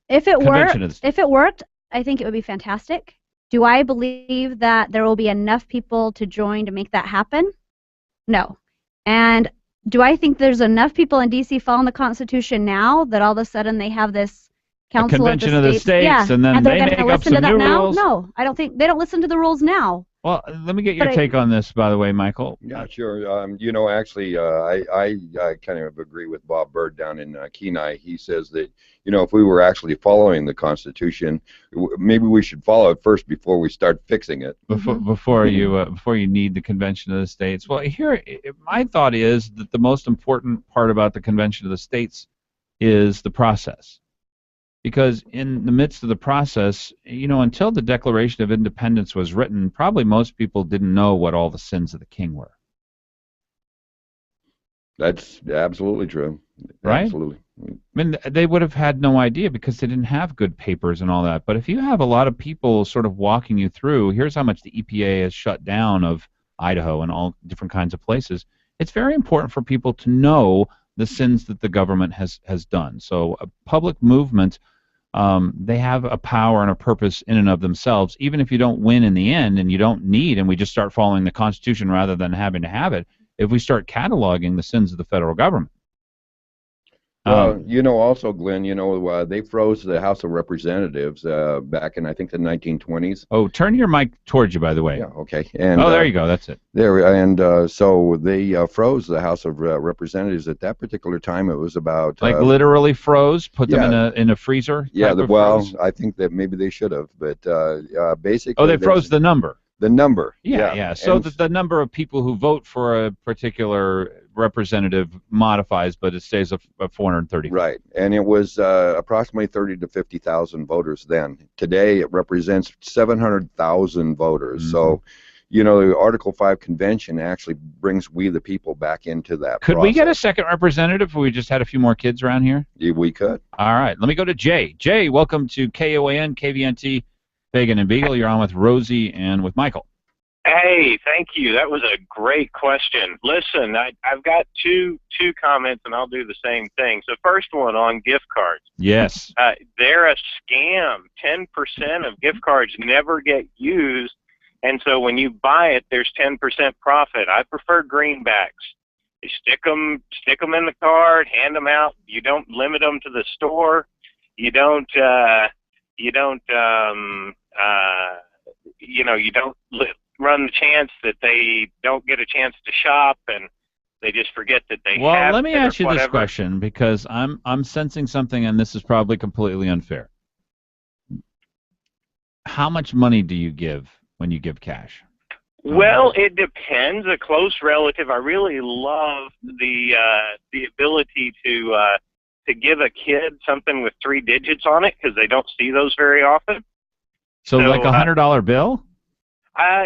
If it Convention of the worked, I think it would be fantastic. Do I believe that there will be enough people to join to make that happen? No. And do I think there's enough people in D.C. following the Constitution now that all of a sudden they have this council Convention of the States, yeah, and then they're they gonna make up listen some to that new now? rules? No, I don't think they don't listen to the rules now. Well, let me get your take on this, by the way, Michael. Yeah, sure. You know, actually, I kind of agree with Bob Bird down in Kenai. He says that, you know, if we were actually following the Constitution, maybe we should follow it first before we start fixing it. Before you need the Convention of the States. Well, here, my thought is that the most important part about the Convention of the States is the process. Because in the midst of the process, you know, until the Declaration of Independence was written, probably most people didn't know what all the sins of the king were. That's absolutely true. Right? Absolutely. I mean, they would have had no idea because they didn't have good papers and all that. But if you have a lot of people sort of walking you through, here's how much the EPA has shut down of Idaho and all different kinds of places, it's very important for people to know the sins that the government has done. So a public movement, they have a power and a purpose in and of themselves, even if you don't win in the end and you don't need, and we just start following the Constitution rather than having to have it, if we start cataloging the sins of the federal government. Well, you know, also, Glenn, you know, they froze the House of Representatives back in, I think, the 1920s. Oh, turn your mic towards you, by the way. Yeah, okay. And, there you go. That's it. So they froze the House of Representatives at that particular time. It was about like literally froze, put them in a freezer. Yeah, froze? I think that maybe they should have, but basically. Oh, they froze the number. The number. Yeah. So the number of people who vote for a particular representative modifies, but it stays at 430. Right, and it was approximately 30 to 50,000 voters then. Today, it represents 700,000 voters. So, you know, the Article 5 convention actually brings we the people back into that Could process. we get a second representative if we just had a few more kids around here? Yeah, we could. All right, let me go to Jay. Jay, welcome to KOAN, KVNT, Fagan and Biegel. You're on with Rosie and with Michael. Hey, thank you. That was a great question. Listen, I've got two comments, and I'll do the same thing. So first one on gift cards. Yes. They're a scam. 10% of gift cards never get used, and so when you buy it, there's 10% profit. I prefer greenbacks. You stick them in the card, hand them out. You don't limit them to the store. You don't run the chance that they don't get a chance to shop and they just forget that they have. Well, let me ask you this whatever. question because I'm sensing something, and this is probably completely unfair. How much money do you give when you give cash? Well, it depends. A close relative. I really love the ability to give a kid something with 3 digits on it because they don't see those very often. So like a $100 bill?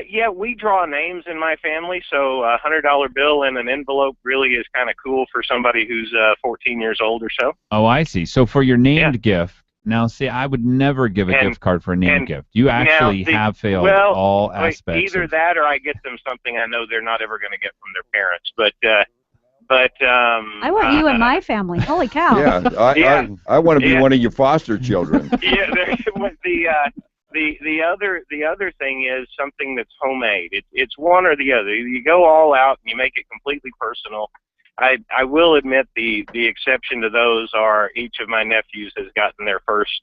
Yeah, we draw names in my family, so a $100 bill in an envelope really is kind of cool for somebody who's 14 years old or so. Oh, I see. So for your named gift, now see, I would never give a gift card for a named gift. You actually have failed all aspects. Either that or I get them something I know they're not ever going to get from their parents. I want you in my family. Holy cow! Yeah, I want to be one of your foster children. Yeah, the other thing is something that's homemade. It's one or the other. You go all out and you make it completely personal. I will admit the exception to those are each of my nephews has gotten their first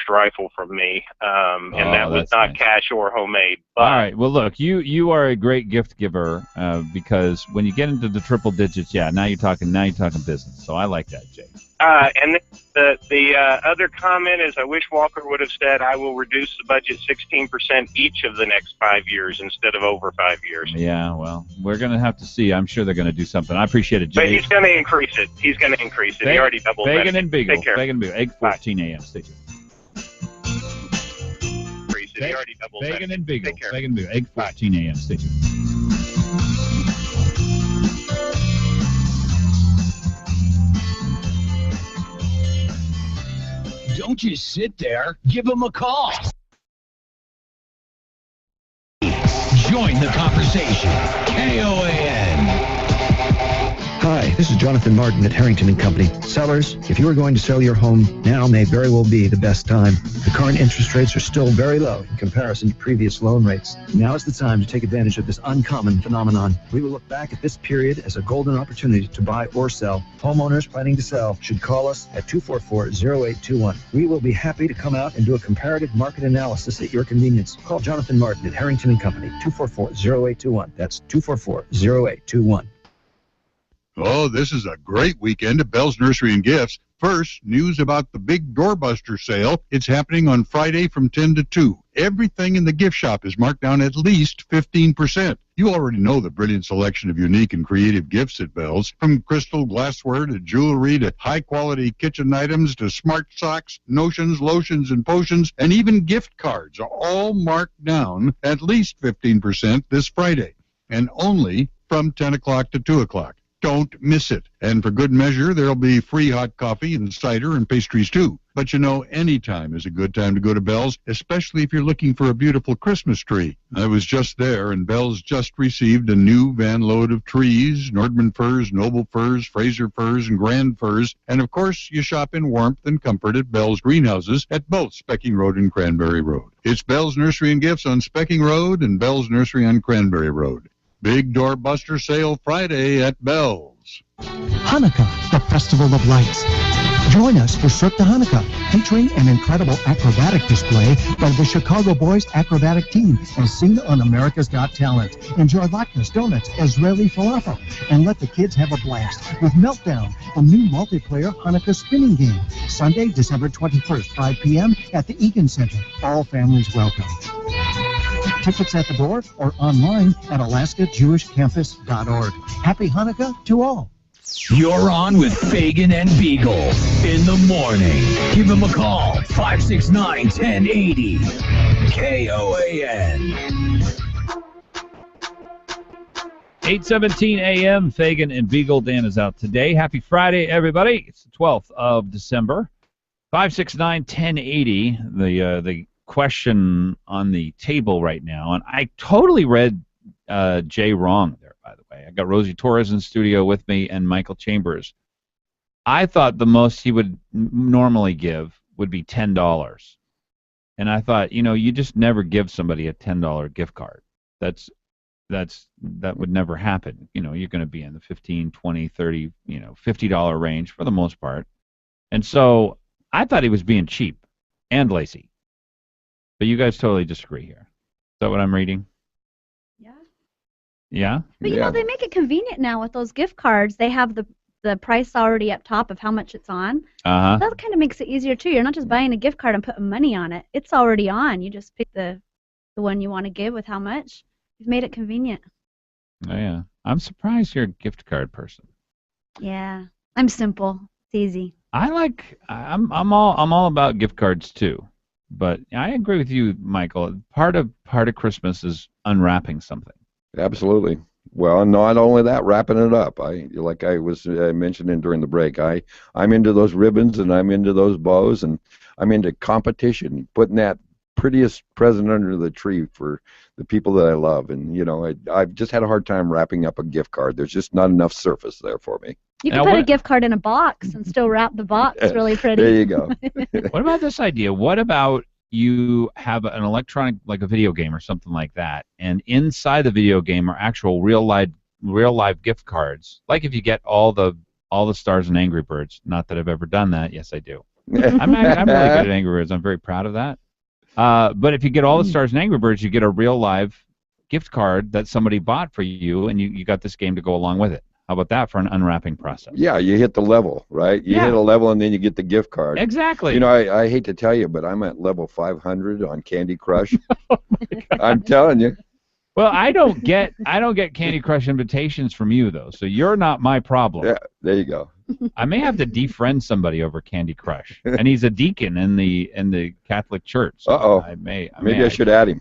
rifle from me, and that was not nice. Cash or homemade. But, all right. Well, look, you are a great gift giver because when you get into the triple digits, now you're talking business. So I like that, Jay. And the other comment is I wish Walker would have said I will reduce the budget 16% each of the next 5 years instead of over 5 years. Yeah, well, we're going to have to see. I'm sure they're going to do something. I appreciate it, Jay. But he's going to increase it. He already doubled it. Fagan and Biegel. Take care. Fagan and Biegel. 8:14 a.m. Stay tuned. Fagan and Biegel. Fagan and Biegel. 8:14 a.m. Stay tuned. Don't just sit there. Give them a call. Join the conversation. KOAN. Hi, this is Jonathan Martin at Harrington and Company. Sellers, if you are going to sell your home, now may very well be the best time. The current interest rates are still very low in comparison to previous loan rates. Now is the time to take advantage of this uncommon phenomenon. We will look back at this period as a golden opportunity to buy or sell. Homeowners planning to sell should call us at 244-0821. We will be happy to come out and do a comparative market analysis at your convenience. Call Jonathan Martin at Harrington and Company, 244-0821. That's 244-0821. Oh, this is a great weekend at Bell's Nursery and Gifts. First, news about the big doorbuster sale. It's happening on Friday from 10 to 2. Everything in the gift shop is marked down at least 15%. You already know the brilliant selection of unique and creative gifts at Bell's, from crystal glassware to jewelry to high-quality kitchen items to smart socks, notions, lotions, and potions, and even gift cards are all marked down at least 15% this Friday, and only from 10 o'clock to 2 o'clock. Don't miss it. And for good measure, there'll be free hot coffee and cider and pastries too. But you know, any time is a good time to go to Bell's, especially if you're looking for a beautiful Christmas tree. I was just there, and Bell's just received a new van load of trees, Nordman firs, Noble firs, Fraser firs, and Grand firs. And of course, you shop in warmth and comfort at Bell's greenhouses at both Specking Road and Cranberry Road. It's Bell's Nursery and Gifts on Specking Road and Bell's Nursery on Cranberry Road. Big doorbuster sale Friday at Bell's. Hanukkah, the Festival of Lights. Join us for Cirque de Hanukkah, featuring an incredible acrobatic display by the Chicago Boys acrobatic team as seen on America's Got Talent. Enjoy latkes, donuts, Israeli falafel, and let the kids have a blast with Meltdown, a new multiplayer Hanukkah spinning game. Sunday, December 21st, 5 p.m. at the Egan Center. All families welcome. Tickets at the door or online at alaskajewishcampus.org. Happy Hanukkah to all. You're on with Fagan and Biegel in the morning. Give them a call, 569-1080. KOAN. 8:17 a.m. Fagan and Biegel. Dan is out today. Happy Friday, everybody. It's the 12th of December. 569-1080. The question on the table right now, and I totally read Jay wrong there, by the way. I got Rosie Torres in studio with me and Michael Chambers. I thought the most he would normally give would be $10. And I thought, you know, you just never give somebody a $10 gift card. That would never happen. You know, you're going to be in the 15, 20, 30, $50 range for the most part. And so I thought he was being cheap and lazy. But you guys totally disagree here. Is that what I'm reading? Yeah. Yeah? But you know, they make it convenient now with those gift cards. They have the price already up top of how much it's on. Uh-huh. That kind of makes it easier too. You're not just buying a gift card and putting money on it. It's already on. You just pick the one you want to give with how much. You've made it convenient. Oh yeah. I'm surprised you're a gift card person. Yeah. I'm simple. It's easy. I'm all about gift cards too. But I agree with you, Michael. Part of Christmas is unwrapping something. Absolutely. Well, not only that, wrapping it up. Like I was mentioning during the break, I'm into those ribbons and I'm into those bows and I'm into competition, putting that prettiest present under the tree for the people that I love. And you know, I've just had a hard time wrapping up a gift card. There's just not enough surface there for me. You can put a gift card in a box and still wrap the box really pretty. There you go. What about this idea? What about you have an electronic, like a video game or something like that, and inside the video game are actual real live gift cards? Like if you get all the stars in Angry Birds. Not that I've ever done that. Yes, I do. I'm really good at Angry Birds. I'm very proud of that. But if you get all the stars in Angry Birds, you get a real live gift card that somebody bought for you, and you got this game to go along with it. How about that for an unwrapping process? Yeah, you hit the level, right? You hit a level and then you get the gift card. Exactly. You know, I hate to tell you, but I'm at level 500 on Candy Crush. I'm telling you. Well, I don't get Candy Crush invitations from you though, so you're not my problem. Yeah, there you go. I may have to defriend somebody over Candy Crush, and he's a deacon in the Catholic Church. So maybe I should add him.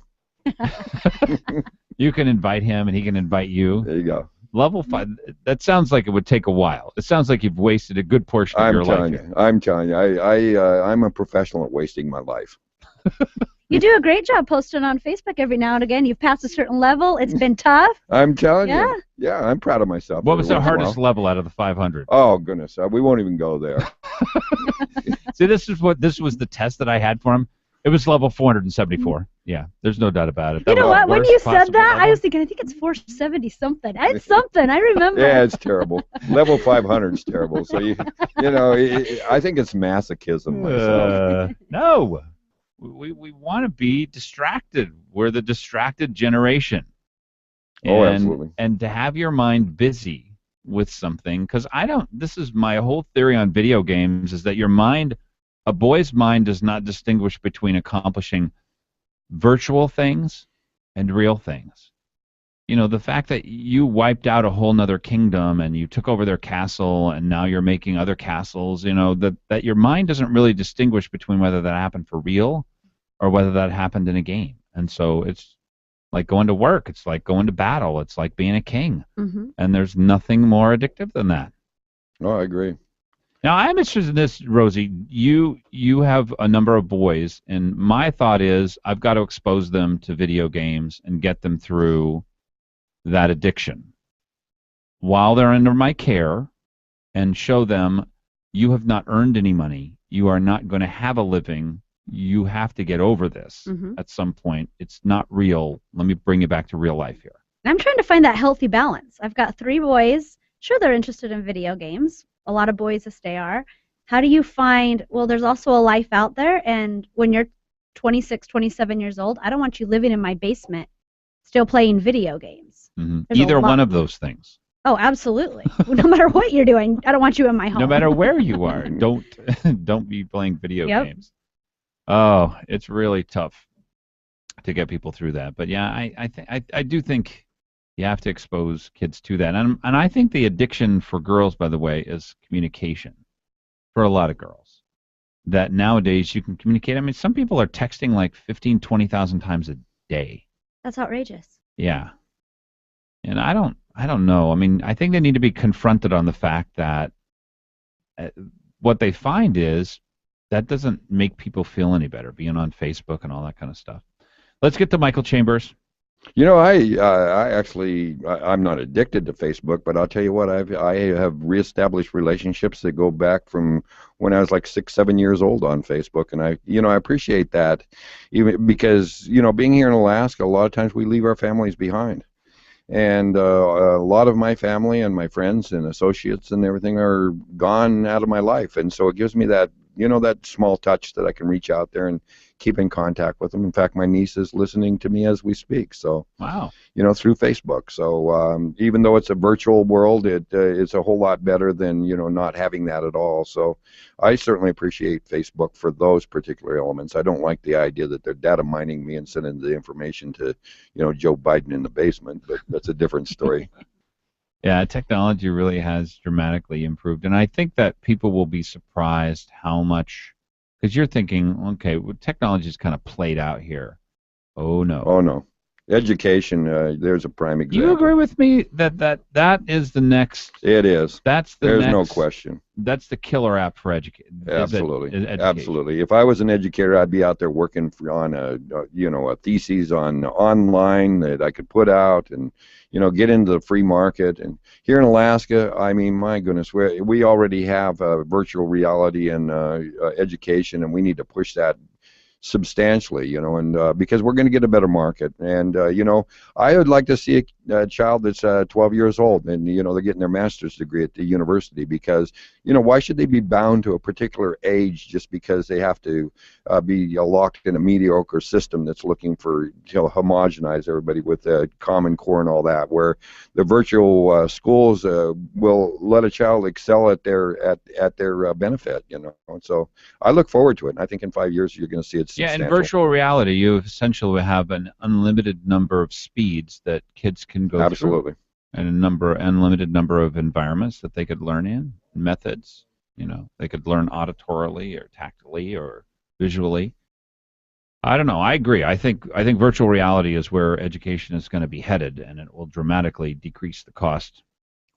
You can invite him, and he can invite you. There you go. Level 5. That sounds like it would take a while. It sounds like you've wasted a good portion of your life here. I'm telling you, I'm a professional at wasting my life. You do a great job posting on Facebook every now and again. You've passed a certain level. It's been tough. I'm telling you. Yeah, I'm proud of myself. What was the hardest level out of the 500? Oh, goodness. We won't even go there. See, this was the test that I had for him. It was level 474. Yeah, there's no doubt about it. You know what? When you said that, I was thinking, I think it's 470 something. It's something. I remember. Yeah, it's terrible. Level 500 is terrible. So, you know, I think it's masochism myself. No. We want to be distracted. We're the distracted generation. Oh, absolutely. And to have your mind busy with something, because this is my whole theory on video games, is that a boy's mind does not distinguish between accomplishing virtual things and real things. You know, the fact that you wiped out a whole nother kingdom and you took over their castle and now you're making other castles, you know, that your mind doesn't really distinguish between whether that happened for real or whether that happened in a game. And so it's like going to work. It's like going to battle. It's like being a king. Mm-hmm. And there's nothing more addictive than that. Oh, I agree. Now, I'm interested in this, Rosie. You have a number of boys, and my thought is I've got to expose them to video games and get them through that addiction while they're under my care and show them you have not earned any money. You are not going to have a living. You have to get over this at some point. It's not real. Let me bring you back to real life here. I'm trying to find that healthy balance. I've got 3 boys. Sure, they're interested in video games. A lot of boys as they are. How do you find, well, there's also a life out there, and when you're 26, 27 years old, I don't want you living in my basement still playing video games. Either one of those things. Oh, absolutely. No matter what you're doing, I don't want you in my home. No matter where you are, don't be playing video games. Oh, it's really tough to get people through that. But yeah, I do think you have to expose kids to that. And I think the addiction for girls, by the way, is communication for a lot of girls. That nowadays you can communicate. I mean, some people are texting like 15, 20,000 times a day. That's outrageous. Yeah. And I don't know. I mean, I think they need to be confronted on the fact that what they find is that doesn't make people feel any better, being on Facebook and all that kind of stuff. Let's get to Michael Chambers. You know, I'm not addicted to Facebook, but I'll tell you what, I have reestablished relationships that go back from when I was like 6, 7 years old on Facebook, and I appreciate that, even because being here in Alaska, a lot of times we leave our families behind, and a lot of my family and my friends and associates and everything are gone out of my life, and so it gives me that that small touch that I can reach out there and keep in contact with them. In fact, my niece is listening to me as we speak. So, wow, through Facebook. So even though it's a virtual world, it's a whole lot better than not having that at all. So I certainly appreciate Facebook for those particular elements. I don't like the idea that they're data mining me and sending the information to Joe Biden in the basement, but that's a different story. Yeah, technology really has dramatically improved, and I think that people will be surprised how much, because you're thinking, okay, well, technology is kind of played out here. Oh no. Oh no. Education, there's a prime example. Do you agree with me that is the next? It is. There's no question. That's the killer app for education. Absolutely. Absolutely. If I was an educator, I'd be out there working on a thesis on online that I could put out and get into the free market. And here in Alaska, I mean, my goodness, we already have virtual reality and education, and we need to push that substantially, and because we're going to get a better market. And I would like to see a child that's 12 years old and they're getting their master's degree at the university, because why should they be bound to a particular age just because they have to be locked in a mediocre system that's looking for homogenize everybody with a common core and all that, where the virtual schools will let a child excel at their benefit, and so I look forward to it, and I think in 5 years you're going to see it. Yeah, in virtual reality, you essentially have an unlimited number of speeds that kids can go Absolutely. through, and unlimited number of environments that they could learn in, methods. They could learn auditorily or tactily or visually. I don't know. I agree. I think virtual reality is where education is going to be headed, and it will dramatically decrease the cost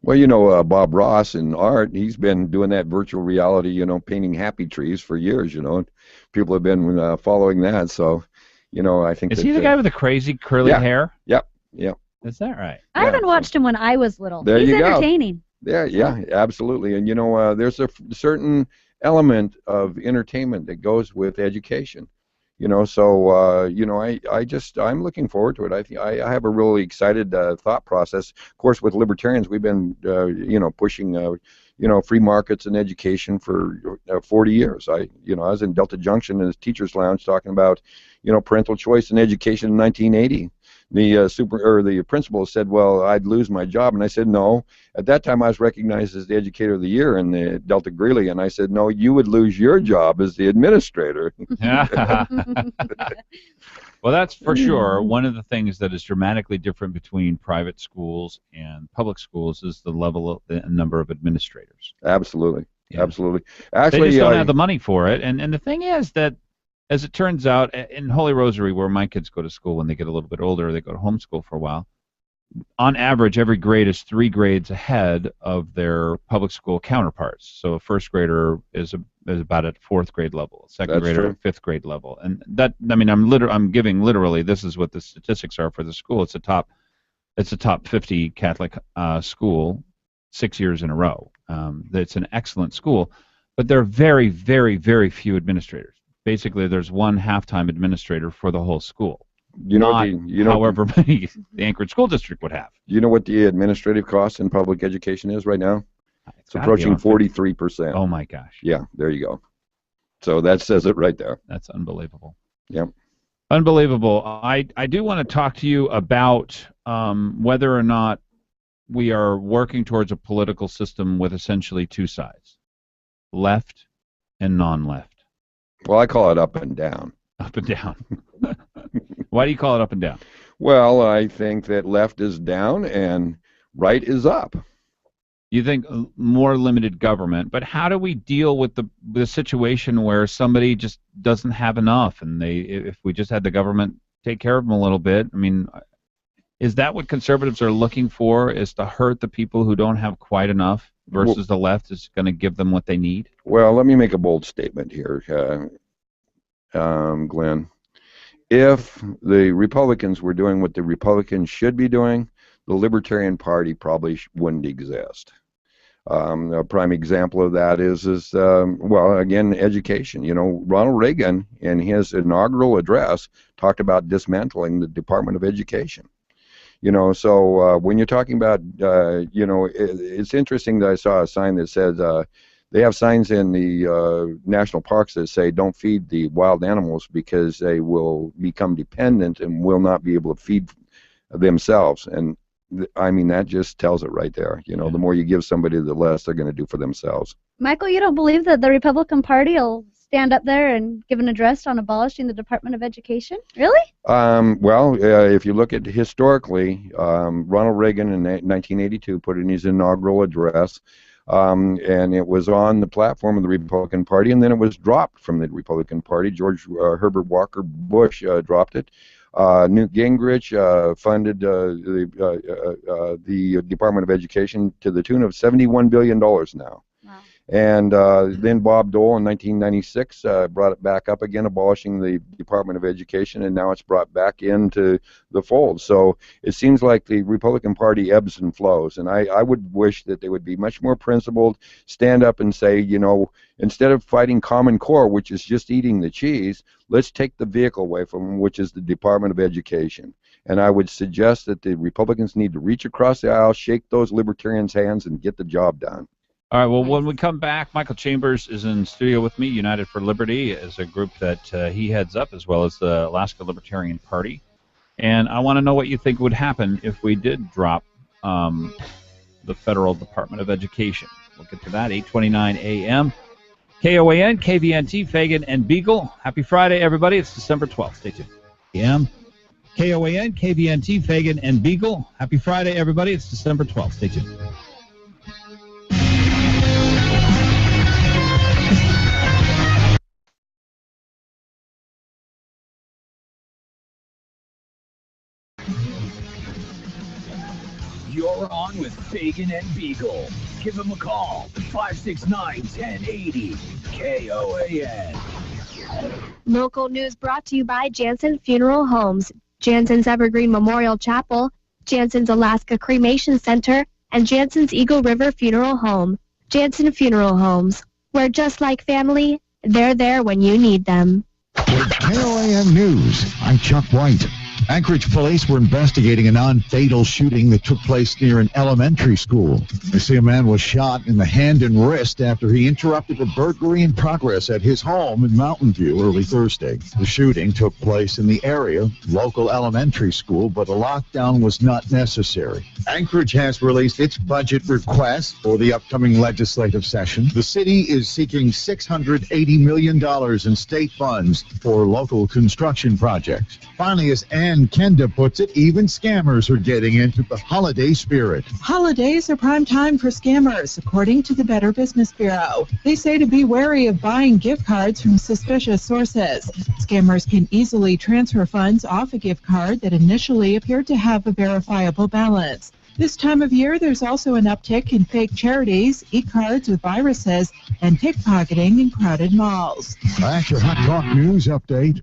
Well, you know, Bob Ross in art, he's been doing that virtual reality, you know, painting happy trees for years, you know. And people have been following that. So, you know, I think Is that, he the guy with the crazy curly yeah, hair? Yep, yep. Is that right? I haven't watched him when I was little. There He's you go. entertaining. Yeah, absolutely. And, you know, there's a certain element of entertainment that goes with education. You know, so you know, I'm looking forward to it. I have a really excited thought process. Of course, with libertarians, we've been you know, pushing you know, free markets and education for 40 years. I was in Delta Junction in the teachers' lounge talking about, you know, parental choice in education in 1980. The principal said, "Well, I'd lose my job," and I said, "No." At that time, I was recognized as the Educator of the Year in the Delta Greeley, and I said, "No, you would lose your job as the administrator." Well, that's for sure. One of the things that is dramatically different between private schools and public schools is the level of the number of administrators. Absolutely, Yeah. absolutely. Actually, they just don't have the money for it, and the thing is that, as it turns out, in Holy Rosary, where my kids go to school when they get a little bit older, they go to homeschool for a while. On average, every grade is 3 grades ahead of their public school counterparts. So a first grader is about at 4th grade level, a second grader at 5th grade level, and that, I mean, I'm giving literally, this is what the statistics are for the school. It's a top 50 Catholic school 6 years in a row. It's an excellent school, but there are very, very, very few administrators. Basically, there's one half-time administrator for the whole school. You know, however many the Anchorage School District would have. You know what the administrative cost in public education is right now? It's approaching 43%. Oh my gosh. Yeah, there you go. So that says it right there. That's unbelievable. Yep. Unbelievable. I do want to talk to you about whether or not we are working towards a political system with essentially 2 sides, left and non-left. Well, I call it up and down. Up and down. Why do you call it up and down? Well, I think that left is down and right is up. You think more limited government, but how do we deal with the situation where somebody just doesn't have enough, and if we just had the government take care of them a little bit? I mean, is that what conservatives are looking for, is to hurt the people who don't have quite enough versus the left is going to give them what they need? Well, let me make a bold statement here, Glenn. If the Republicans were doing what the Republicans should be doing, the Libertarian Party probably wouldn't exist. A prime example of that is well, again, education. You know, Ronald Reagan, in his inaugural address, talked about dismantling the Department of Education. You know, so when you're talking about, you know, it's interesting that I saw a sign that says, they have signs in the national parks that say don't feed the wild animals because they will become dependent and will not be able to feed themselves. And I mean, that just tells it right there. You know, the more you give somebody, the less they're going to do for themselves. Michael, you don't believe that the Republican Party will stand up there and give an address on abolishing the Department of Education? Really? Well, if you look at historically, Ronald Reagan in 1982 put in his inaugural address, and it was on the platform of the Republican Party, and then it was dropped from the Republican Party. George Herbert Walker Bush dropped it. Newt Gingrich funded the Department of Education to the tune of $71 billion now. Wow. And then Bob Dole in 1996 brought it back up again, abolishing the Department of Education, and now it's brought back into the fold. So it seems like the Republican Party ebbs and flows, and I would wish that they would be much more principled, stand up and say, you know, instead of fighting Common Core, which is just eating the cheese, let's take the vehicle away from them, which is the Department of Education. And I would suggest that the Republicans need to reach across the aisle, shake those libertarians' hands, and get the job done. All right, well, when we come back, Michael Chambers is in studio with me. United for Liberty is a group that he heads up, as well as the Alaska Libertarian Party. And I want to know what you think would happen if we did drop the Federal Department of Education. We'll get to that, 8:29 a.m. KOAN, KVNT, Fagan, and Biegel. Happy Friday, everybody. It's December 12th. Stay tuned. AM, KOAN, KVNT, Fagan, and Biegel. Happy Friday, everybody. It's December 12th. Stay tuned. You're on with Fagan and Biegel. Give them a call, 569-1080, KOAN. Local news brought to you by Jansen Funeral Homes, Jansen's Evergreen Memorial Chapel, Jansen's Alaska Cremation Center, and Jansen's Eagle River Funeral Home. Jansen Funeral Homes, where just like family, they're there when you need them. With KOAN News, I'm Chuck White. Anchorage police were investigating a non-fatal shooting that took place near an elementary school. They say a man was shot in the hand and wrist after he interrupted a burglary in progress at his home in Mountain View early Thursday. The shooting took place in the area, local elementary school, but a lockdown was not necessary. Anchorage has released its budget request for the upcoming legislative session. The city is seeking $680 million in state funds for local construction projects. Finally, as Ann Kenda puts it, even scammers are getting into the holiday spirit. Holidays are prime time for scammers, according to the Better Business Bureau. They say to be wary of buying gift cards from suspicious sources. Scammers can easily transfer funds off a gift card that initially appeared to have a verifiable balance. This time of year, there's also an uptick in fake charities, e-cards with viruses, and pickpocketing in crowded malls. That's your Hot Talk News update.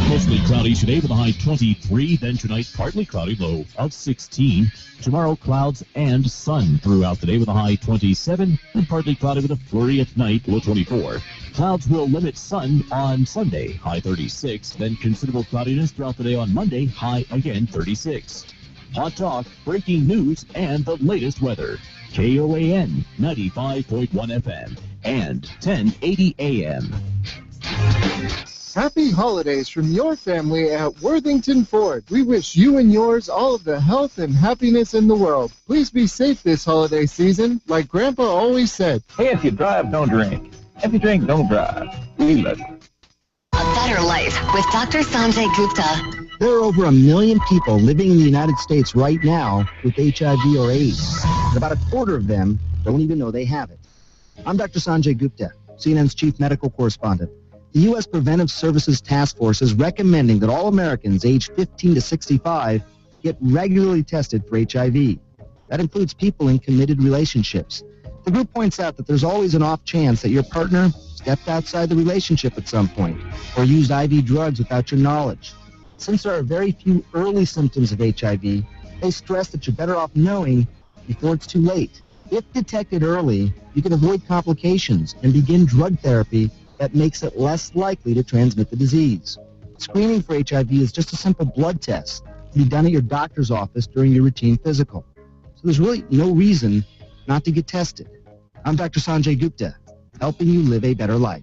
Mostly cloudy today with a high 23. Then tonight, partly cloudy, low of 16. Tomorrow, clouds and sun throughout the day with a high 27. And partly cloudy with a flurry at night, low 24. Clouds will limit sun on Sunday, high 36. Then considerable cloudiness throughout the day on Monday, high again 36. Hot Talk, breaking news, and the latest weather. KOAN 95.1 FM and 1080 AM. Happy holidays from your family at Worthington Ford. We wish you and yours all of the health and happiness in the world. Please be safe this holiday season, like Grandpa always said. Hey, if you drive, don't drink. If you drink, don't drive. We love you. A better life with Dr. Sanjay Gupta. There are over 1 million people living in the United States right now with HIV or AIDS. And about a quarter of them don't even know they have it. I'm Dr. Sanjay Gupta, CNN's chief medical correspondent. The U.S. Preventive Services Task Force is recommending that all Americans aged 15 to 65 get regularly tested for HIV. That includes people in committed relationships. The group points out that there's always an off chance that your partner stepped outside the relationship at some point or used IV drugs without your knowledge. Since there are very few early symptoms of HIV, they stress that you're better off knowing before it's too late. If detected early, you can avoid complications and begin drug therapy that makes it less likely to transmit the disease. Screening for HIV is just a simple blood test to be done at your doctor's office during your routine physical. So there's really no reason not to get tested. I'm Dr. Sanjay Gupta, helping you live a better life.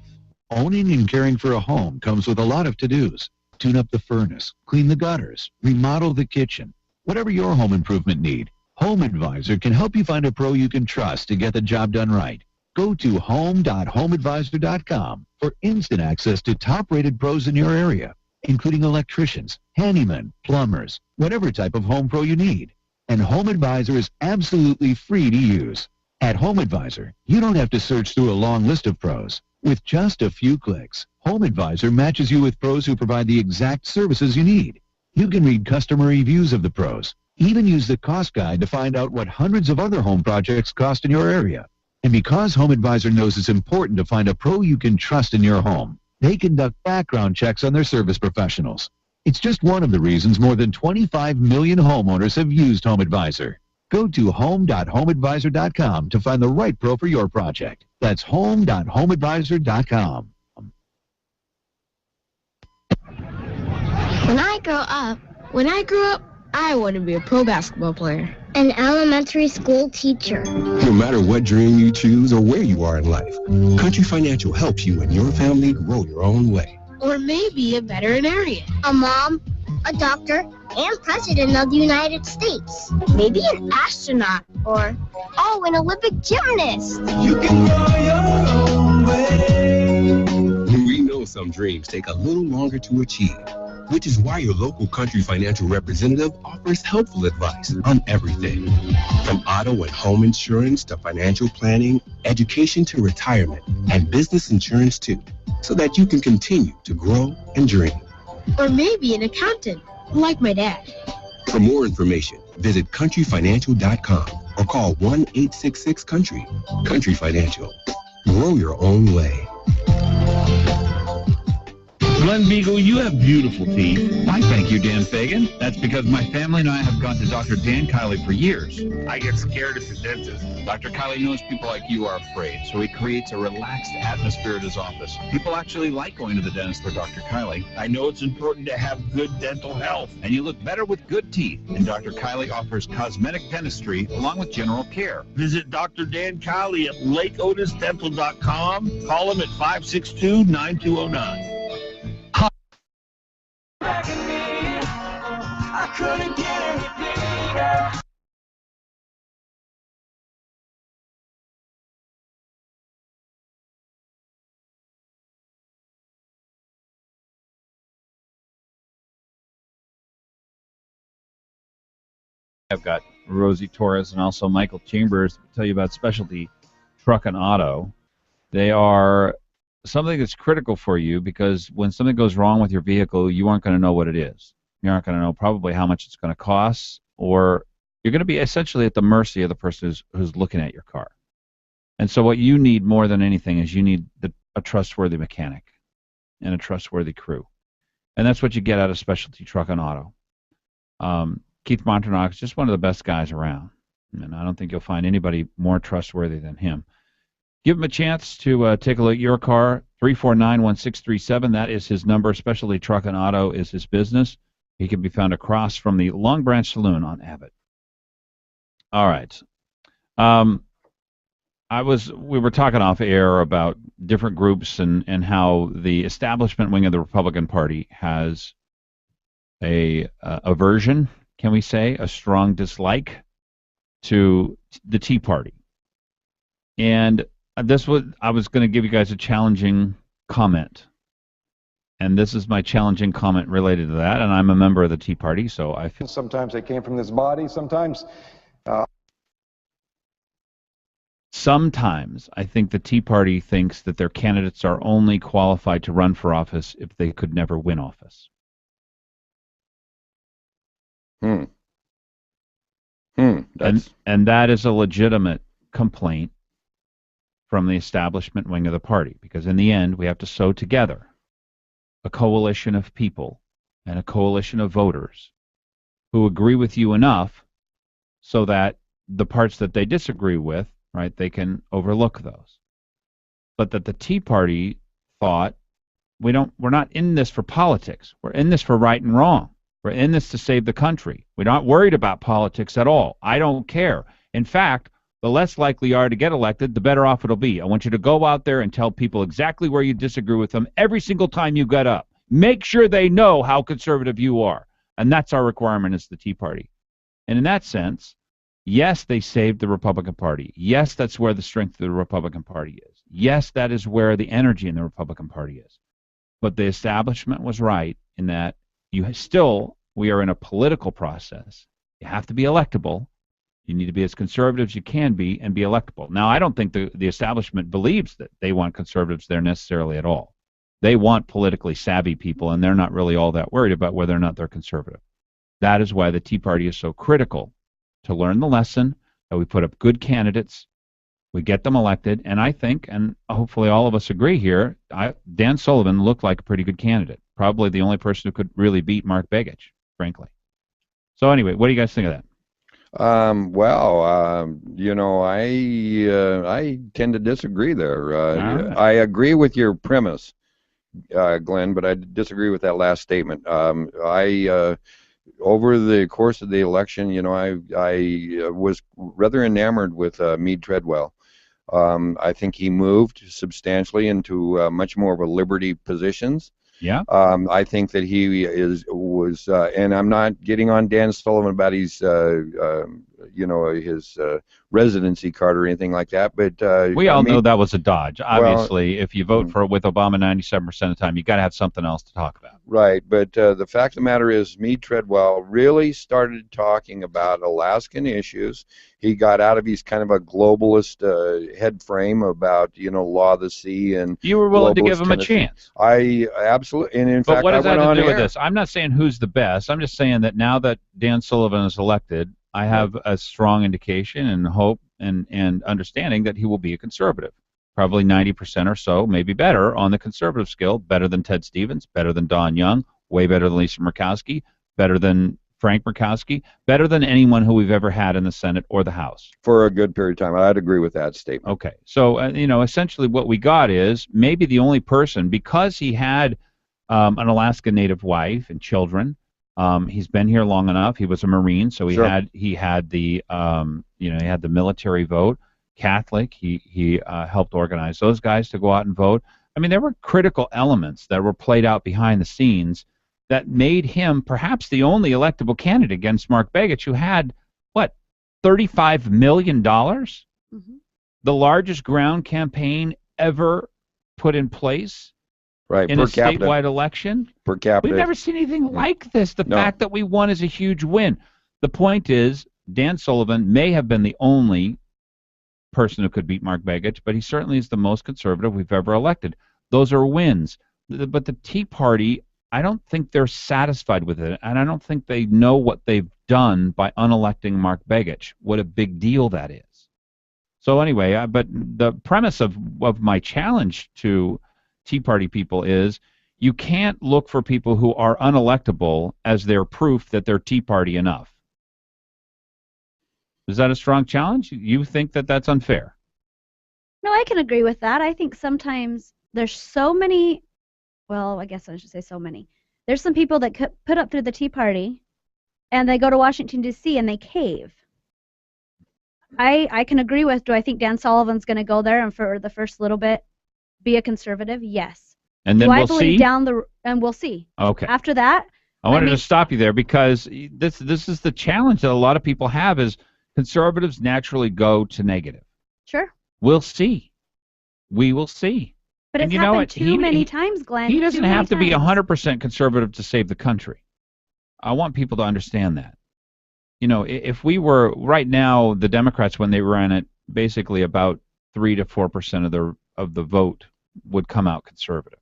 Owning and caring for a home comes with a lot of to-dos. Tune up the furnace, clean the gutters, remodel the kitchen. Whatever your home improvement need, Home Advisor can help you find a pro you can trust to get the job done right. Go to home.homeadvisor.com for instant access to top-rated pros in your area, including electricians, handymen, plumbers, whatever type of home pro you need. And Home Advisor is absolutely free to use. At Home Advisor, you don't have to search through a long list of pros. With just a few clicks, Home Advisor matches you with pros who provide the exact services you need. You can read customer reviews of the pros, even use the cost guide to find out what hundreds of other home projects cost in your area. And because Home Advisor knows it's important to find a pro you can trust in your home, they conduct background checks on their service professionals. It's just one of the reasons more than 25 million homeowners have used Home Advisor. Go to home.homeadvisor.com to find the right pro for your project. That's home.homeadvisor.com. When I grow up, I want to be a pro basketball player. An elementary school teacher. No matter what dream you choose or where you are in life, Country Financial helps you and your family grow your own way. Or maybe a veterinarian. A mom, a doctor, and president of the United States. Maybe an astronaut. Or, an Olympic gymnast. You can go your own way. We know some dreams take a little longer to achieve, which is why your local Country Financial representative offers helpful advice on everything. From auto and home insurance to financial planning, education to retirement, and business insurance too, so that you can continue to grow and dream. Or maybe an accountant, like my dad. For more information, visit countryfinancial.com or call 1-866-COUNTRY. Country Financial. Grow your own way. Glen Biegel, you have beautiful teeth. Why, thank you, Dan Fagan. That's because my family and I have gone to Dr. Dan Kiley for years. I get scared at the dentist. Dr. Kiley knows people like you are afraid, so he creates a relaxed atmosphere at his office. People actually like going to the dentist for Dr. Kiley. I know it's important to have good dental health, and you look better with good teeth. And Dr. Kiley offers cosmetic dentistry along with general care. Visit Dr. Dan Kiley at lakeotisdental.com. Call him at 562-9209. I couldn't get any bigger. I've got Rosie Torres and also Michael Chambers to tell you about Specialty Truck and Auto. They are something that's critical for you because when something goes wrong with your vehicle, you aren't going to know what it is. You aren't going to know probably how much it's going to cost, or you're going to be essentially at the mercy of the person who's looking at your car. And so what you need more than anything is you need a trustworthy mechanic and a trustworthy crew. And that's what you get out of Specialty Truck and Auto. Keith Monternock is just one of the best guys around, and I don't think you'll find anybody more trustworthy than him. Give him a chance to take a look at your car, 349-1637. That is his number. Specialty Truck and Auto is his business. He can be found across from the Long Branch Saloon on Abbott. All right. We were talking off air about different groups and how the establishment wing of the Republican Party has a aversion, can we say, a strong dislike to the Tea Party. And I was going to give you guys a challenging comment. And this is my challenging comment related to that, and I'm a member of the Tea Party, so I feel... Sometimes they came from this body, sometimes... Sometimes I think the Tea Party thinks that their candidates are only qualified to run for office if they could never win office. And that is a legitimate complaint from the establishment wing of the party, because in the end we have to sew together a coalition of people and a coalition of voters who agree with you enough so that the parts that they disagree with, right, they can overlook those. But that the Tea Party thought, we're not in this for politics. We're in this for right and wrong. We're in this to save the country. We're not worried about politics at all. I don't care. In fact, the less likely you are to get elected, the better off it'll be. I want you to go out there and tell people exactly where you disagree with them every single time you get up. Make sure they know how conservative you are. And that's our requirement as the Tea Party. And in that sense, yes, they saved the Republican Party. Yes, that's where the strength of the Republican Party is. Yes, that is where the energy in the Republican Party is. But the establishment was right in that we are in a political process. You have to be electable. You need to be as conservative as you can be and be electable. Now, I don't think the establishment believes that they want conservatives there necessarily at all. They want politically savvy people, and they're not really all that worried about whether or not they're conservative. That is why the Tea Party is so critical to learn the lesson, that we put up good candidates, we get them elected, and I think, and hopefully all of us agree here, Dan Sullivan looked like a pretty good candidate. Probably the only person who could really beat Mark Begich, frankly. So anyway, what do you guys think of that? I tend to disagree there. I agree with your premise, Glenn, but I disagree with that last statement. Over the course of the election, I was rather enamored with Meade Treadwell. I think he moved substantially into much more of a liberty positions. Yeah. I think that he was, and I'm not getting on Dan Sullivan about his, his residency card or anything like that. But we all I mean, know that was a dodge. Obviously, well, if you vote for with Obama 97% of the time, you got to have something else to talk about. right, but the fact of the matter is, Meade Treadwell really started talking about Alaskan issues. He got out of his kind of a globalist head frame about, law of the sea and you were willing to give globalist him a tendency. chance. I absolutely, and in But fact, what I does that went have on to do with air. this? I'm not saying who's the best. I'm just saying that now that Dan Sullivan is elected, I have a strong indication and hope and understanding that he will be a conservative. Probably 90% or so, maybe better on the conservative scale, better than Ted Stevens, better than Don Young, way better than Lisa Murkowski, better than Frank Murkowski, better than anyone who we've ever had in the Senate or the House. For a good period of time. I'd agree with that statement. Okay. So, essentially what we got is maybe the only person, because he had an Alaska Native wife and children, he's been here long enough. He was a Marine, so he Sure. had the he had the military vote. Catholic. He helped organize those guys to go out and vote. I mean, there were critical elements that were played out behind the scenes that made him perhaps the only electable candidate against Mark Begich, who had what, $35 million, the largest ground campaign ever put in place. Right, in per a capita. statewide election. Per capita. We've never seen anything like this. The No. fact that we won is a huge win. The point is, Dan Sullivan may have been the only person who could beat Mark Begich, but he certainly is the most conservative we've ever elected. Those are wins. But the Tea Party, I don't think they're satisfied with it, and I don't think they know what they've done by unelecting Mark Begich. What a big deal that is. So anyway, but the premise of my challenge to Tea Party people is you can't look for people who are unelectable as their proof that they're Tea Party enough. Is that a strong challenge? You think that that's unfair? No, I can agree with that. I think sometimes there's so many, well, I guess I should say so many. There's some people that put up through the Tea Party, and they go to Washington, D.C., and they cave. I can agree with, do I think Dan Sullivan's going to go there and for the first little bit be a conservative? Yes. And then do I we'll believe see? And we'll see. Okay. After that, I wanted to stop you there because this is the challenge that a lot of people have is conservatives naturally go to negative. Sure. We'll see. We will see. But And it's you know happened what? too many times, Glenn. He doesn't too many have to be times. 100% conservative to save the country. I want people to understand that. You know, if we were right now, the Democrats, when they ran it, basically about 3 to 4% of the vote would come out conservative.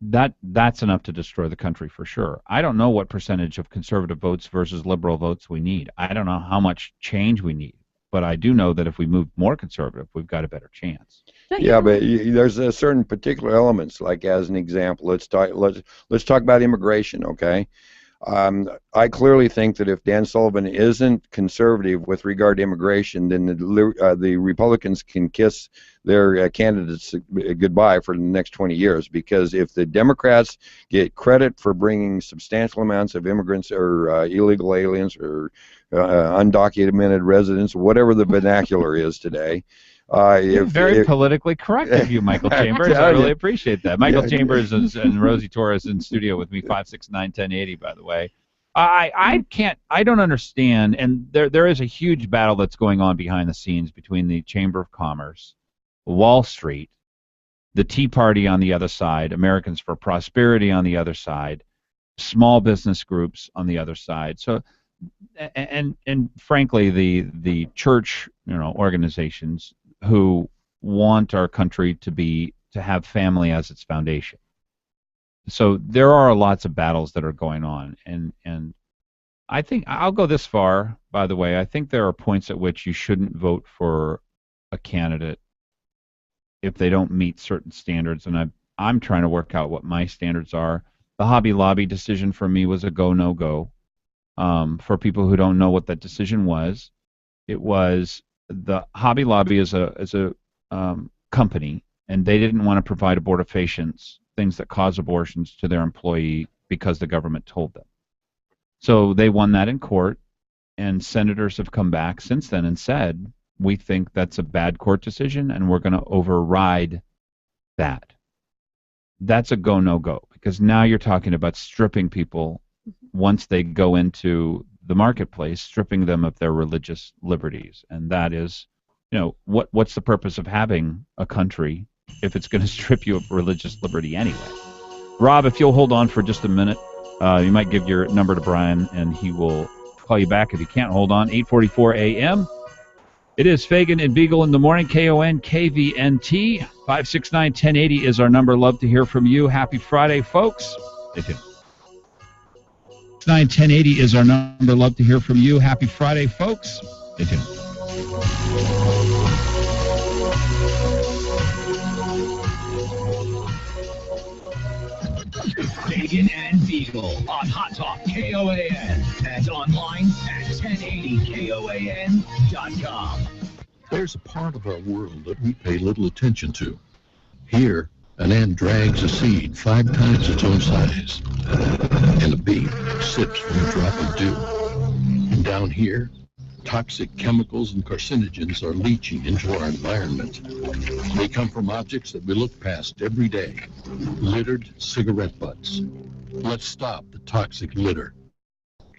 That's enough to destroy the country for sure. I don't know what percentage of conservative votes versus liberal votes we need. I don't know how much change we need, but I do know that if we move more conservative, we've got a better chance. Yeah, but there's a certain particular elements. Like as an example, let's talk about immigration. Okay, I clearly think that if Dan Sullivan isn't conservative with regard to immigration, then the Republicans can kiss their candidates goodbye for the next 20 years. Because if the Democrats get credit for bringing substantial amounts of immigrants or illegal aliens or undocumented residents, whatever the vernacular is today. Very politically correct of you, Michael Chambers. I really appreciate that. Michael Chambers and Rosie Torres in studio with me, 569-1080, by the way. I don't understand, and there is a huge battle that's going on behind the scenes between the Chamber of Commerce, Wall Street, the Tea Party on the other side, Americans for Prosperity on the other side, small business groups on the other side. So, and frankly, the church, organizations who want our country to have family as its foundation. So there are lots of battles that are going on, and I think I'll go this far, by the way. I think there are points at which you shouldn't vote for a candidate if they don't meet certain standards, and I'm trying to work out what my standards are. The Hobby Lobby decision for me was a go, no go. For people who don't know what that decision was, it was the Hobby Lobby is a company, and they didn't want to provide abortifacients, things that cause abortions, to their employee because the government told them. So they won that in court, and senators have come back since then and said, we think that's a bad court decision, and we're going to override that. That's a go, no go, because now you're talking about stripping people once they go into the marketplace, stripping them of their religious liberties. And that is, what's the purpose of having a country if it's going to strip you of religious liberty anyway? Rob, if you'll hold on for just a minute, you might give your number to Brian, and he will call you back if you can't hold on. 8:44 a.m. It is Fagan and Biegel in the morning, KON, KVNT. 569-1080 is our number. Love to hear from you. Happy Friday, folks. 569-1080 is our number. Love to hear from you. Happy Friday, folks. Fagan and Biegel on Hot Talk KOAN and online at 1080KOAN.com. There's a part of our world that we pay little attention to. Here, an ant drags a seed 5 times its own size, and a bee sips from a drop of dew. And down here, toxic chemicals and carcinogens are leaching into our environment. They come from objects that we look past every day. Littered cigarette butts. Let's stop the toxic litter.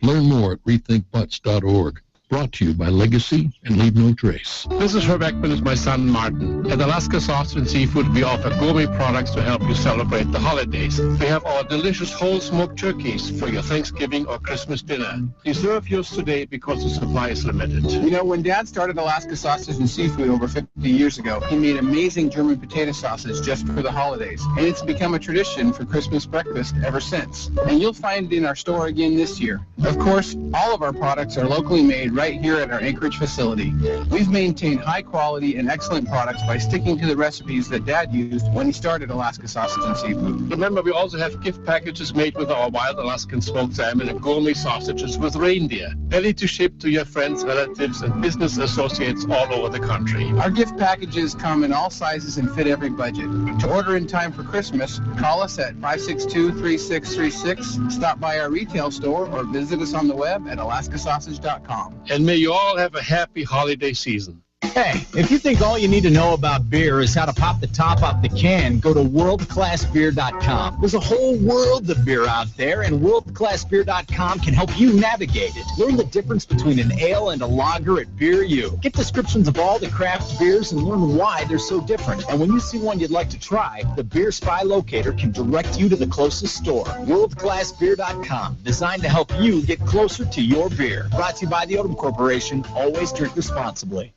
Learn more at rethinkbutts.org. Brought to you by Legacy and Leave No Trace. This is Herb Ekman, is my son Martin. At Alaska Sausage and Seafood, we offer gourmet products to help you celebrate the holidays. We have our delicious whole smoked turkeys for your Thanksgiving or Christmas dinner. Reserve yours today because the supply is limited. You know, when Dad started Alaska Sausage and Seafood over 50 years ago, he made amazing German potato sausage just for the holidays. And it's become a tradition for Christmas breakfast ever since. And you'll find it in our store again this year. Of course, all of our products are locally made right here at our Anchorage facility. We've maintained high quality and excellent products by sticking to the recipes that Dad used when he started Alaska Sausage and Seafood. Remember, we also have gift packages made with our wild Alaskan smoked salmon and gourmet sausages with reindeer, ready to ship to your friends, relatives, and business associates all over the country. Our gift packages come in all sizes and fit every budget. To order in time for Christmas, call us at 562-3636, stop by our retail store, or visit us on the web at alaskasausage.com. And may you all have a happy holiday season. Hey, if you think all you need to know about beer is how to pop the top off the can, go to worldclassbeer.com. There's a whole world of beer out there, and worldclassbeer.com can help you navigate it. Learn the difference between an ale and a lager at Beer U. Get descriptions of all the craft beers and learn why they're so different. And when you see one you'd like to try, the Beer Spy Locator can direct you to the closest store. Worldclassbeer.com, designed to help you get closer to your beer. Brought to you by the Odom Corporation. Always drink responsibly.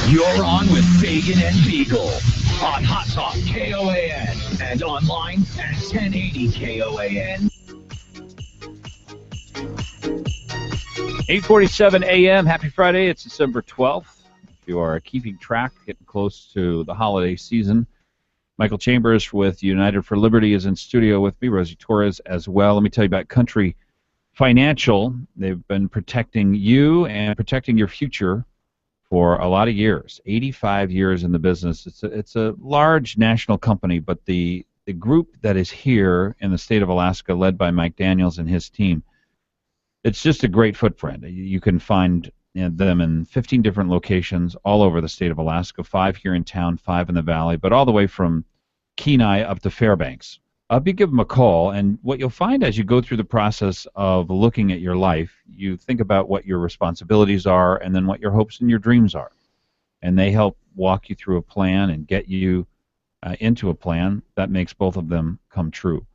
You're on with Fagan and Biegel on Hot Talk KOAN and online at 1080KOAN. 8:47 a.m. Happy Friday. It's December 12th. If you are keeping track, getting close to the holiday season, Michael Chambers with United for Liberty is in studio with me, Rosie Torres as well. Let me tell you about Country Financial. They've been protecting you and protecting your future for a lot of years, 85 years in the business. It's a large national company, but the group that is here in the state of Alaska, led by Mike Daniels and his team, it's just a great footprint. You can find them in 15 different locations all over the state of Alaska, 5 here in town, 5 in the valley, but all the way from Kenai up to Fairbanks. You give them a call, and what you'll find as you go through the process of looking at your life, you think about what your responsibilities are and then what your hopes and your dreams are. And they help walk you through a plan and get you into a plan that makes both of them come true.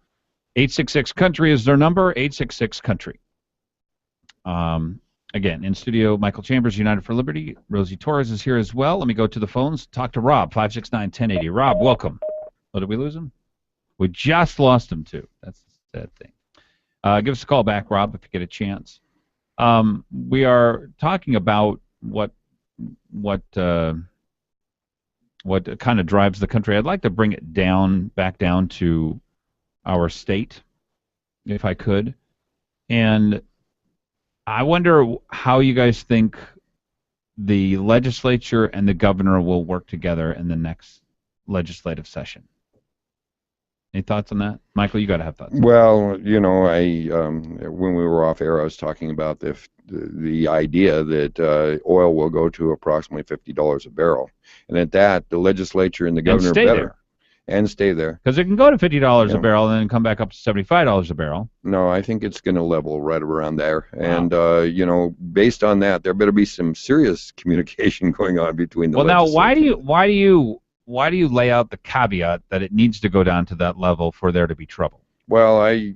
866-COUNTRY is their number, 866-COUNTRY. Again, in studio, Michael Chambers, United for Liberty. Rosie Torres is here as well. Let me go to the phones. Talk to Rob, 569-1080. Rob, welcome. Oh, did we lose him? We just lost him, too. That's the sad thing. Give us a call back, Rob, if you get a chance. We are talking about what kind of drives the country. I'd like to bring it back down to our state, if I could. And I wonder how you guys think the legislature and the governor will work together in the next legislative session. Any thoughts on that? Michael, you got to have thoughts. Well, you know, when we were off air, I was talking about the idea that oil will go to approximately $50 a barrel. And at that, the legislature and the governor better. and stay there. Because it can go to $50 Yeah. a barrel and then come back up to $75 a barrel. No, I think it's going to level right around there. Wow. And, based on that, there better be some serious communication going on between the Well, now, legislature. why do you lay out the caveat that it needs to go down to that level for there to be trouble? Well, I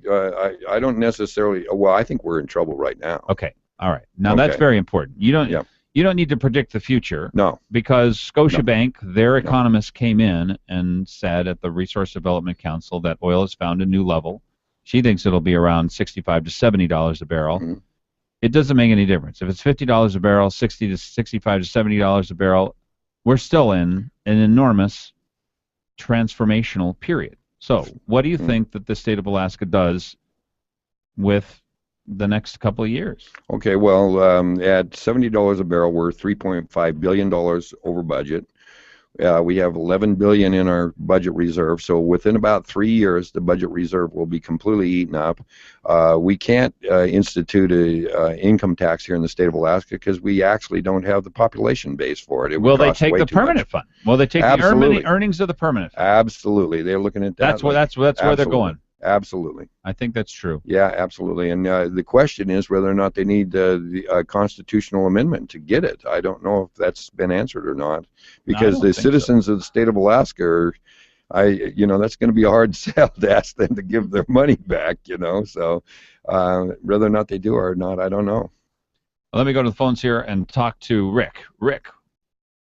don't necessarily. Well, I think we're in trouble right now. Okay. All right. Now, that's Okay. very important. You don't Yeah. you don't need to predict the future. No. Because Scotiabank, their economist came in and said at the Resource Development Council that oil has found a new level. She thinks it'll be around $65 to $70 a barrel. Mm-hmm. It doesn't make any difference. If it's $50 a barrel, 60 to 65 to $70 a barrel, we're still in an enormous transformational period. So, what do you think that the state of Alaska does with the next couple of years? Okay, well, at $70 a barrel, we're $3.5 billion over budget. We have $11 billion in our budget reserve, so within about 3 years, the budget reserve will be completely eaten up. We can't institute a income tax here in the state of Alaska because we actually don't have the population base for it. It would Will they cost take way the too much. permanent fund? Will they take Absolutely. the earnings of the permanent fund? Absolutely, they're looking at that. That's where where they're Absolutely. going. Absolutely. I think that's true. Yeah, absolutely. And the question is whether or not they need the constitutional amendment to get it. I don't know if that's been answered or not, because don't the think citizens of the state of Alaska are, that's going to be a hard sell to ask them to give their money back. So whether or not they do or not, I don't know. Well, let me go to the phones here and talk to Rick. Rick,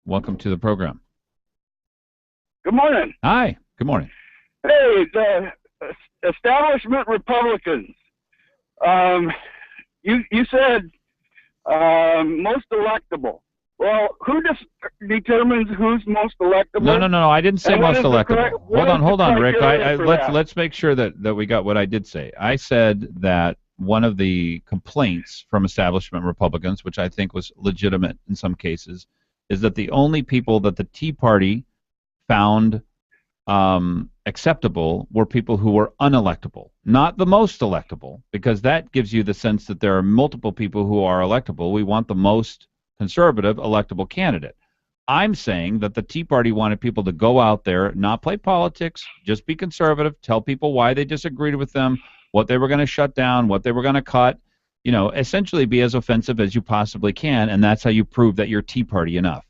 welcome to the program. Good morning. Hi. Good morning. Hey, the establishment Republicans. You said most electable. Well, who determines who's most electable? No. I didn't say And what most is the electable. Hold on, Rick. criteria for that? Let's make sure that we got what I did say. I said that one of the complaints from establishment Republicans, which I think was legitimate in some cases, is that the only people that the Tea Party found acceptable were people who were unelectable, not the most electable, because that gives you the sense that there are multiple people who are electable. We want the most conservative electable candidate. I'm saying that the Tea Party wanted people to go out there, not play politics, just be conservative, tell people why they disagreed with them, what they were going to shut down, what they were going to cut, essentially be as offensive as you possibly can, and that's how you prove that you're Tea Party enough.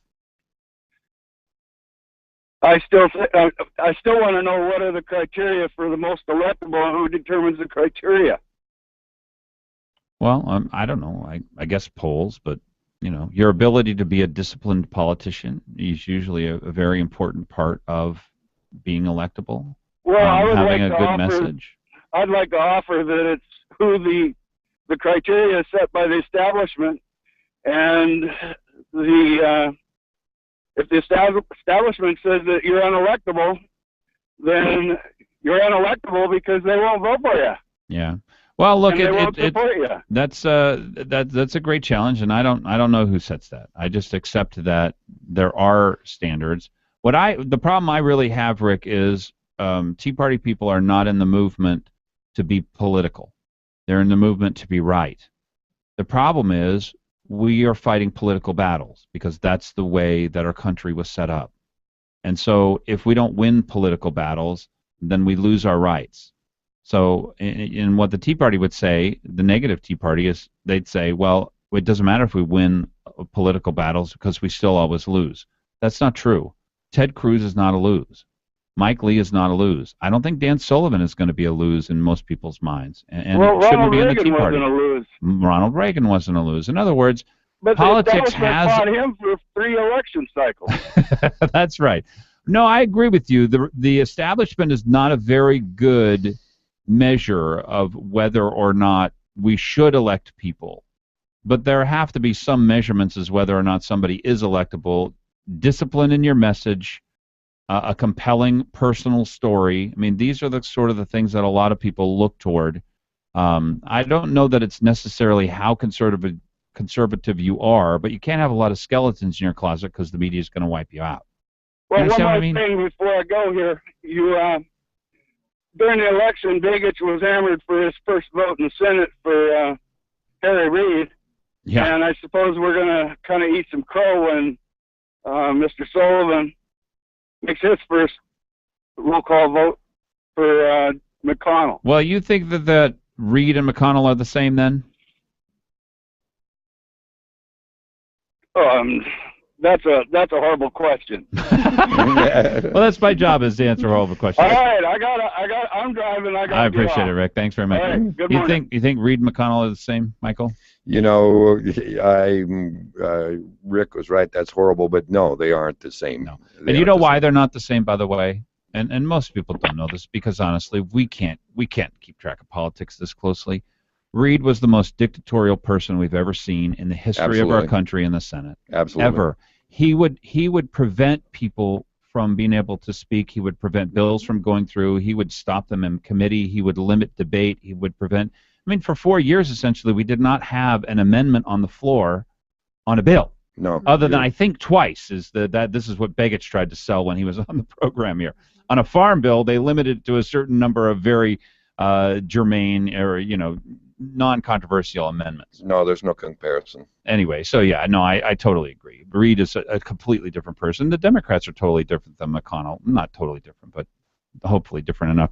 I still want to know what are the criteria for the most electable and who determines the criteria. Well, I don't know. I guess polls, but your ability to be a disciplined politician is usually a very important part of being electable. Well, I would having like a to good offer, message. I'd like to offer that it's who the criteria is set by the establishment, and if the establishment says that you're unelectable, then you're unelectable because they won't vote for you. Yeah. Well, look, And they won't support you. that's a great challenge, and I don't know who sets that. I just accept that there are standards. The problem I really have, Rick, is Tea Party people are not in the movement to be political. They're in the movement to be right. The problem is we are fighting political battles because that's the way that our country was set up. And so if we don't win political battles, then we lose our rights. So in what the Tea Party would say, the negative Tea Party is they'd say, well, it doesn't matter if we win political battles because we still always lose. That's not true. Ted Cruz is not a lose. Mike Lee is not a lose. I don't think Dan Sullivan is going to be a lose in most people's minds. And Well, it shouldn't Ronald be in the Tea Reagan Party. wasn't a lose. Ronald Reagan wasn't a lose. In other words, But politics the establishment has... fought him for 3 election cycles. That's right. No, I agree with you. The establishment is not a very good measure of whether or not we should elect people. But there have to be some measurements as whether or not somebody is electable. Discipline in your message, a compelling personal story. I mean, these are the sort of the things that a lot of people look toward. I don't know that it's necessarily how conservative you are, but you can't have a lot of skeletons in your closet because the media is going to wipe you out. Well, You one understand what more I mean? thing before I go here. During the election, Biegel was hammered for his first vote in the Senate for Harry Reid. Yeah. And I suppose we're going to kind of eat some crow when Mr. Sullivan makes his first roll call vote for McConnell. Well, you think that Reed and McConnell are the same then? That's a horrible question. Well, that's my job, is to answer horrible questions. All right, I'm driving. I appreciate it, Rick. Thanks very much. All right, good you morning. think Reed and McConnell are the same, Michael? Rick was right. That's horrible, but no, they aren't the same. No. And you know why they're not the same, by the way? And most people don't know this, because honestly, we can't keep track of politics this closely. Reed was the most dictatorial person we've ever seen in the history of our country in the Senate. Absolutely. Ever. He would prevent people from being able to speak. He would prevent bills from going through. He would stop them in committee. He would limit debate. He would prevent. I mean, for 4 years, essentially, we did not have an amendment on the floor on a bill. No. Other than, I think, twice. That this is what Biegel tried to sell when he was on the program here. On a farm bill, they limited it to a certain number of very germane or, non-controversial amendments. No, there's no comparison. Anyway, so yeah, no, I totally agree. Reed is a completely different person. The Democrats are totally different than McConnell. Not totally different, but hopefully different enough.